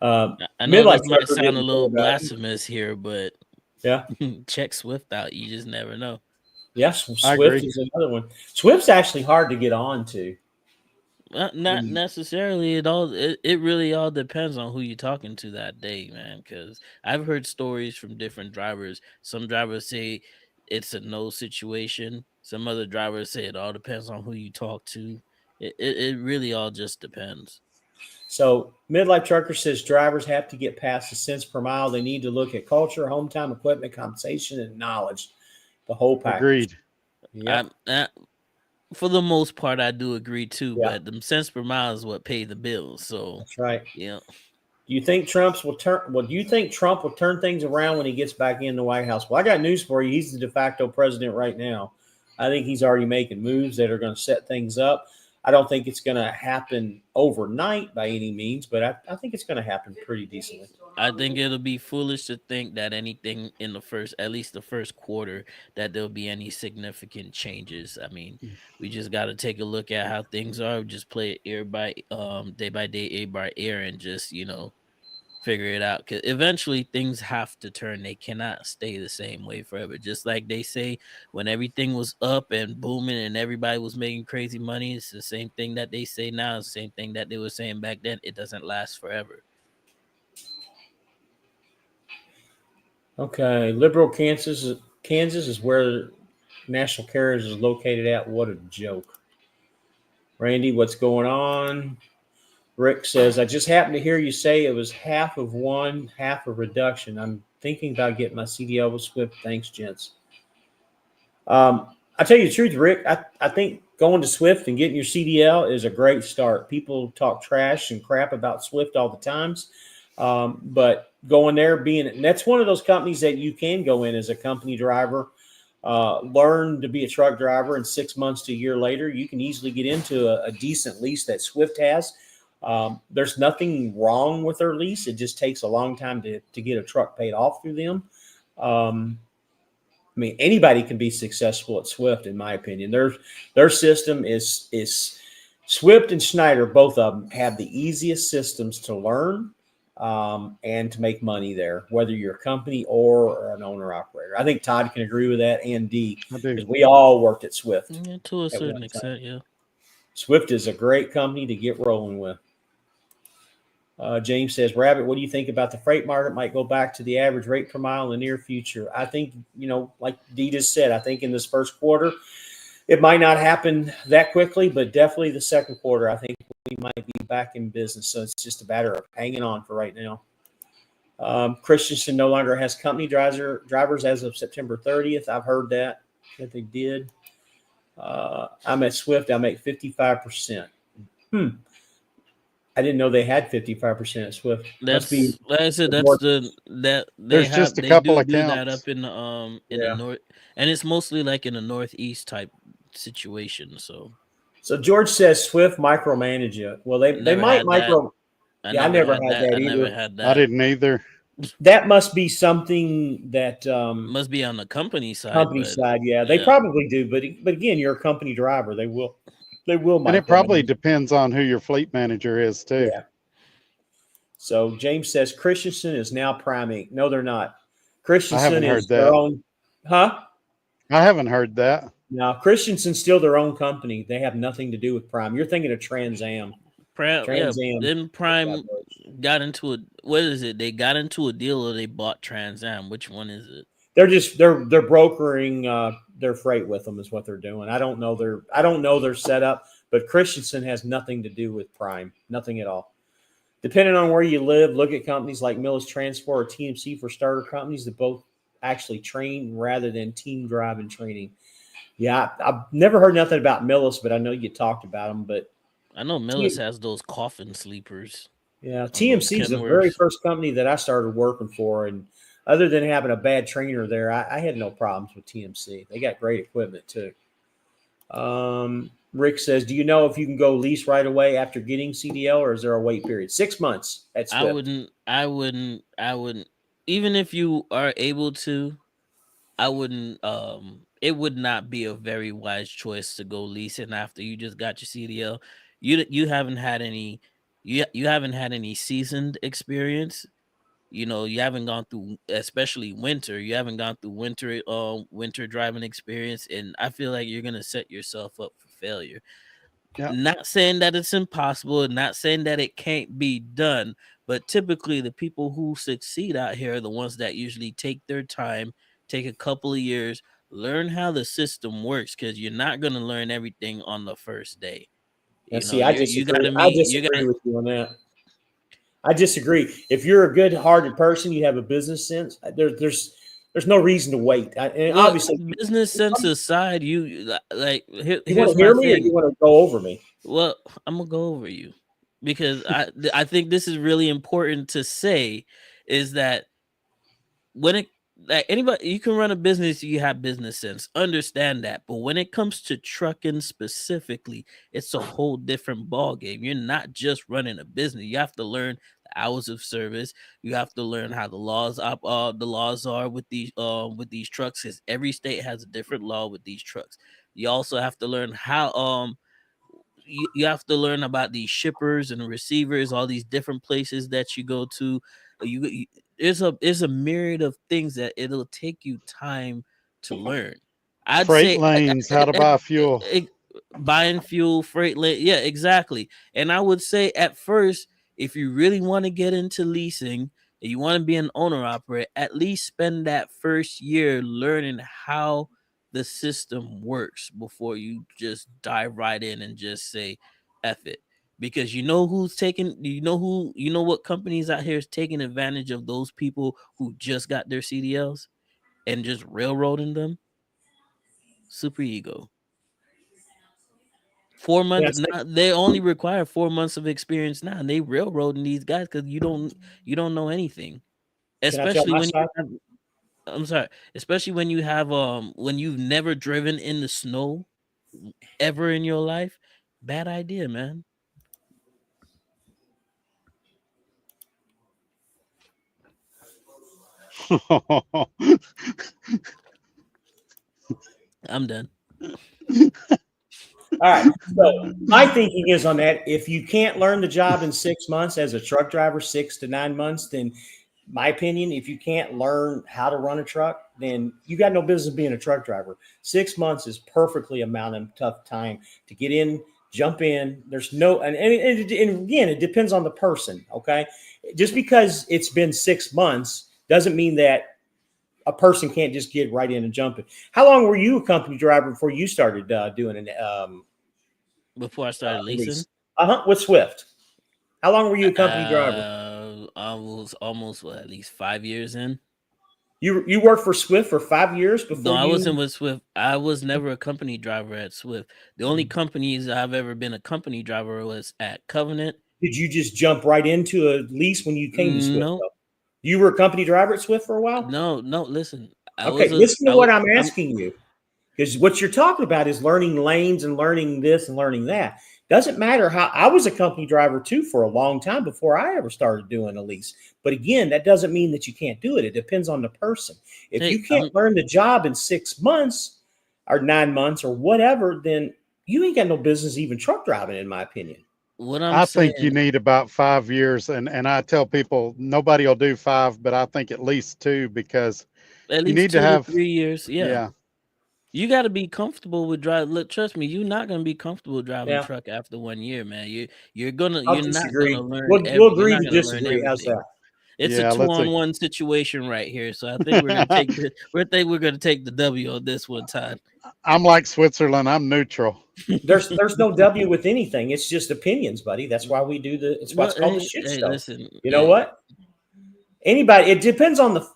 I know this might sound a little blasphemous here, but yeah, check Swift out. You just never know. Yes, Swift is another one. Swift's actually hard to get on to. Not necessarily at all. It really all depends on who you're talking to that day, man. Because I've heard stories from different drivers. Some drivers say it's a no situation. Some other drivers say it all depends on who you talk to. It really all just depends. So Midlife Trucker says drivers have to get past the cents per mile. They need to look at culture, home time, equipment, compensation, and knowledge. The whole package. Agreed. Yeah. For the most part, I do agree too. Yeah. But the cents per mile is what pay the bills. So that's right. Yeah. Do you think Trump will turn things around when he gets back in the White House? Well, I got news for you. He's the de facto president right now. I think he's already making moves that are going to set things up. I don't think it's going to happen overnight by any means, but I think it's going to happen pretty decently. I think it'll be foolish to think that anything in at least the first quarter, that there'll be any significant changes. I mean, we just got to take a look at how things are. Just play it day by day, air by air, and just, figure it out, because eventually things have to turn. They cannot stay the same way forever. Just like they say, when everything was up and booming and everybody was making crazy money, it's the same thing that they say now. It's the same thing that they were saying back then. It doesn't last forever. Okay, Liberal, Kansas is where National Carriers is located at. What a joke. Randy, what's going on? Rick says, I just happened to hear you say it was half of one, half a reduction. I'm thinking about getting my CDL with Swift. Thanks, gents. I tell you the truth, Rick. I think going to Swift and getting your CDL is a great start. People talk trash and crap about Swift all the times, but going there, and that's one of those companies that you can go in as a company driver, learn to be a truck driver, and 6 months to a year later, you can easily get into a decent lease that Swift has. There's nothing wrong with their lease. It just takes a long time to get a truck paid off through them. I mean, anybody can be successful at Swift, in my opinion. Their system is Swift and Schneider. Both of them have the easiest systems to learn and to make money there, whether you're a company or an owner operator. I think Todd can agree with that, and D, I do. because we all worked at Swift. Yeah, to a at certain one time. extent, yeah. Swift is a great company to get rolling with. James says, Rabbit, what do you think about the freight market might go back to the average rate per mile in the near future? I think, like Dee just said, I think in this first quarter, it might not happen that quickly, but definitely the second quarter, I think we might be back in business. So it's just a matter of hanging on for right now. Christensen no longer has company drivers as of September 30th. I've heard that they did. I'm at Swift. I make 55%. I didn't know they had 55% at Swift. That's Must be like I said. That's more. that they There's have. just a They couple do that accounts. up in Yeah. the north, and it's mostly like in the northeast type situation. So So George says Swift micromanage it. Well, they never might had that. micro. Yeah, I never had that I never either. had I that. didn't either. That must be something that Must be on the company side, company but side. Yeah, they yeah. probably do. But again, you're a company driver. They will And it probably micromanage. depends on who your fleet manager is too. Yeah. So James says Christensen is now Prime Inc. No, they're not. Christensen heard is their that. own. Huh? I haven't heard that. No, Christensen's still their own company. They have nothing to do with Prime. You're thinking of Trans Am. Yeah. Trans Am. Then Prime got into a what is it? They got into a deal or they bought Trans Am. Which one is it? They're brokering their freight with them is what they're doing. I don't know their setup, but Christensen has nothing to do with Prime. Nothing at all. Depending on where you live, look at companies like Millis Transport or TMC for starter companies that both actually train rather than team drive and training. Yeah, I've never heard nothing about Millis, but I know you talked about them. But I know Millis has those coffin sleepers. yeah, TMC is the very first company that I started working for, and other than having a bad trainer there, I had no problems with TMC. They got great equipment too. Rick says, do you know if you can go lease right away after getting CDL, or is there a wait period? 6 months at Swift. I wouldn't. Even if you are able to, I wouldn't. It would not be a very wise choice to go leasing after you just got your CDL. You haven't had any. You haven't had any seasoned experience. You haven't gone through, especially winter. You haven't gone through winter driving experience, and I feel like you're gonna set yourself up for failure. Yeah. Not saying that it's impossible, not saying that it can't be done, but typically the people who succeed out here are the ones that usually take their time, take a couple of years, learn how the system works, because you're not gonna learn everything on the first day. I disagree. You gotta I meet. disagree with you on that. I disagree. If you're a good-hearted person, you have a business sense. There's no reason to wait. And obviously, business sense aside, you like. you want Here's to hear my me, or thing. you want to go over me? Well, I'm gonna go over you because I think this is really important to say is that when it like anybody you can run a business, you have business sense, understand that, but when it comes to trucking specifically, it's a whole different ball game. You're not just running a business. You have to learn the hours of service. You have to learn how the laws are with these trucks, because every state has a different law with these trucks. You also have to learn how you have to learn about these shippers and receivers, all these different places that you go to. You there's a myriad of things that it'll take you time to learn. I'd Freight say lanes, how to buy fuel. buying fuel, freight lane, yeah, exactly. And I would say at first, if you really want to get into leasing and you want to be an owner operator, at least spend that first year learning how the system works before you just dive right in and just say F it. Because you know what companies out here is taking advantage of those people who just got their CDLs and just railroading them? Super Ego. 4 months Yes. now, they only require 4 months of experience now, and they railroading these guys because you don't know anything. Can I tell Especially my when side? I'm sorry, especially when you have when you've never driven in the snow ever in your life. Bad idea, man. I'm done. All right. So my thinking is on that. If you can't learn the job in 6 months as a truck driver, 6 to 9 months, then my opinion, if you can't learn how to run a truck, then you got no business being a truck driver. 6 months is perfectly amount of tough time to get in, jump in. There's no, and again, it depends on the person. Okay. Just because it's been 6 months doesn't mean that a person can't just get right in and jump in. How long were you a company driver before you started doing an Before I started leasing, lease? With Swift. How long were you a company driver? I was almost at least 5 years in. You worked for Swift for 5 years before No, I you. wasn't with Swift. I was never a company driver at Swift. The only companies I've ever been a company driver was at Covenant. Did you just jump right into a lease when you came to Swift? No, Though? You were a company driver at Swift for a while. no. Listen, Okay, listen to what I'm asking you, because what you're talking about is learning lanes and learning this and learning that. Doesn't matter how. I was a company driver too for a long time before I ever started doing a lease. But again, that doesn't mean that you can't do it. It depends on the person. If Hey, you can't learn the job in 6 months or 9 months or whatever, then you ain't got no business even truck driving, in my opinion. what I'm I saying, think you need about 5 years, and I tell people nobody will do 5, but I think at least 2, because at you least need 2 to to have 3 years. Yeah. yeah. You got to be comfortable with driving. Look, trust me, you're not gonna be comfortable driving Yeah, truck after 1 year, man. You're I'll not gonna disagree. learn We'll you're agree not to gonna learn disagree. How's everything. that? It's a Yeah, let's see. 2-on-1 situation right here. So I think we're gonna take the W on this one, Todd. I'm like Switzerland, I'm neutral. There's no W with anything. It's just opinions, buddy. That's why we do the. It's Well, what's called the shit show. listen, You know what? Anybody. It depends on the.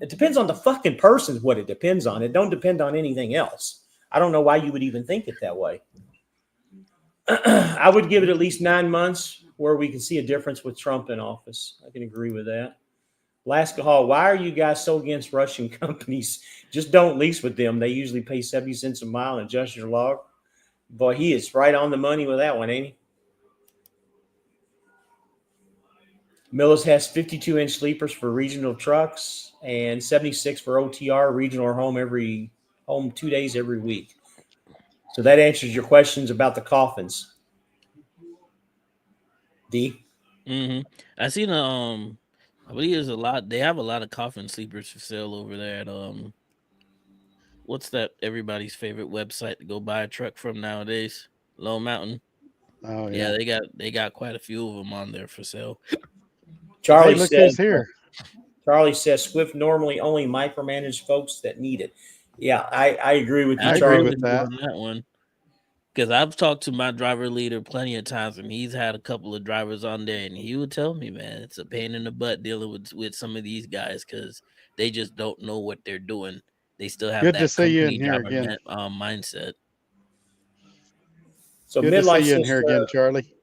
It depends on the fucking person. Is what it depends on. It don't depend on anything else. I don't know why you would even think it that way. I would give it at least 9 months where we can see a difference with Trump in office. I can agree with that. Alaska Hall, why are you guys so against Russian companies? Just don't lease with them. They usually pay 70 cents a mile and adjust your log. Boy, he is right on the money with that one, ain't he? Millis has 52-inch sleepers for regional trucks and 76 for OTR, regional or home 2 days every week. So that answers your questions about the coffins. D. I seen I believe there's a lot. They have a lot of coffin sleepers for sale over there at what's that everybody's favorite website to go buy a truck from nowadays? Low Mountain. Oh Yeah, yeah. they got quite a few of them on there for sale. Charlie Hey, look says who's here. Charlie says Swift normally only micromanage folks that need it. Yeah, I agree with you, I agree agree Charlie. with with you that. on that one. Because I've talked to my driver leader plenty of times, and he's had a couple of drivers on there, and he would tell me, man, it's a pain in the butt dealing with some of these guys because they just don't know what they're doing. They still have Good to that see you in company here driver again. mindset. So Good to see midlife you in here sister, again, Charlie.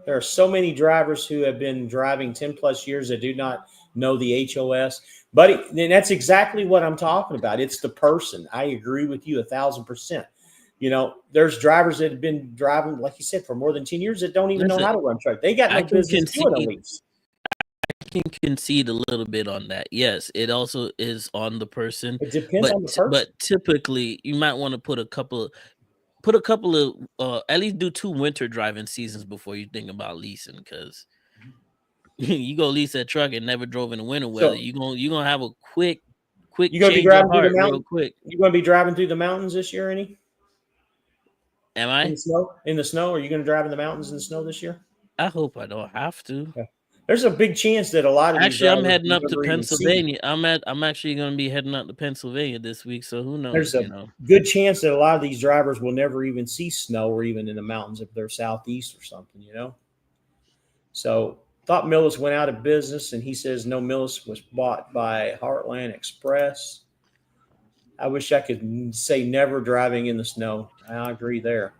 there are so many drivers who have been driving 10 plus years that do not know the HOS. But and that's exactly what I'm talking about. It's the person. I agree with you 1,000%. You know, there's drivers that have been driving, like you said, for more than 10 years that don't even know Listen, how to run truck. They got I no can business doing a concede. lease. I can concede a little bit on that. Yes, it also is on the person, It depends on the person. but typically you might want to put put a couple of at least do 2 winter driving seasons before you think about leasing, because you go lease that truck and never drove in the winter weather. So You gonna have a quick you gonna be change of driving through the heart real mountain? quick. You gonna be driving through the mountains this year? Any Am in I? the snow? In the snow? Are you gonna drive in the mountains in the snow this year? I hope I don't have to. Okay. There's a big chance that a lot of these Actually, I'm drivers heading will up to never even see. Pennsylvania. I'm actually gonna be heading up to Pennsylvania this week, so who There's knows, a good chance that a lot of these drivers will never even see snow or even in the mountains if they're southeast or something, you know? So thought Millis went out of business, and he says no, Millis was bought by Heartland Express. I wish I could say never driving in the snow. I agree there.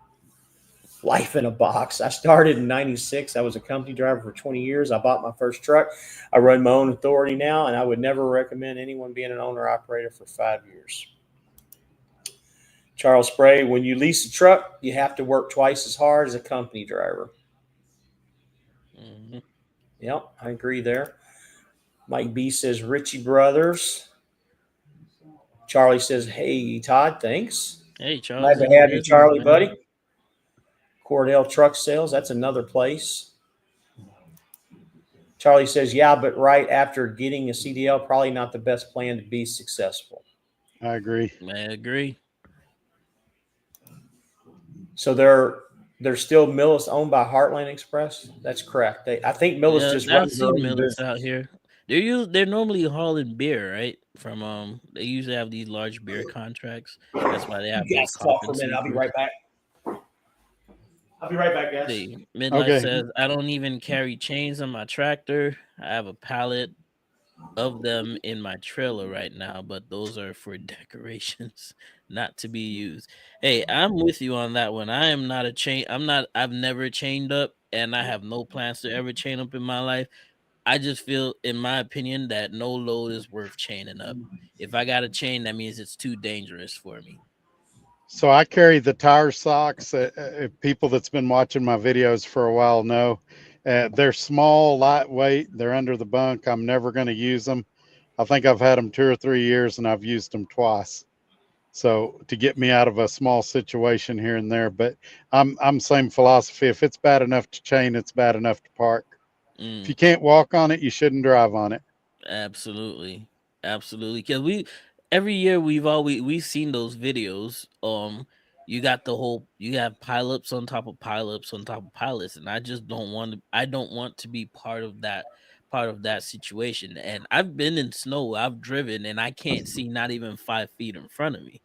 Life in a box. I started in 96. I was a company driver for 20 years. I bought my first truck. I run my own authority now, and I would never recommend anyone being an owner operator for 5 years. Charles Spray, when you lease a truck, you have to work twice as hard as a company driver. Mm-hmm. Yep, I agree there. Mike B says Richie Brothers. Charlie says, hey, Todd, thanks. Hey, Glad Charles, to in the have you, business, Charlie, man. buddy. Cordell Truck Sales, that's another place. Charlie says, yeah, but right after getting a CDL, probably not the best plan to be successful. I agree. I agree. So they're still Millis owned by Heartland Express. That's correct. I think Millis Yeah, just I've runs their seen own Millis business. out here. They're normally hauling beer, right? From they usually have these large beer contracts. That's why they have You those guys talk for a conference minute. I'll be seekers. right back. I'll be right back, guys. See, Midlife Okay. says, I don't even carry chains on my tractor. I have a pallet of them in my trailer right now, but those are for decorations, not to be used. Hey, I'm with you on that one. I am not a chain. I've never chained up, and I have no plans to ever chain up in my life. I just feel, in my opinion, that no load is worth chaining up. If I got a chain, that means it's too dangerous for me. So I carry the tire socks. People that's been watching my videos for a while know they're small, lightweight. They're under the bunk. I'm never going to use them. I think I've had them 2 or 3 years, and I've used them twice. So to get me out of a small situation here and there, but I'm same philosophy. If it's bad enough to chain, it's bad enough to park. If you can't walk on it, you shouldn't drive on it. Absolutely, absolutely. Because every year we've seen those videos. You got you have pileups on top of pileups on top of pilots, and I just don't want to. I don't want to be part of that situation. And I've been in snow. I've driven, and I can't see not even 5 feet in front of me.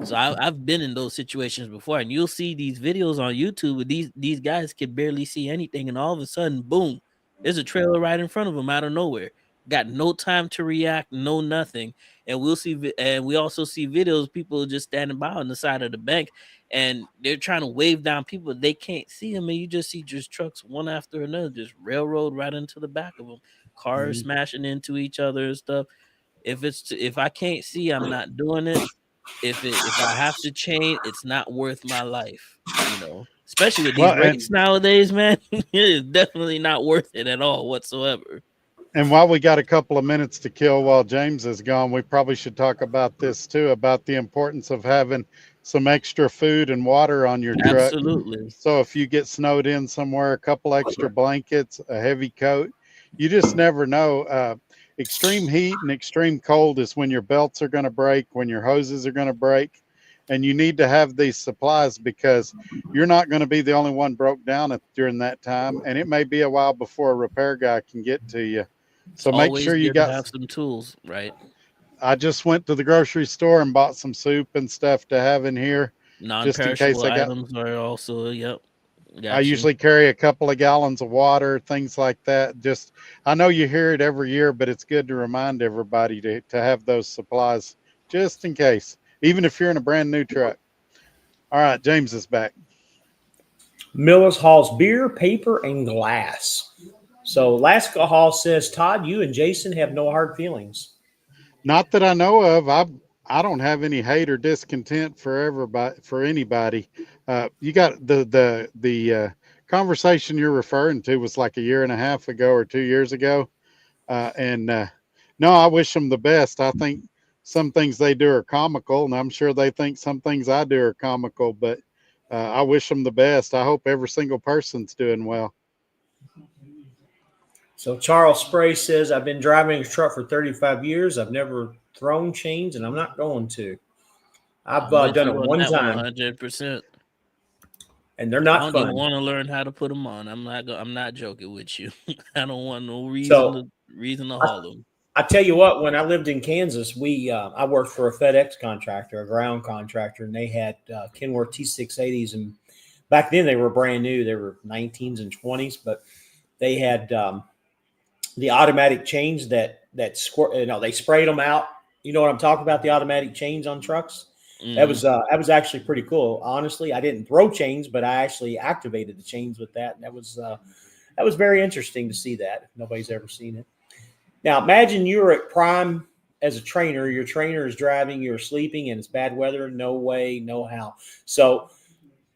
So I've been in those situations before, and you'll see these videos on YouTube where these guys can barely see anything, and all of a sudden, boom, there's a trailer right in front of them out of nowhere. Got no time to react, no nothing. And we also see videos people just standing by on the side of the bank, and they're trying to wave down people. They can't see them, and you just see just trucks one after another just railroad right into the back of them, cars smashing into each other and stuff. If I can't see, I'm not doing it. If I have to chain, it's not worth my life, especially with these Well, rates nowadays, man. It is definitely not worth it at all whatsoever. and while we got a couple of minutes to kill while James is gone, we probably should talk about this too, about the importance of having some extra food and water on your truck. Absolutely. So if you get snowed in somewhere, a couple extra blankets, a heavy coat, you just never know. Extreme heat and extreme cold is when your belts are going to break, when your hoses are going to break. And you need to have these supplies because you're not going to be the only one broke down during that time. And it may be a while before a repair guy can get to you. So It's make always sure you good to got. have some tools, right? I just went to the grocery store and bought some soup and stuff to have in here, just in case Non-perishable I got. items are also, yep. I usually carry a couple of gallons of water, things like that. Just, I know you hear it every year, but it's good to remind everybody to have those supplies just in case, even if you're in a brand new truck. All right, James is back. Millis hauls beer, paper, and glass. So Alaska Hall says, Todd, you and Jason have no hard feelings. Not that I know of. I don't have any hate or discontent for anybody. You got the conversation you're referring to was like a year and a half ago or 2 years ago, and no, I wish them the best. I think some things they do are comical, and I'm sure they think some things I do are comical. But I wish them the best. I hope every single person's doing well. So Charles Spray says, I've been driving a truck for 35 years. I've never thrown chains, and I'm not going to. I've I'm with done you it on one that time, 100%. and they're I not don't even fun. want to learn how to put them on. I'm not joking with you. I don't want no So reason to I, haul them. I tell you what, when I lived in Kansas, I worked for a FedEx contractor, a ground contractor, and they had Kenworth T680s, and back then they were brand new. They were 19s and 20s, but they had the automatic chains that squirt. They sprayed them out. You know what I'm talking about? The automatic chains on trucks. Hmm. That was actually pretty cool. Honestly, I didn't throw chains, but I actually activated the chains with that. And that was very interesting to see that. Nobody's ever seen it. Now imagine you're at Prime as a trainer. Your trainer is driving. You're sleeping, and it's bad weather. No way, no how. So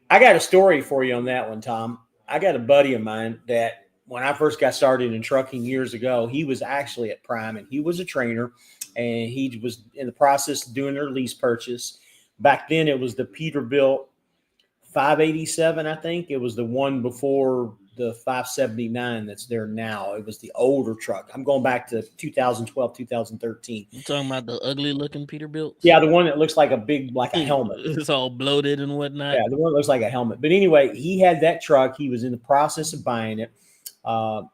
I got a story for you on that one, Tom. I got a buddy of mine that when I first got started in trucking years ago, he was actually at Prime and he was a trainer and he was in the process of doing their lease purchase. Back then, it was the Peterbilt 587, I think. It was the one before the 579 that's there now. It was the older truck. I'm going back to 2012, 2013. You talking about the ugly looking Peterbilts? Yeah, the one that looks like like a helmet. It's all bloated and whatnot. Yeah, the one that looks like a helmet. But anyway, he had that truck. He was in the process of buying it.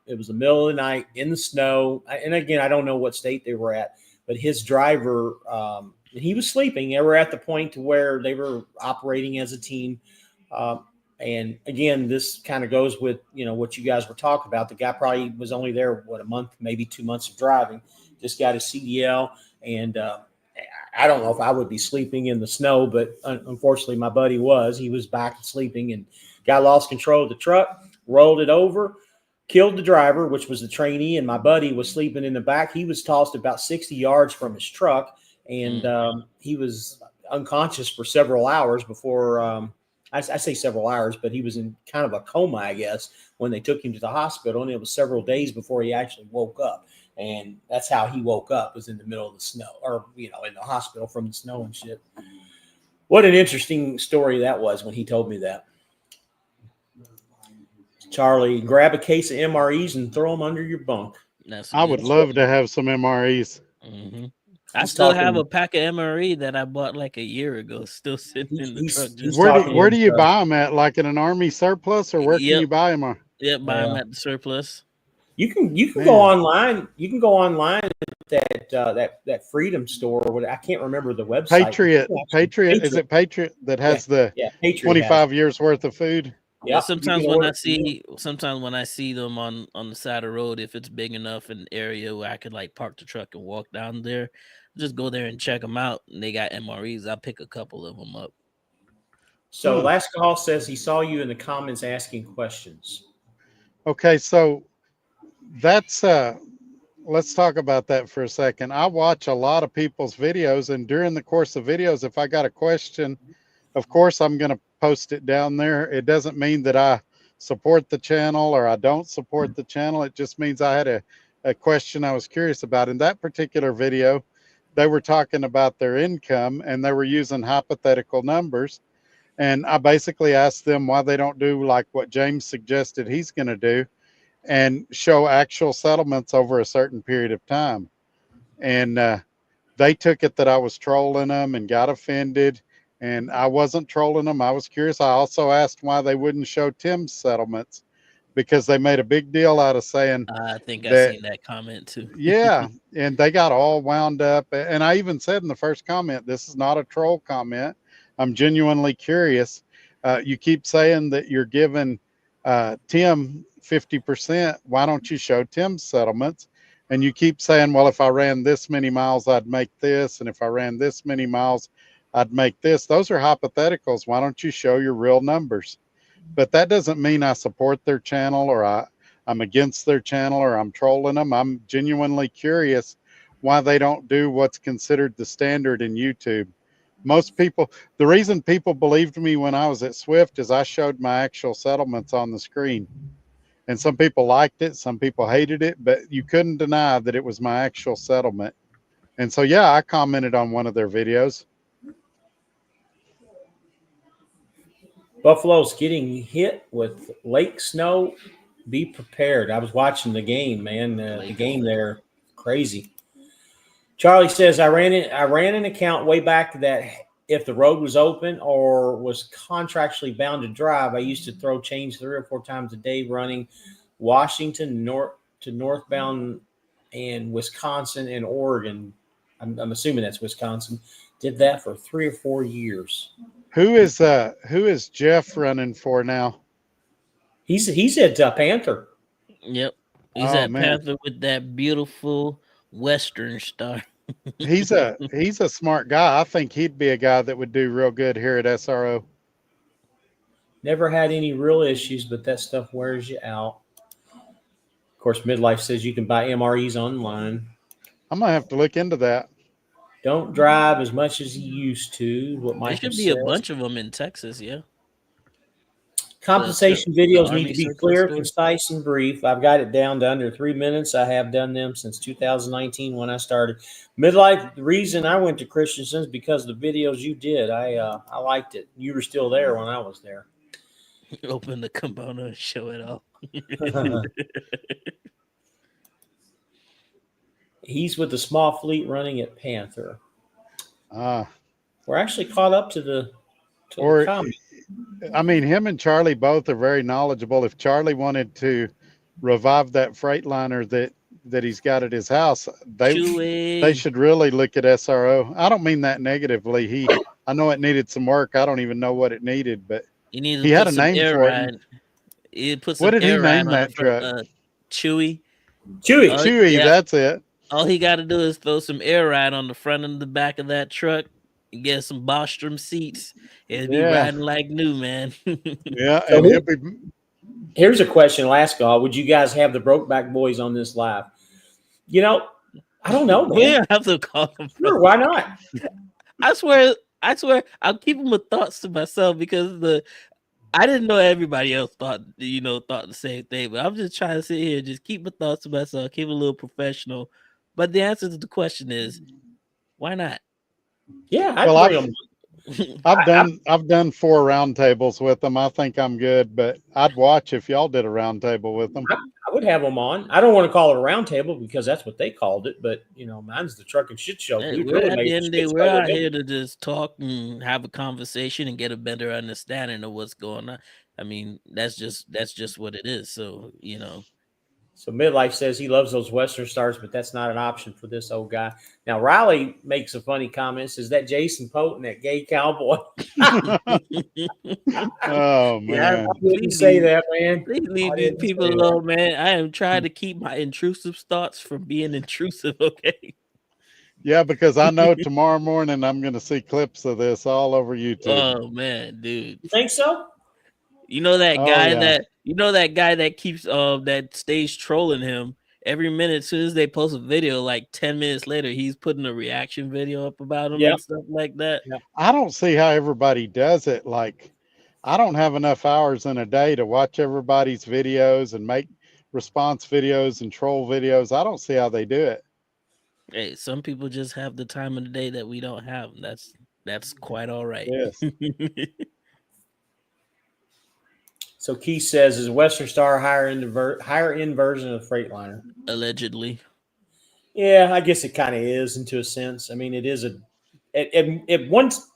It was the middle of the night in the snow. And again, I don't know what state they were at, but his driver, he was sleeping. They were at the point to where they were operating as a team. And again, this kind of goes with, what you guys were talking about. The guy probably was only there, a month, maybe 2 months of driving, just got his CDL. And I don't know if I would be sleeping in the snow, but unfortunately my buddy was. He was back sleeping and lost control of the truck, rolled it over, killed the driver, which was the trainee, and my buddy was sleeping in the back. He was tossed about 60 yards from his truck, and he was unconscious for several hours before I say several hours, but he was in kind of a coma, I guess, when they took him to the hospital, and it was several days before he actually woke up. And that's how he woke up, was in the middle of the snow, or, in the hospital from the snow and shit. What an interesting story that was when he told me that. Charlie, grab a case of MREs and throw them under your bunk. I would love to have some MREs. Mm-hmm. I still have a pack of MRE that I bought like a year ago, still sitting in the truck. Where do you buy them at? Like in an Army surplus, or where can you buy them? Yep, buy them at the surplus. You can go online. You can go online at that Freedom store. I can't remember the website. Patriot. Is it Patriot that has the 25 years worth of food? Yeah. Sometimes when I see them on the side of the road, if it's big enough an area where I could like park the truck and walk down there, just go there and check them out. And they got MREs. I'll pick a couple of them up. So Last Call says he saw you in the comments asking questions. Okay, so that's let's talk about that for a second. I watch a lot of people's videos, and during the course of videos, if I got a question, of course I'm going to post it down there. It doesn't mean that I support the channel or I don't support the channel. It just means I had a question I was curious about. In that particular video, they were talking about their income and they were using hypothetical numbers. And I basically asked them why they don't do like what James suggested he's going to do and show actual settlements over a certain period of time. And they took it that I was trolling them and got offended. And I wasn't trolling them. I was curious. I also asked why they wouldn't show Tim's settlements, because they made a big deal out of saying, I think I seen that comment too. Yeah. And they got all wound up. And I even said in the first comment, this is not a troll comment. I'm genuinely curious. You keep saying that you're giving Tim 50%. Why don't you show Tim's settlements? And you keep saying, well, if I ran this many miles, I'd make this. And if I ran this many miles, I'd make this. Those are hypotheticals. Why don't you show your real numbers? But that doesn't mean I support their channel or I'm against their channel or I'm trolling them. I'm genuinely curious why they don't do what's considered the standard in YouTube. Most people, the reason people believed me when I was at Swift is I showed my actual settlements on the screen. And some people liked it, some people hated it, but you couldn't deny that it was my actual settlement. And so, yeah, I commented on one of their videos. Buffalo's getting hit with lake snow. Be prepared. I was watching the game, man. The game there, crazy. Charlie says I ran an account way back that if the road was open or was contractually bound to drive, I used to throw change 3 or 4 times a day running Washington north to northbound and Wisconsin and Oregon. I'm assuming that's Wisconsin. Did that for 3 or 4 years. Who is Jeff running for now? He's at Panther. Yep. He's Oh, at man. Panther with that beautiful Western Star. He's a smart guy. I think he'd be a guy that would do real good here at SRO. Never had any real issues, but that stuff wears you out. Of course, Midlife says you can buy MREs online. I'm gonna have to look into that. Don't drive as much as you used to. What There Michael should be says. a bunch of them in Texas, yeah. Compensation the videos Army need to be surplus clear, store. concise, and brief. I've got it down to under 3 minutes. I have done them since 2019 when I started. Midlife, the reason I went to Christensen is because of the videos you did. I liked it. You were still there when I was there. Open the kimono and show it off. He's with the small fleet running at Panther. Ah, We're actually caught up to the Or- comment. I mean, him and Charlie both are very knowledgeable. If Charlie wanted to revive that Freightliner that he's got at his house, they Chewy. should really look at SRO. I don't mean that negatively. I know it needed some work. I don't even know what it needed, but You need to he put had a some name air for it. ride. You put some What did he air ride name on that the front, truck? Chewy. Chewy. Chewy, yeah. that's it. All he got to do is throw some air ride on the front and the back of that truck and get some Bostrom seats. It'll be Yeah. riding like new, man. Yeah, So and who- he'll be Here's a question I'll ask y'all. Would you guys have the Brokeback Boys on this live? You know, I don't know, man. We don't have to call him. Sure, why not? I swear, I'll keep them with thoughts to myself because I didn't know everybody else thought the same thing, but I'm just trying to sit here and just keep my thoughts to myself, keep it a little professional. But the answer to the question is, why not? Yeah, I'd Well, bring them. I've done 4 roundtables with them. I think I'm good, but I'd watch if y'all did a roundtable with them. I would have them on. I don't want to call it a round table because that's what they called it, but mine's the truck and shit show. Hey, We we're really at made the a end of the shit day, show we're out with it. here to just talk and have a conversation and get a better understanding of what's going on. I mean, that's just what it is. So, So Midlife says he loves those Western Stars, but that's not an option for this old guy. Now Riley makes a funny comment. Says that Jason Poten, that gay cowboy. Oh Yeah, man. I wouldn't say that, man. Please leave I these didn't people say that. alone, man. I am trying to keep my intrusive thoughts from being intrusive, okay? Yeah, because I know tomorrow morning I'm going to see clips of this all over YouTube. Oh man, dude. You think so? You know that Oh, guy yeah. that keeps that stays trolling him every minute. As soon as they post a video, like 10 minutes later, he's putting a reaction video up about him Yep. and stuff like that. I don't see how everybody does it. Like, I don't have enough hours in a day to watch everybody's videos and make response videos and troll videos. I don't see how they do it. Hey, some people just have the time of the day that we don't have. That's quite all right. Yes. So Keith says, is Western Star higher end version of Freightliner? Allegedly. Yeah, I guess it kind of is into a sense. I mean, it is it once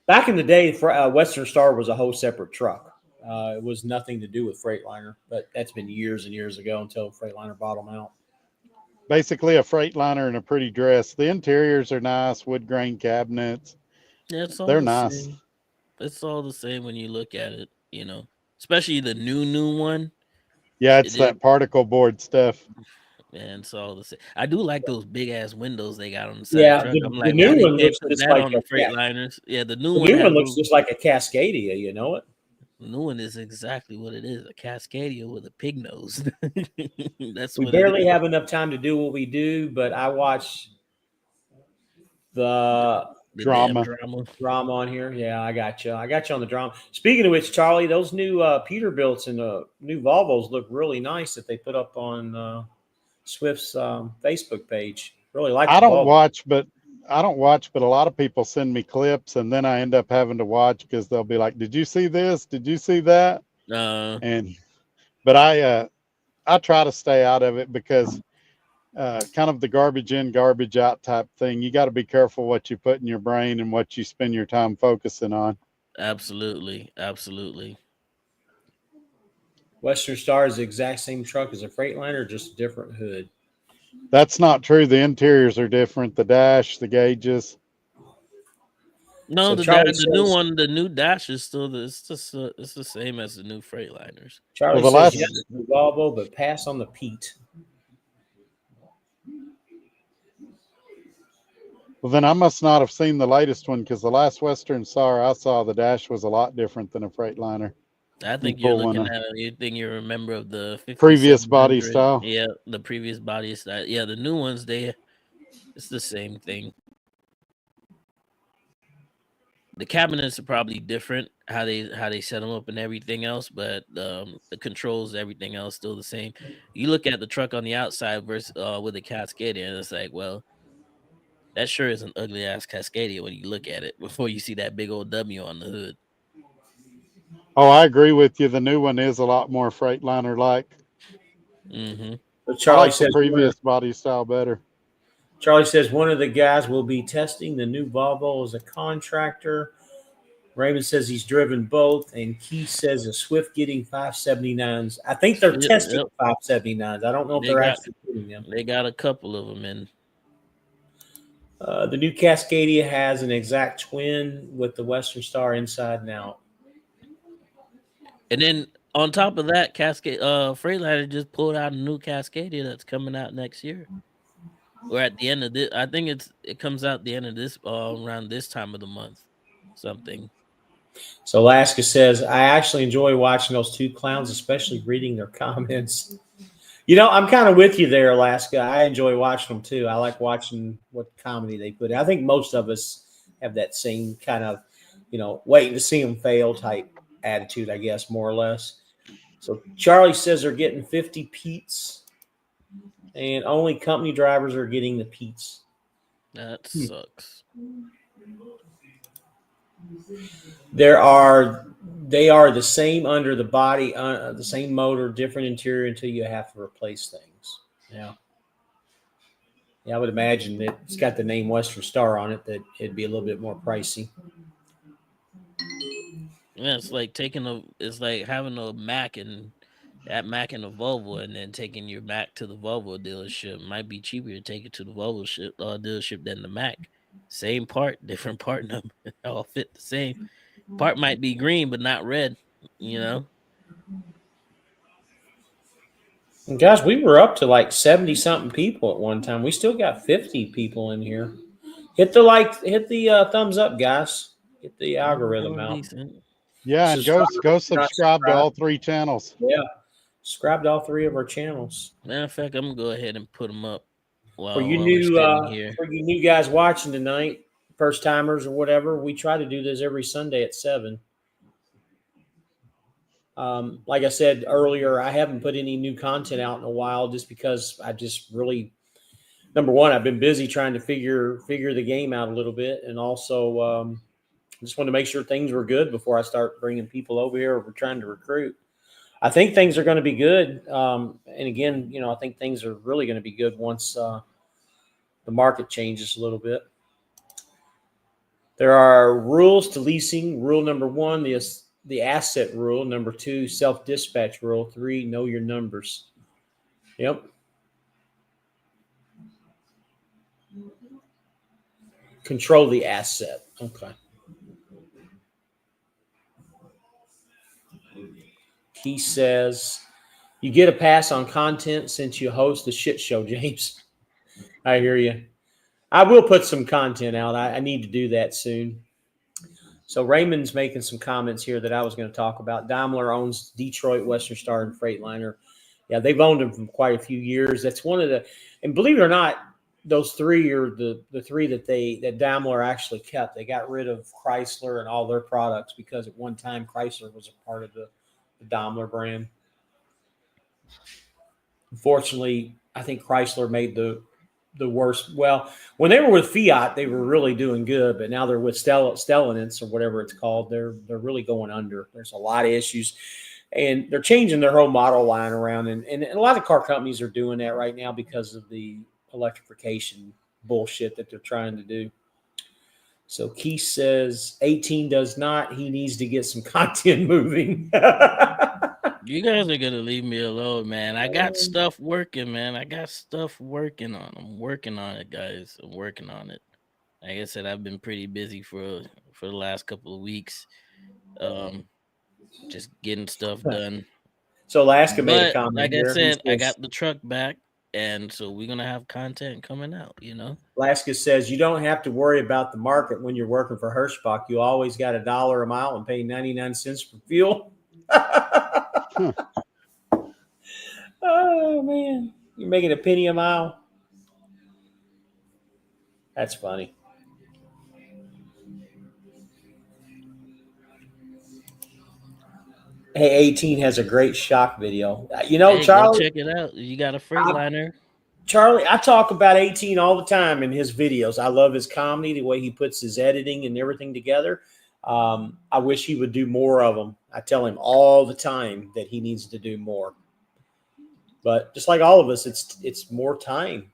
back in the day, Western Star was a whole separate truck. It was nothing to do with Freightliner, but that's been years and years ago until Freightliner bought them out. Basically a Freightliner in a pretty dress. The interiors are nice, wood grain cabinets. Yeah, it's all They're the nice. same. It's all the same when you look at it, especially the new one. Yeah, it's It that particle board stuff. Man, it's all the same. I do like those big ass windows they got on the side. Yeah, of the truck. the I'm like, new why one they looks put just that like on the a- yeah. Freightliners. Yeah, the The new one. new has one looks those- just like a Cascadia, you know it? The new one is exactly what it is—a Cascadia with a pig nose. That's We what barely it is. have enough time to do what we do, but I watch the The Drama. damn drama. drama on here. Yeah, I got you. I got you on the drama. Speaking of which, Charlie, those new Peterbilts and new Volvos look really nice that they put up on Swift's Facebook page. Really like. I the don't Volvo. watch, but I don't watch, but a lot of people send me clips, and then I end up having to watch because they'll be like, "Did you see this? Did you see that?" And but I try to stay out of it because kind of the garbage in, garbage out type thing. You got to be careful what you put in your brain and what you spend your time focusing on. Absolutely, absolutely. Western Star is the exact same truck as a Freightliner, just a different hood. That's not true. The interiors are different. The dash, the gauges. No, So the Charlie the new says, one, the new Dash is still it's the same as the new Freightliners. Well, Charlie the says last yes to the Volvo, but pass on the Pete. Well, then I must not have seen the latest one because the last Western Star I saw, the dash was a lot different than a Freightliner. I You think you're pull one looking at it. You think you remember of the previous body 5700. style. Yeah, the previous body style. Yeah, the new ones, it's the same thing. The cabinets are probably different, how they set them up and everything else, but the controls, everything else, still the same. You look at the truck on the outside versus with the Cascadia, and it's like, well, that sure is an ugly ass Cascadia when you look at it before you see that big old W on the hood. Oh, I agree with you. The new one is a lot more Freightliner like. Mm-hmm. But I like the previous body style better. Charlie says one of the guys will be testing the new Volvo as a contractor. Raymond says he's driven both, and Keith says a Swift getting 579s. I think they're Yep, testing yep. 579s. I don't know if They they're got actually putting them. they got a couple of them in. The new Cascadia has an exact twin with the Western Star inside and out. And then on top of that, Cascade Freightliner just pulled out a new Cascadia that's coming out next year. Or at the end of this, I think it comes out the end of this around this time of the month, something. So Alaska says, I actually enjoy watching those two clowns, especially reading their comments. You know, I'm kind of with you there, Alaska. I enjoy watching them too. I like watching what comedy they put in. I think most of us have that same kind of, waiting to see them fail type attitude, I guess, more or less. So Charlie says they're getting 50 Pete's, and only company drivers are getting the Pete's. That sucks. They are the same under the body, the same motor, different interior until you have to replace things. Yeah. Yeah, I would imagine that it's got the name Western Star on it, that it'd be a little bit more pricey. Yeah, it's like having a Mac and that Mac and a Volvo, and then taking your Mac to the Volvo dealership. Might be cheaper to take it to the Volvo dealership than the Mac. Same part, different part number, all fit the same. Part might be green but not red. You know. And guys, we were up to like 70 something people at one time. We still got 50 people in here. Hit the thumbs up, guys. Get the algorithm out. Decent. Yeah, and go subscribe to all 3 channels. Yeah. Subscribe to all 3 of our channels. Matter of fact, I'm gonna go ahead and put them up For you while we're sitting here. new guys watching tonight, first timers or whatever, we try to do this every Sunday at 7. Like I said earlier, I haven't put any new content out in a while just because I just really, number one, I've been busy trying to figure the game out a little bit, and also just wanted to make sure things were good before I start bringing people over here. We're trying to recruit. I think things are going to be good, and again, I think things are really going to be good once the market changes a little bit. There are rules to leasing. Rule number 1, the asset rule. Number 2, self-dispatch rule. 3, know your numbers. Yep. Control the asset. Okay. He says, you get a pass on content since you host the shit show, James. I hear you. I will put some content out. I need to do that soon. So Raymond's making some comments here that I was going to talk about. Daimler owns Detroit, Western Star, and Freightliner. Yeah, they've owned them for quite a few years. That's one of the, and believe it or not, those 3 are the 3 that Daimler actually kept. They got rid of Chrysler and all their products because at one time Chrysler was a part of the Daimler brand. Unfortunately, I think Chrysler made the the worst. Well, when they were with Fiat, they were really doing good, but now they're with Stellantis or whatever it's called. They're really going under. There's a lot of issues, and they're changing their whole model line around, and a lot of car companies are doing that right now because of the electrification bullshit that they're trying to do. So Keith says 18 does not. He needs to get some content moving. You guys are gonna leave me alone, man. I got stuff working, man. I got stuff working on. I'm working on it, guys. I'm working on it. Like I said, I've been pretty busy for the last couple of weeks. Just getting stuff done. So Alaska made a But comment like I here. He said, I says- got the truck back, and so we're gonna have content coming out. Alaska says you don't have to worry about the market when you're working for Hirschbach. You always got $1 a mile and pay 99 cents for fuel. Oh man, you're making a penny a mile. That's funny. Hey, 18 has a great shock video. Hey, Charlie, go check it out. You got a Freightliner. Charlie, I talk about 18 all the time in his videos. I love his comedy, the way he puts his editing and everything together. I wish he would do more of them. I tell him all the time that he needs to do more. But just like all of us, it's more time,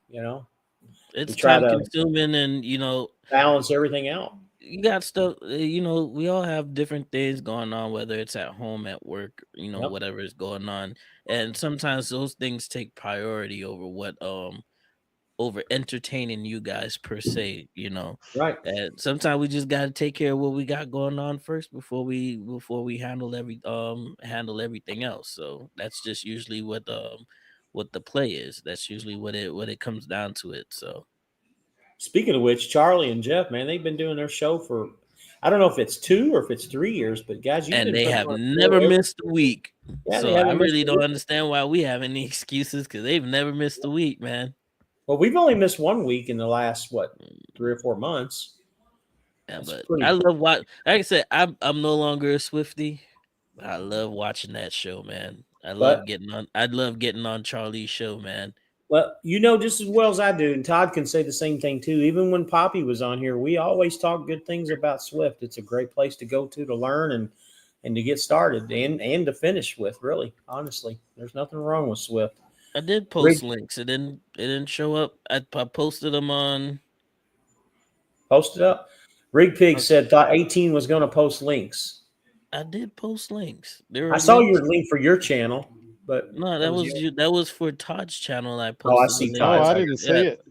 It's try time to- consuming, and balance everything out. you got stuff. We all have different things going on, whether it's at home, at work, Yep. whatever is going on, and sometimes those things take priority over what over entertaining you guys per se. Right. And sometimes we just got to take care of what we got going on first before we handle everything else. So that's just usually what the play is. That's usually what it comes down to it. So Speaking of which, Charlie and Jeff, man, they've been doing their show for, I don't know if it's 2 or if it's 3 years, but guys, and they have putting on a never show every- missed a week. Yeah, So they haven't I missed really a don't week. understand why we have any excuses, because they've never missed a week, man. Well, we've only missed 1 week in the last 3 or 4 months. Yeah, That's but pretty- I love like I said, I'm no longer a Swiftie. I love watching that show, man. I love getting on Charlie's show, man. Well, just as well as I do, and Todd can say the same thing too. Even when Poppy was on here, we always talk good things about Swift. It's a great place to go to learn and to get started and to finish with. Really, honestly, there's nothing wrong with Swift. I did post links. It didn't show up. I posted them on. Post it up. Rig Pig said thought 18 was going to post links. I did post links. There I saw your link for your channel, but no, that was for Todd's channel. I posted. Oh, I see the Oh, link. I didn't see it.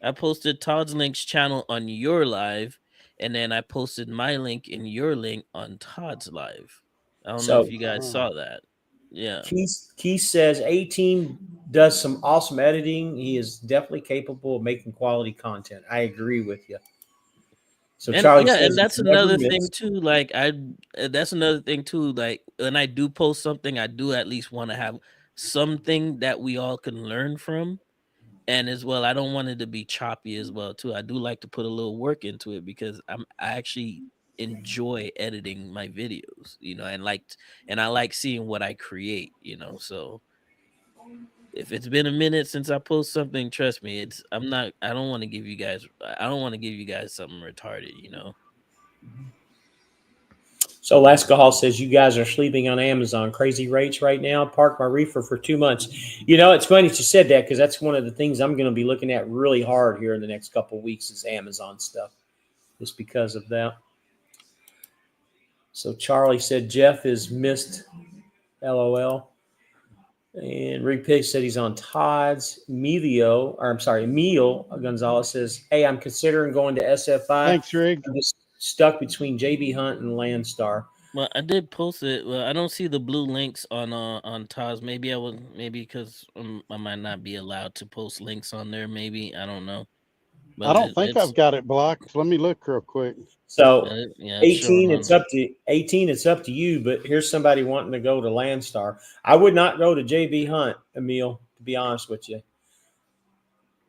I posted Todd's link's channel on your live, and then I posted my link and your link on Todd's live. I don't know if you guys saw that. Yeah. Keith says 18 does some awesome editing. He is definitely capable of making quality content. I agree with you. So Charlie says, and that's another thing too. Like that's another thing too. Like when I do post something, I do at least want to have something that we all can learn from. And as well, I don't want it to be choppy as well too. I do like to put a little work into it because I actually enjoy editing my videos, and I like seeing what I create, so if it's been a minute since I post something, trust me, I don't want to give you guys something retarded, So Alaska Hall says you guys are sleeping on Amazon. Crazy rates right now. Parked my reefer for 2 months. It's funny that you said that because that's one of the things I'm going to be looking at really hard here in the next couple of weeks is Amazon stuff, just because of that. So Charlie said Jeff is missed, LOL. And Rig Pig said he's on Todd's. Emil Gonzalez says, hey, I'm considering going to SFI. Thanks, Rig. I'm just stuck between JB Hunt and Landstar. Well, I did post it. Well, I don't see the blue links on Todd's. Maybe because I might not be allowed to post links on there. Maybe I don't know. But I don't think I've got it blocked. Let me look real quick. So yeah, 18, it's up to you. But here's somebody wanting to go to Landstar. I would not go to JB Hunt, Emil, to be honest with you.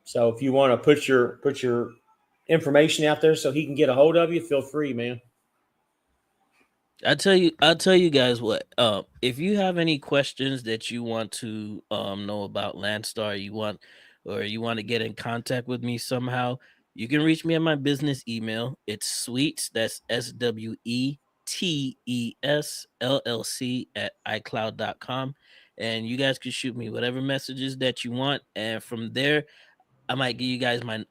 So if you want to put your information out there so he can get a hold of you, feel free, man. I'll tell you guys what. If you have any questions that you want to know about Landstar, you want or you want to get in contact with me somehow, you can reach me at my business email. It's Sweets, that's SWETES at iCloud.com. And you guys can shoot me whatever messages that you want. And from there, I might give you guys my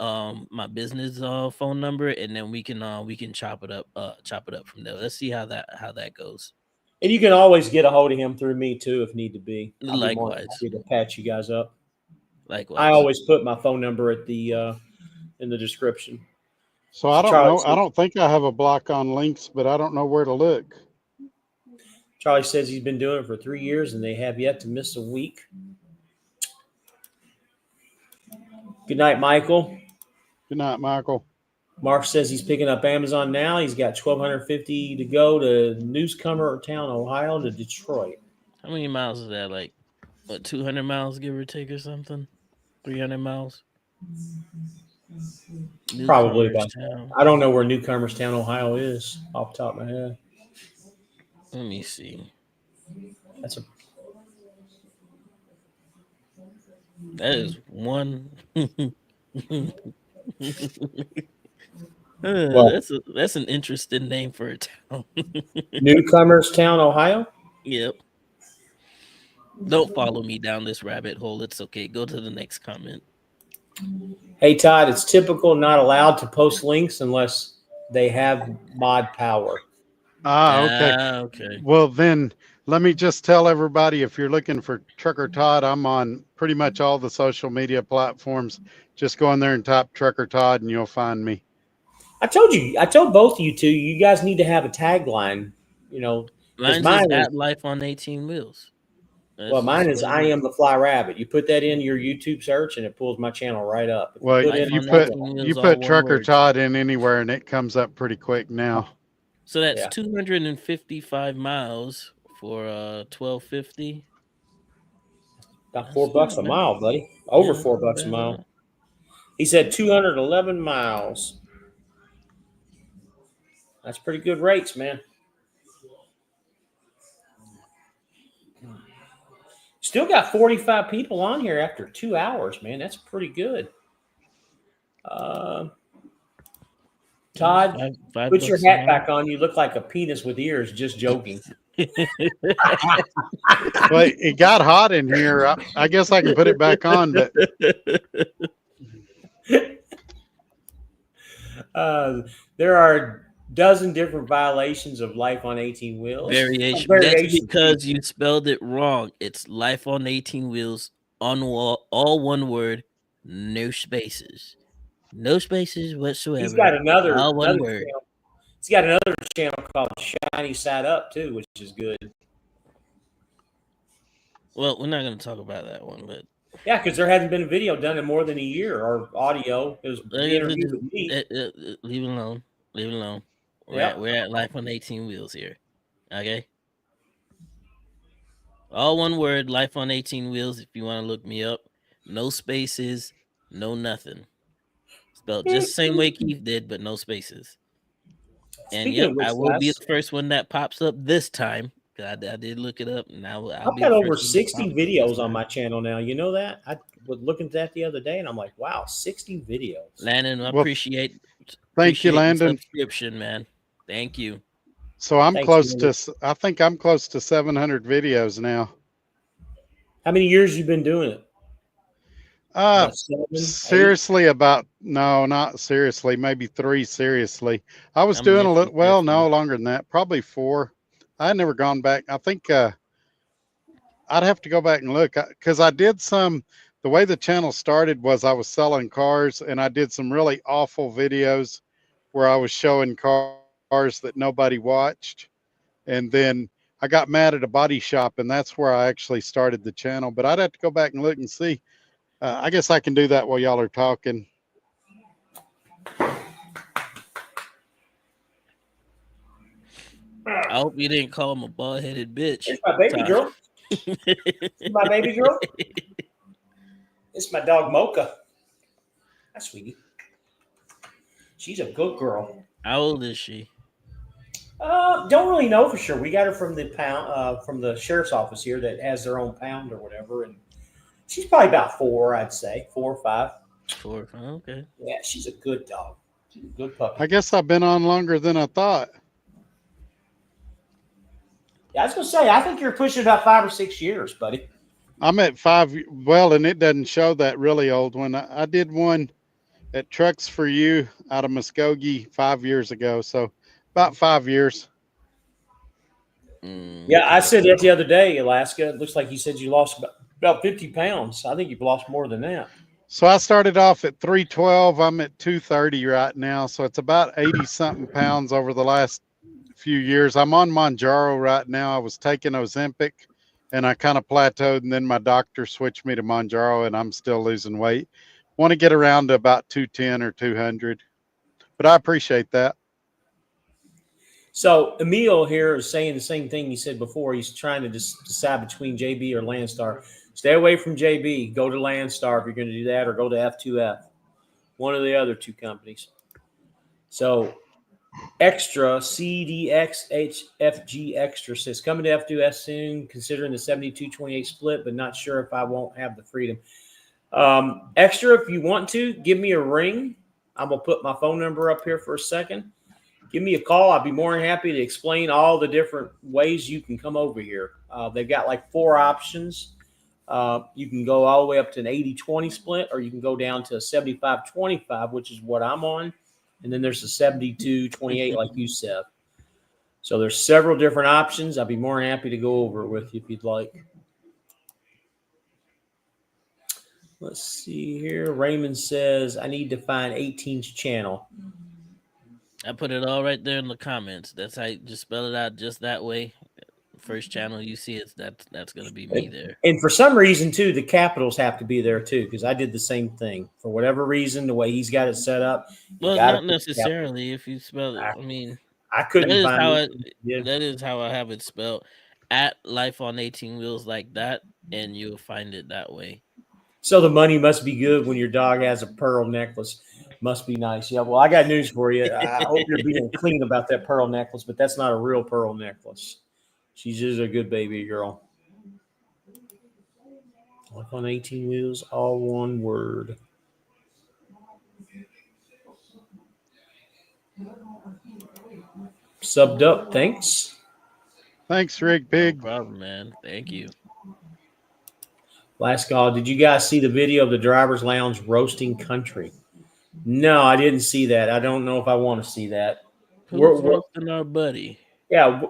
business phone number, and then we can chop it up from there. Let's see how that goes. And you can always get a hold of him through me too if need to be. I'll be more than Likewise. happy to patch you guys up. Likewise. I always put my phone number at the in the description. So I don't Charlie know. I don't think I have a block on links, but I don't know where to look. Charlie says he's been doing it for 3 years and they have yet to miss a week. Good night, Michael. Good night, Michael. Mark says he's picking up Amazon now. He's got 1,250 to go to Newcomer Town, Ohio, to Detroit. How many miles is that? Like, what, 200 miles, give or take, or something? 300 miles? Probably about. Town. I don't know where Newcomers Town, Ohio is off the top of my head. Let me see. That is one. That's an interesting name for a town. Newcomers Town, Ohio? Yep. Don't follow me down this rabbit hole. It's okay. Go to the next comment. Hey, Todd, it's typical not allowed to post links unless they have mod power. Okay. Okay. Well, then let me just tell everybody, if you're looking for Trucker Todd, I'm on pretty much all the social media platforms. Just go in there and type Trucker Todd and you'll find me. I told both of you two, you guys need to have a tagline, Mine is at Life on 18 Wheels. Mine is I Am the Fly Rabbit. You put that in your YouTube search and it pulls my channel right up. Well, you put Trucker Todd in anywhere and it comes up pretty quick now. So that's 255 miles for $1,250. About $4 a mile, buddy. Over $4 a mile. He said 211 miles. That's pretty good rates, man. Still got 45 people on here after 2 hours, man. That's pretty good. Todd, put your hat back on. You look like a penis with ears. Just joking. Well, it got hot in here. I guess I can put it back on, but there are dozen different violations of Life on 18 Wheels. Variation. That's because you spelled it wrong. It's Life on 18 Wheels on all one word, no spaces. No spaces whatsoever. He's got another one word. He's got another channel called Shiny Side Up too, which is good. Well, we're not going to talk about that one, but yeah, because there hasn't been a video done in more than a year or audio. It was the interview with me. Leave it alone. Leave it alone. We're at Life on 18 Wheels here. Okay. All one word, Life on 18 Wheels. If you want to look me up, no spaces, no nothing. Spelled just the same way Keith did, but no spaces. And I will be the first one that pops up this time. I did look it up, and I've got over 60 videos on my channel now. You know that? I was looking at that the other day, and I'm like, wow, 60 videos. Landon, I appreciate you, Landon. Subscription, man. Thank you. So I think I'm close to 700 videos now. How many years you been doing it? Seriously, not seriously, maybe 3 seriously. I was doing a little, no longer than that, probably 4. I had never gone back. I think I'd have to go back and look because I did some. The way the channel started was I was selling cars, and I did some really awful videos where I was showing cars that nobody watched, and then I got mad at a body shop, and that's where I actually started the channel. But I'd have to go back and look and see. I guess I can do that while y'all are talking. I hope you didn't call him a bald-headed bitch. It's my baby girl. My baby girl. It's my dog Mocha. That's sweetie. She's a good girl. How old is she? Don't really know for sure. We got her from the pound, from the sheriff's office here that has their own pound or whatever, and She's probably about 4, I'd say 4 or 5. 4. Okay. Yeah, she's a good dog. She's a good puppy. I guess I've been on longer than I thought. Yeah, I was gonna say, I think you're pushing about 5 or 6 years, buddy. I'm at 5. Well, and it doesn't show that really old one. I did one at Trucks for You out of Muskogee 5 years ago. So about 5 years. Yeah, I Okay. said that the other day, Alaska. It looks like you said you lost about 50 pounds. I think you've lost more than that. So I started off at 312. I'm at 230 right now. So it's about 80 something pounds over the last few years. I'm on Monjaro right now. I was taking Ozempic and I kind of plateaued, and then my doctor switched me to Monjaro, and I'm still losing weight. Want to get around to about 210 or 200, but I appreciate that. So Emil here is saying the same thing he said before. He's trying to decide between JB or Landstar. Stay away from JB. Go to Landstar if you're going to do that, or go to F2F, one of the other two companies. So Extra CDXHFG Extra says coming to F2F soon, considering the 72-28 split, but not sure if I won't have the freedom. Extra, if you want to, give me a ring. I'm gonna put my phone number up here for a second. Give me a call. I'll be more than happy to explain all the different ways you can come over here. They've got like 4 options. You can go all the way up to an 80-20 split, or you can go down to a 75-25, which is what I'm on. And then there's a 72-28, like you said. So there's several different options. I'd be more than happy to go over it with you if you'd like. Let's see here. Raymond says, I need to find 18's channel. I put it all right there in the comments. That's how you just spell it out just that way. First channel you see it, that's gonna be me there. And for some reason, too, the capitals have to be there, too, because I did the same thing. For whatever reason, the way he's got it set up. Well, not necessarily. If you spell it, I mean, I couldn't that is find how it. that is how I have it spelled. At Life on 18 Wheels like that, and you'll find it that way. So the money must be good when your dog has a pearl necklace. Must be nice. Yeah, well, I got news for you. I hope you're being clean about that pearl necklace, but that's not a real pearl necklace. She's just a good baby girl. Life on 18 Wheels, all one word. Subbed up, thanks. Thanks, Rick No Pig. problem, man. Thank you. Last call. Did you guys see the video of the driver's lounge roasting country? No, I didn't see that. I don't know if I want to see that. Who's roasting our buddy? Yeah,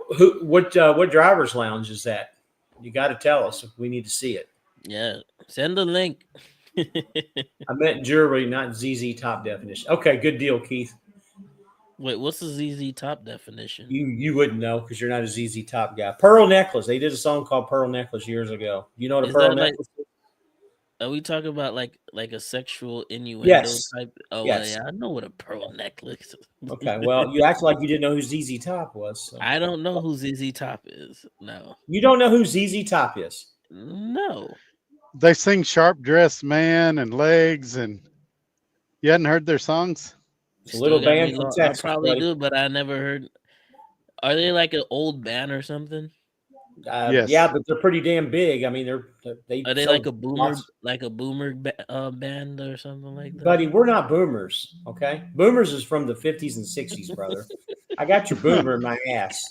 what driver's lounge is that? You got to tell us if we need to see it. Yeah, send the link. I meant jewelry, not ZZ Top definition. Okay, good deal, Keith. Wait, what's the ZZ Top definition? You wouldn't know because you're not a ZZ Top guy. Pearl necklace. They did a song called Pearl Necklace years ago. You know what a pearl necklace is? Are we talking about like a sexual innuendo type? Oh, yes. Yeah, I know what a pearl necklace is. Okay, well, you act like you didn't know who ZZ Top was. So. I don't know who ZZ Top is. No. You don't know who ZZ Top is? No. They sing Sharp Dressed Man and Legs, and you hadn't heard their songs? It's a little band from Texas. I probably buddy. do, but I never heard. Are they like an old band or something? Yes. Yeah, but they're pretty damn big. I mean, they are they like a boomer, band or something like that? Buddy, we're not boomers, okay? Boomers is from the 50s and 60s, brother. I got your boomer in my ass.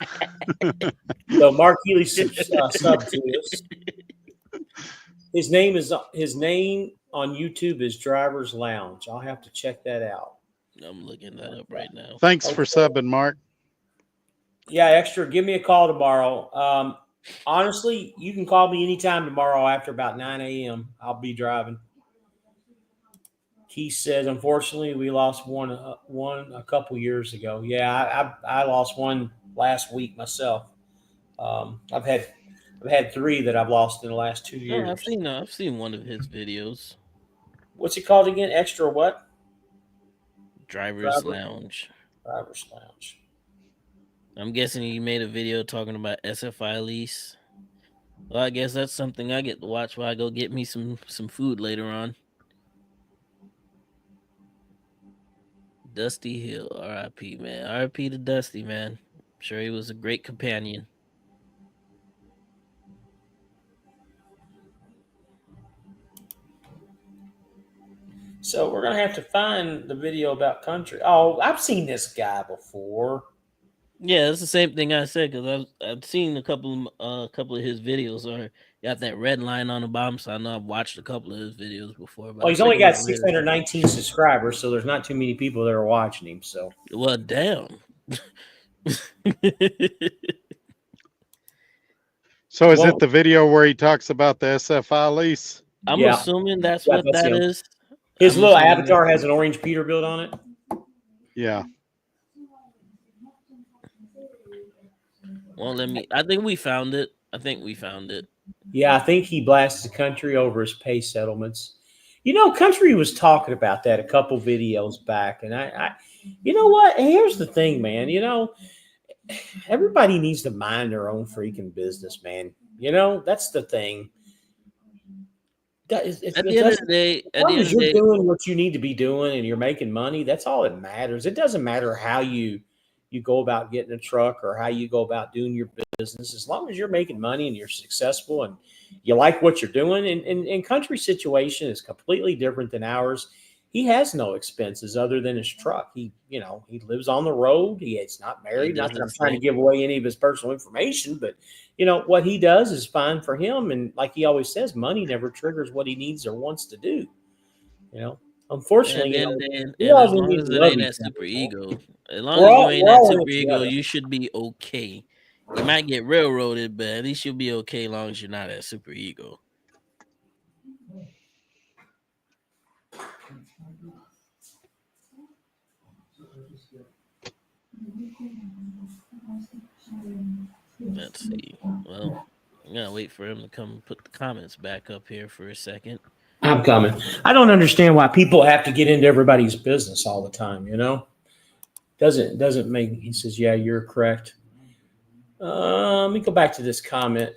So Mark Healy sub to us. His name on YouTube is Driver's Lounge. I'll have to check that out. I'm looking that up right now. Thanks for subbing, Mark. Yeah, Extra. Give me a call tomorrow. Honestly, you can call me anytime tomorrow after about 9 a.m. I'll be driving. Keith says, unfortunately, we lost one a couple years ago. Yeah, I lost one last week myself. I've had 3 that I've lost in the last 2 years. I've seen one of his videos. What's it called again? Extra what? Driver's Lounge. Driver's Lounge. I'm guessing you made a video talking about SFI lease. Well, I guess that's something I get to watch while I go get me some food later on. Dusty Hill, R.I.P. man. R.I.P. to Dusty, man. I'm sure he was a great companion. So we're gonna have to find the video about country. Oh, I've seen this guy before. Yeah, it's the same thing I said because I've seen a couple of his videos. Or got that red line on the bottom, so I know I've watched a couple of his videos before. But Well, I he's check only him got out later. 619 subscribers, so there's not too many people that are watching him. So Well, damn. So is Well- it the video where he talks about the SFI lease? I'm Yeah. assuming that's Yeah, what that's that him. is. his I'm little assuming avatar has an orange Peterbilt on it. Yeah. Well, I think we found it. Yeah, I think he blasts the country over his pay settlements. You know, country was talking about that a couple videos back, and I you know what? Here's the thing, man. You know, everybody needs to mind their own freaking business, man. You know, that's the thing. At the end of the day, as long as you're doing what you need to be doing and you're making money, that's all that matters. It doesn't matter how you go about getting a truck or how you go about doing your business. As long as you're making money and you're successful and you like what you're doing. And country situation is completely different than ours. He has no expenses other than his truck. He lives on the road. He's not married. Not that I'm trying to give away any of his personal information, but what he does is fine for him. And like he always says, money never triggers what he needs or wants to do. Unfortunately, as long as it ain't that super ego, as long as you ain't that super ego, you should be okay. You might get railroaded, but at least you'll be okay as long as you're not that super ego. Let's see. Well, I'm gonna wait for him to come put the comments back up here for a second. I'm coming. I don't understand why people have to get into everybody's business all the time. Doesn't make. He says, "Yeah, you're correct." Let me go back to this comment.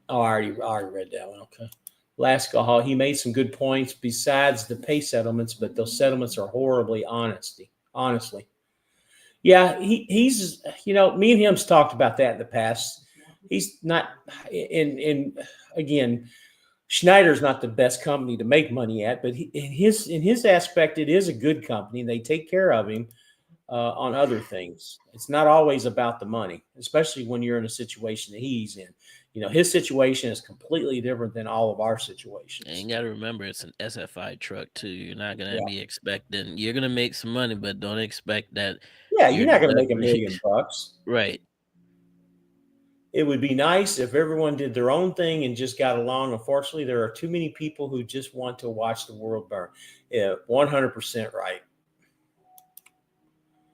Oh, I already read that one. Okay. Lasco Hall, he made some good points besides the pay settlements, but those settlements are horribly honestly. Yeah, he's me and him's talked about that in the past. He's not in again, Schneider's not the best company to make money at, but in his aspect, it is a good company. They take care of him on other things. It's not always about the money, especially when you're in a situation that he's in. His situation is completely different than all of our situations. And you got to remember, it's an SFI truck too. You're not going to be expecting. You're going to make some money, but don't expect that. Yeah, you're not going to make $1 million. Right. It would be nice if everyone did their own thing and just got along. Unfortunately, there are too many people who just want to watch the world burn. Yeah, 100% right.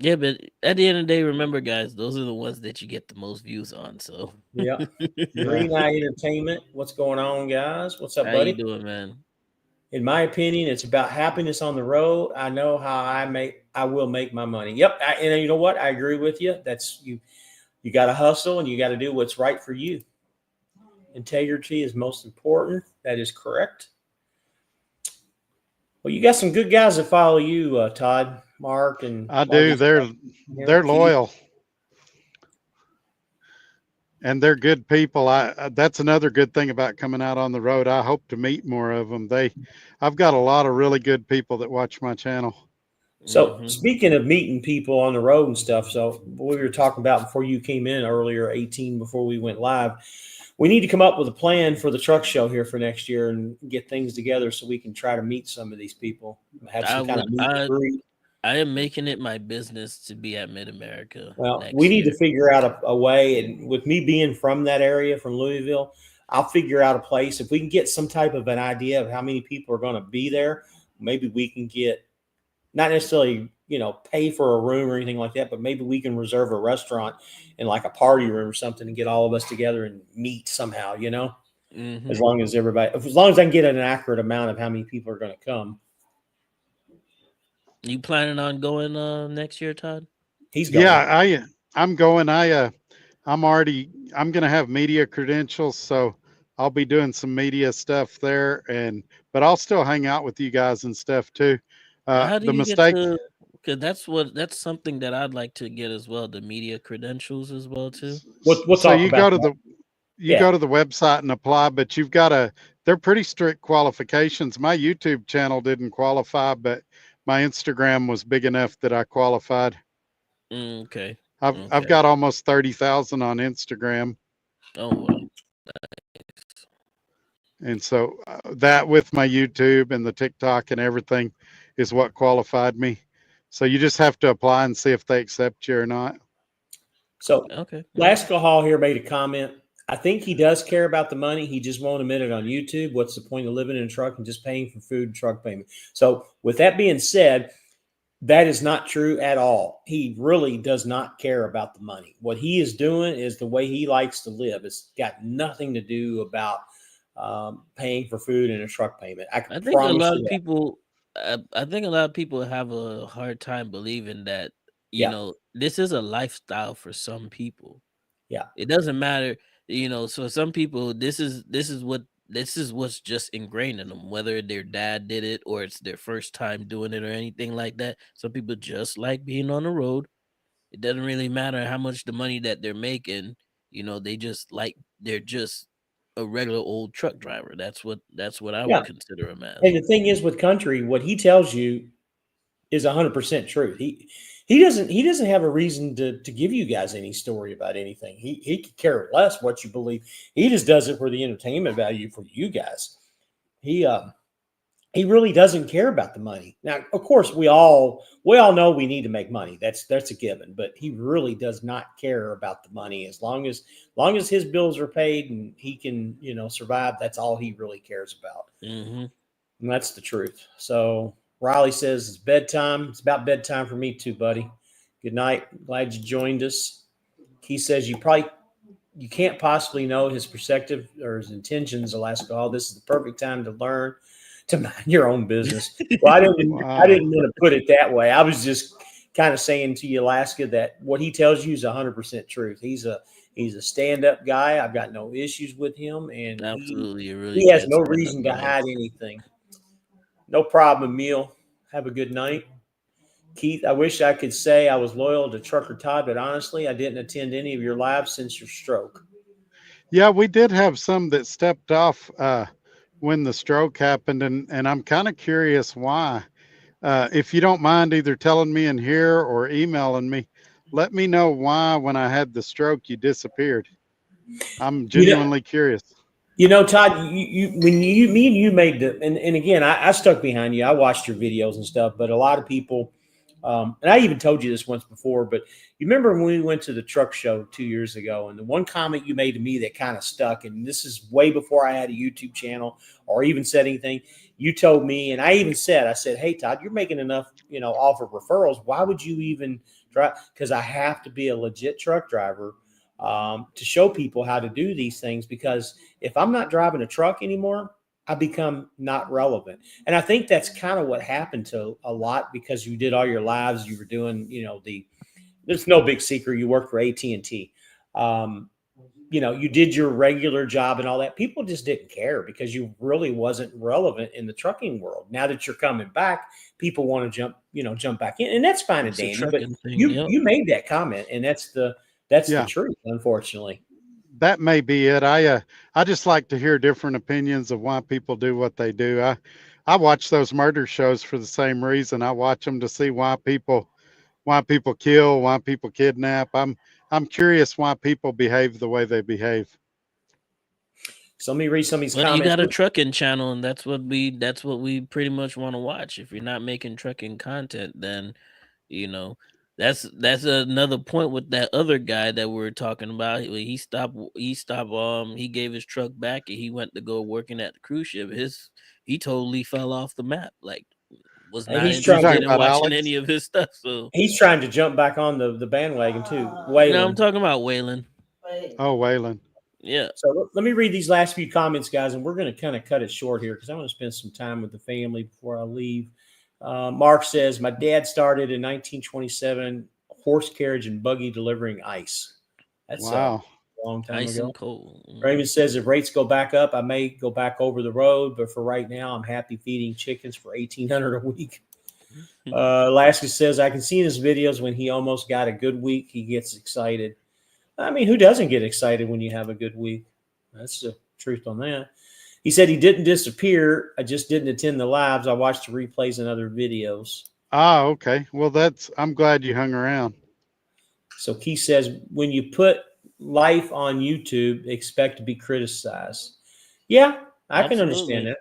Yeah, but at the end of the day, remember, guys, those are the ones that you get the most views on. So yeah. Green Eye Entertainment. What's going on, guys? What's up, buddy? How you doing, man? In my opinion, it's about happiness on the road. I know how I will make my money. Yep. And you know what? I agree with you. That's you got to hustle and you got to do what's right for you. Integrity is most important. That is correct. Well, you got some good guys that follow you, Todd, Mark, and I do. They're loyal. And they're good people. That's another good thing about coming out on the road. I hope to meet more of them. I've got a lot of really good people that watch my channel. So speaking of meeting people on the road and stuff, so what we were talking about before you came in earlier, 18, before we went live, we need to come up with a plan for the truck show here for next year and get things together so we can try to meet some of these people. Have some kind of meet and greet. I am making it my business to be at Mid-America. Well, we need to figure out a way. And with me being from that area, from Louisville, I'll figure out a place. If we can get some type of an idea of how many people are going to be there, maybe we can get, not necessarily, pay for a room or anything like that, but maybe we can reserve a restaurant in like a party room or something and get all of us together and meet somehow, as long as I can get an accurate amount of how many people are going to come. You planning on going next year, Todd? He's going. Yeah, I'm going. I'm going to have media credentials, so I'll be doing some media stuff there, but I'll still hang out with you guys and stuff too. How do you get to, because that's something that I'd like to get as well, the media credentials as well too. So you go to you Yeah. go to the website and apply, but you've got to, they're pretty strict qualifications. My YouTube channel didn't qualify, but my Instagram was big enough that I qualified. Okay. I've Okay. got almost 30,000 on Instagram. Oh well. And so that with my YouTube and the TikTok and everything is what qualified me. So you just have to apply and see if they accept you or not. So Okay. Lasco Hall here made a comment. I think he does care about the money. He just won't admit it on YouTube. What's the point of living in a truck and just paying for food and truck payment? So with that being said, that is not true at all. He really does not care about the money. What he is doing is the way he likes to live. It's got nothing to do about paying for food and a truck payment. I I can think a promise lot you of that. people. I think a lot of people have a hard time believing that Yeah. this is a lifestyle for some people. Yeah. It doesn't matter, So some people, this is what's just ingrained in them, whether their dad did it or it's their first time doing it or anything like that. Some people just like being on the road. It doesn't really matter how much the money that they're making. They're just a regular old truck driver. That's what I Yeah. would consider him as. And the thing is with country, what he tells you is 100% truth. He doesn't have a reason to give you guys any story about anything. He could care less what you believe. He just does it for the entertainment value for you guys. He really doesn't care about the money. Now, of course, we all know we need to make money. That's a given. But he really does not care about the money as long as his bills are paid and he can survive. That's all he really cares about. Mm-hmm. And that's the truth. So Riley says it's bedtime. It's about bedtime for me too, buddy. Good night. Glad you joined us. He says you can't possibly know his perspective or his intentions, Alaska. This is the perfect time to learn to mind your own business. Well, I didn't want to put it that way. I was just kind of saying to you, Alaska, that what he tells you is 100% truth. He's a stand-up guy. I've got no issues with him, and Absolutely, he has no reason to hide anything. No problem, Emil. Have a good night. Keith, I wish I could say I was loyal to Trucker Todd, but honestly, I didn't attend any of your lives since your stroke. Yeah, we did have some that stepped off when the stroke happened, and I'm kind of curious why. If you don't mind either telling me in here or emailing me, let me know why when I had the stroke you disappeared. I'm genuinely curious. Todd, me and you made and again, I stuck behind you. I watched your videos and stuff, but a lot of people, and I even told you this once before, but you remember when we went to the truck show 2 years ago, and the one comment you made to me that kind of stuck, and this is way before I had a YouTube channel or even said anything. You told me, and I said, hey, Todd, you're making enough, off of referrals. Why would you even try? Because I have to be a legit truck driver to show people how to do these things, because if I'm not driving a truck anymore, I become not relevant. And I think that's kind of what happened to a lot, because you did all your lives. You were doing, there's no big secret. You worked for AT&T. You did your regular job and all that. People just didn't care because you really wasn't relevant in the trucking world. Now that you're coming back, people want to jump back in, and that's fine and dandy. But you made that comment, and that's the truth, unfortunately. That may be it. I just like to hear different opinions of why people do what they do. I watch those murder shows for the same reason. I watch them to see why people kill, why people kidnap. I'm curious why people behave the way they behave. So let me read some of these comments. You got a trucking channel, and that's what we pretty much want to watch. If you're not making trucking content, then that's another point with that other guy that we're talking about. He stopped. He gave his truck back and he went to go working at the cruise ship. He totally fell off the map. Like, was not interested in watching any of his stuff. So he's trying to jump back on the bandwagon too. Waylon. No, I'm talking about Waylon. Oh, Waylon. Yeah. So let me read these last few comments, guys, and we're going to kind of cut it short here because I want to spend some time with the family before I leave. Mark says, my dad started in 1927, horse carriage and buggy delivering ice. That's a long time ice ago. And cold. Raymond says, if rates go back up, I may go back over the road, but for right now, I'm happy feeding chickens for $1,800 a week. Alaska says, I can see in his videos when he almost got a good week, he gets excited. I mean, who doesn't get excited when you have a good week? That's the truth on that. He said he didn't disappear. I just didn't attend the lives. I watched the replays and other videos. Ah, okay. Well, I'm glad you hung around. So Keith says, when you put life on YouTube, expect to be criticized. Yeah, I can understand that.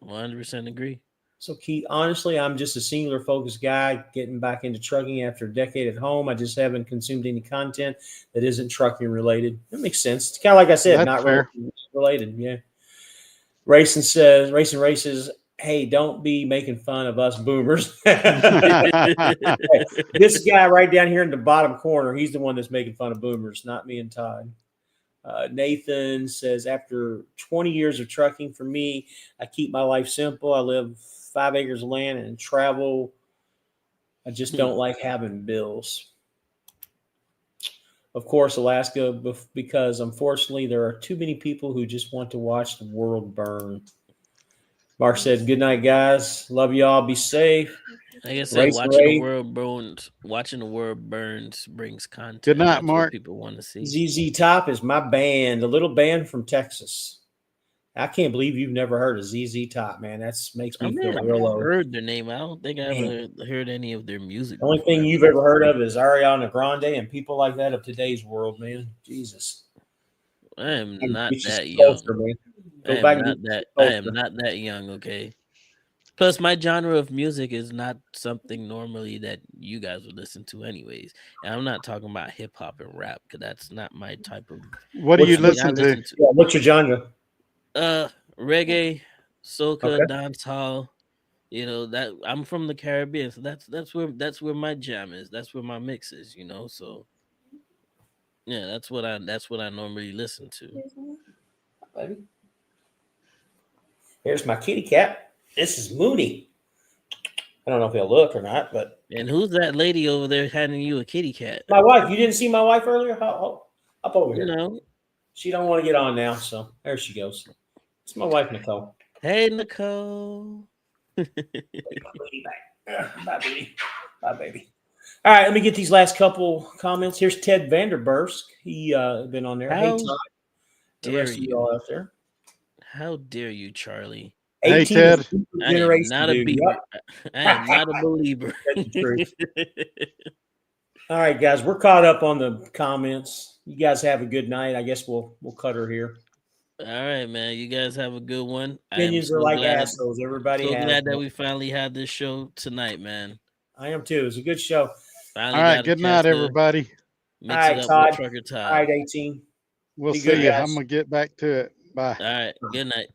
100% agree. So Keith, honestly, I'm just a singular focused guy getting back into trucking after a decade at home. I just haven't consumed any content that isn't trucking related. That makes sense. It's kind of like I said, That's not fair. related. Yeah. Racing says, Racing Races, hey, don't be making fun of us boomers. This guy right down here in the bottom corner, he's the one that's making fun of boomers, not me and Todd. Nathan says, after 20 years of trucking, for me, I keep my life simple. I live 5 acres of land and travel. I just don't like having bills. Of course, Alaska, because unfortunately there are too many people who just want to watch the world burn. Mark said, good night, guys. Love y'all. Be safe. Like I said, watching the world burns brings content. Good night, That's Mark. what people want to see. ZZ Top is my band, a little band from Texas. I can't believe you've never heard of ZZ Top, man. That makes me feel real low. I've heard their name. I don't think I ever heard any of their music. The only thing you've ever heard of is Ariana Grande and people like that of today's world, man. Jesus. I am not that young. I am not that young, okay? Plus, my genre of music is not something normally that you guys would listen to anyways. And I'm not talking about hip hop and rap, because that's not my type of... What do you listen to? Yeah, what's your genre? Reggae, soca, dancehall. You know, that I'm from the Caribbean, so that's where my jam is. That's where my mix is, you know. So yeah, that's what I normally listen to. Baby. Here's my kitty cat. This is Mooney. I don't know if he'll look or not, but... And who's that lady over there handing you a kitty cat? My wife. You didn't see my wife earlier? Up over here. No. She don't want to get on now, so there she goes. It's my wife, Nicole. Hey, Nicole. Bye, baby. Bye, baby. All right, let me get these last couple comments. Here's Ted Vanderburst. He been on there. Hey, Todd. The rest of y'all out there. How dare you, Charlie? Hey, Ted. I am not a believer. I am not a believer. That's the truth. All right, guys, we're caught up on the comments. You guys have a good night. I guess we'll cut her here. All right, man. You guys have a good one. Opinions are like assholes. Everybody so has. Glad that we finally had this show tonight, man. I am too. It was a good show. All right, good night, everybody. All right, Todd. All right, 18. We'll see you. I'm gonna get back to it. Bye. All right, good night.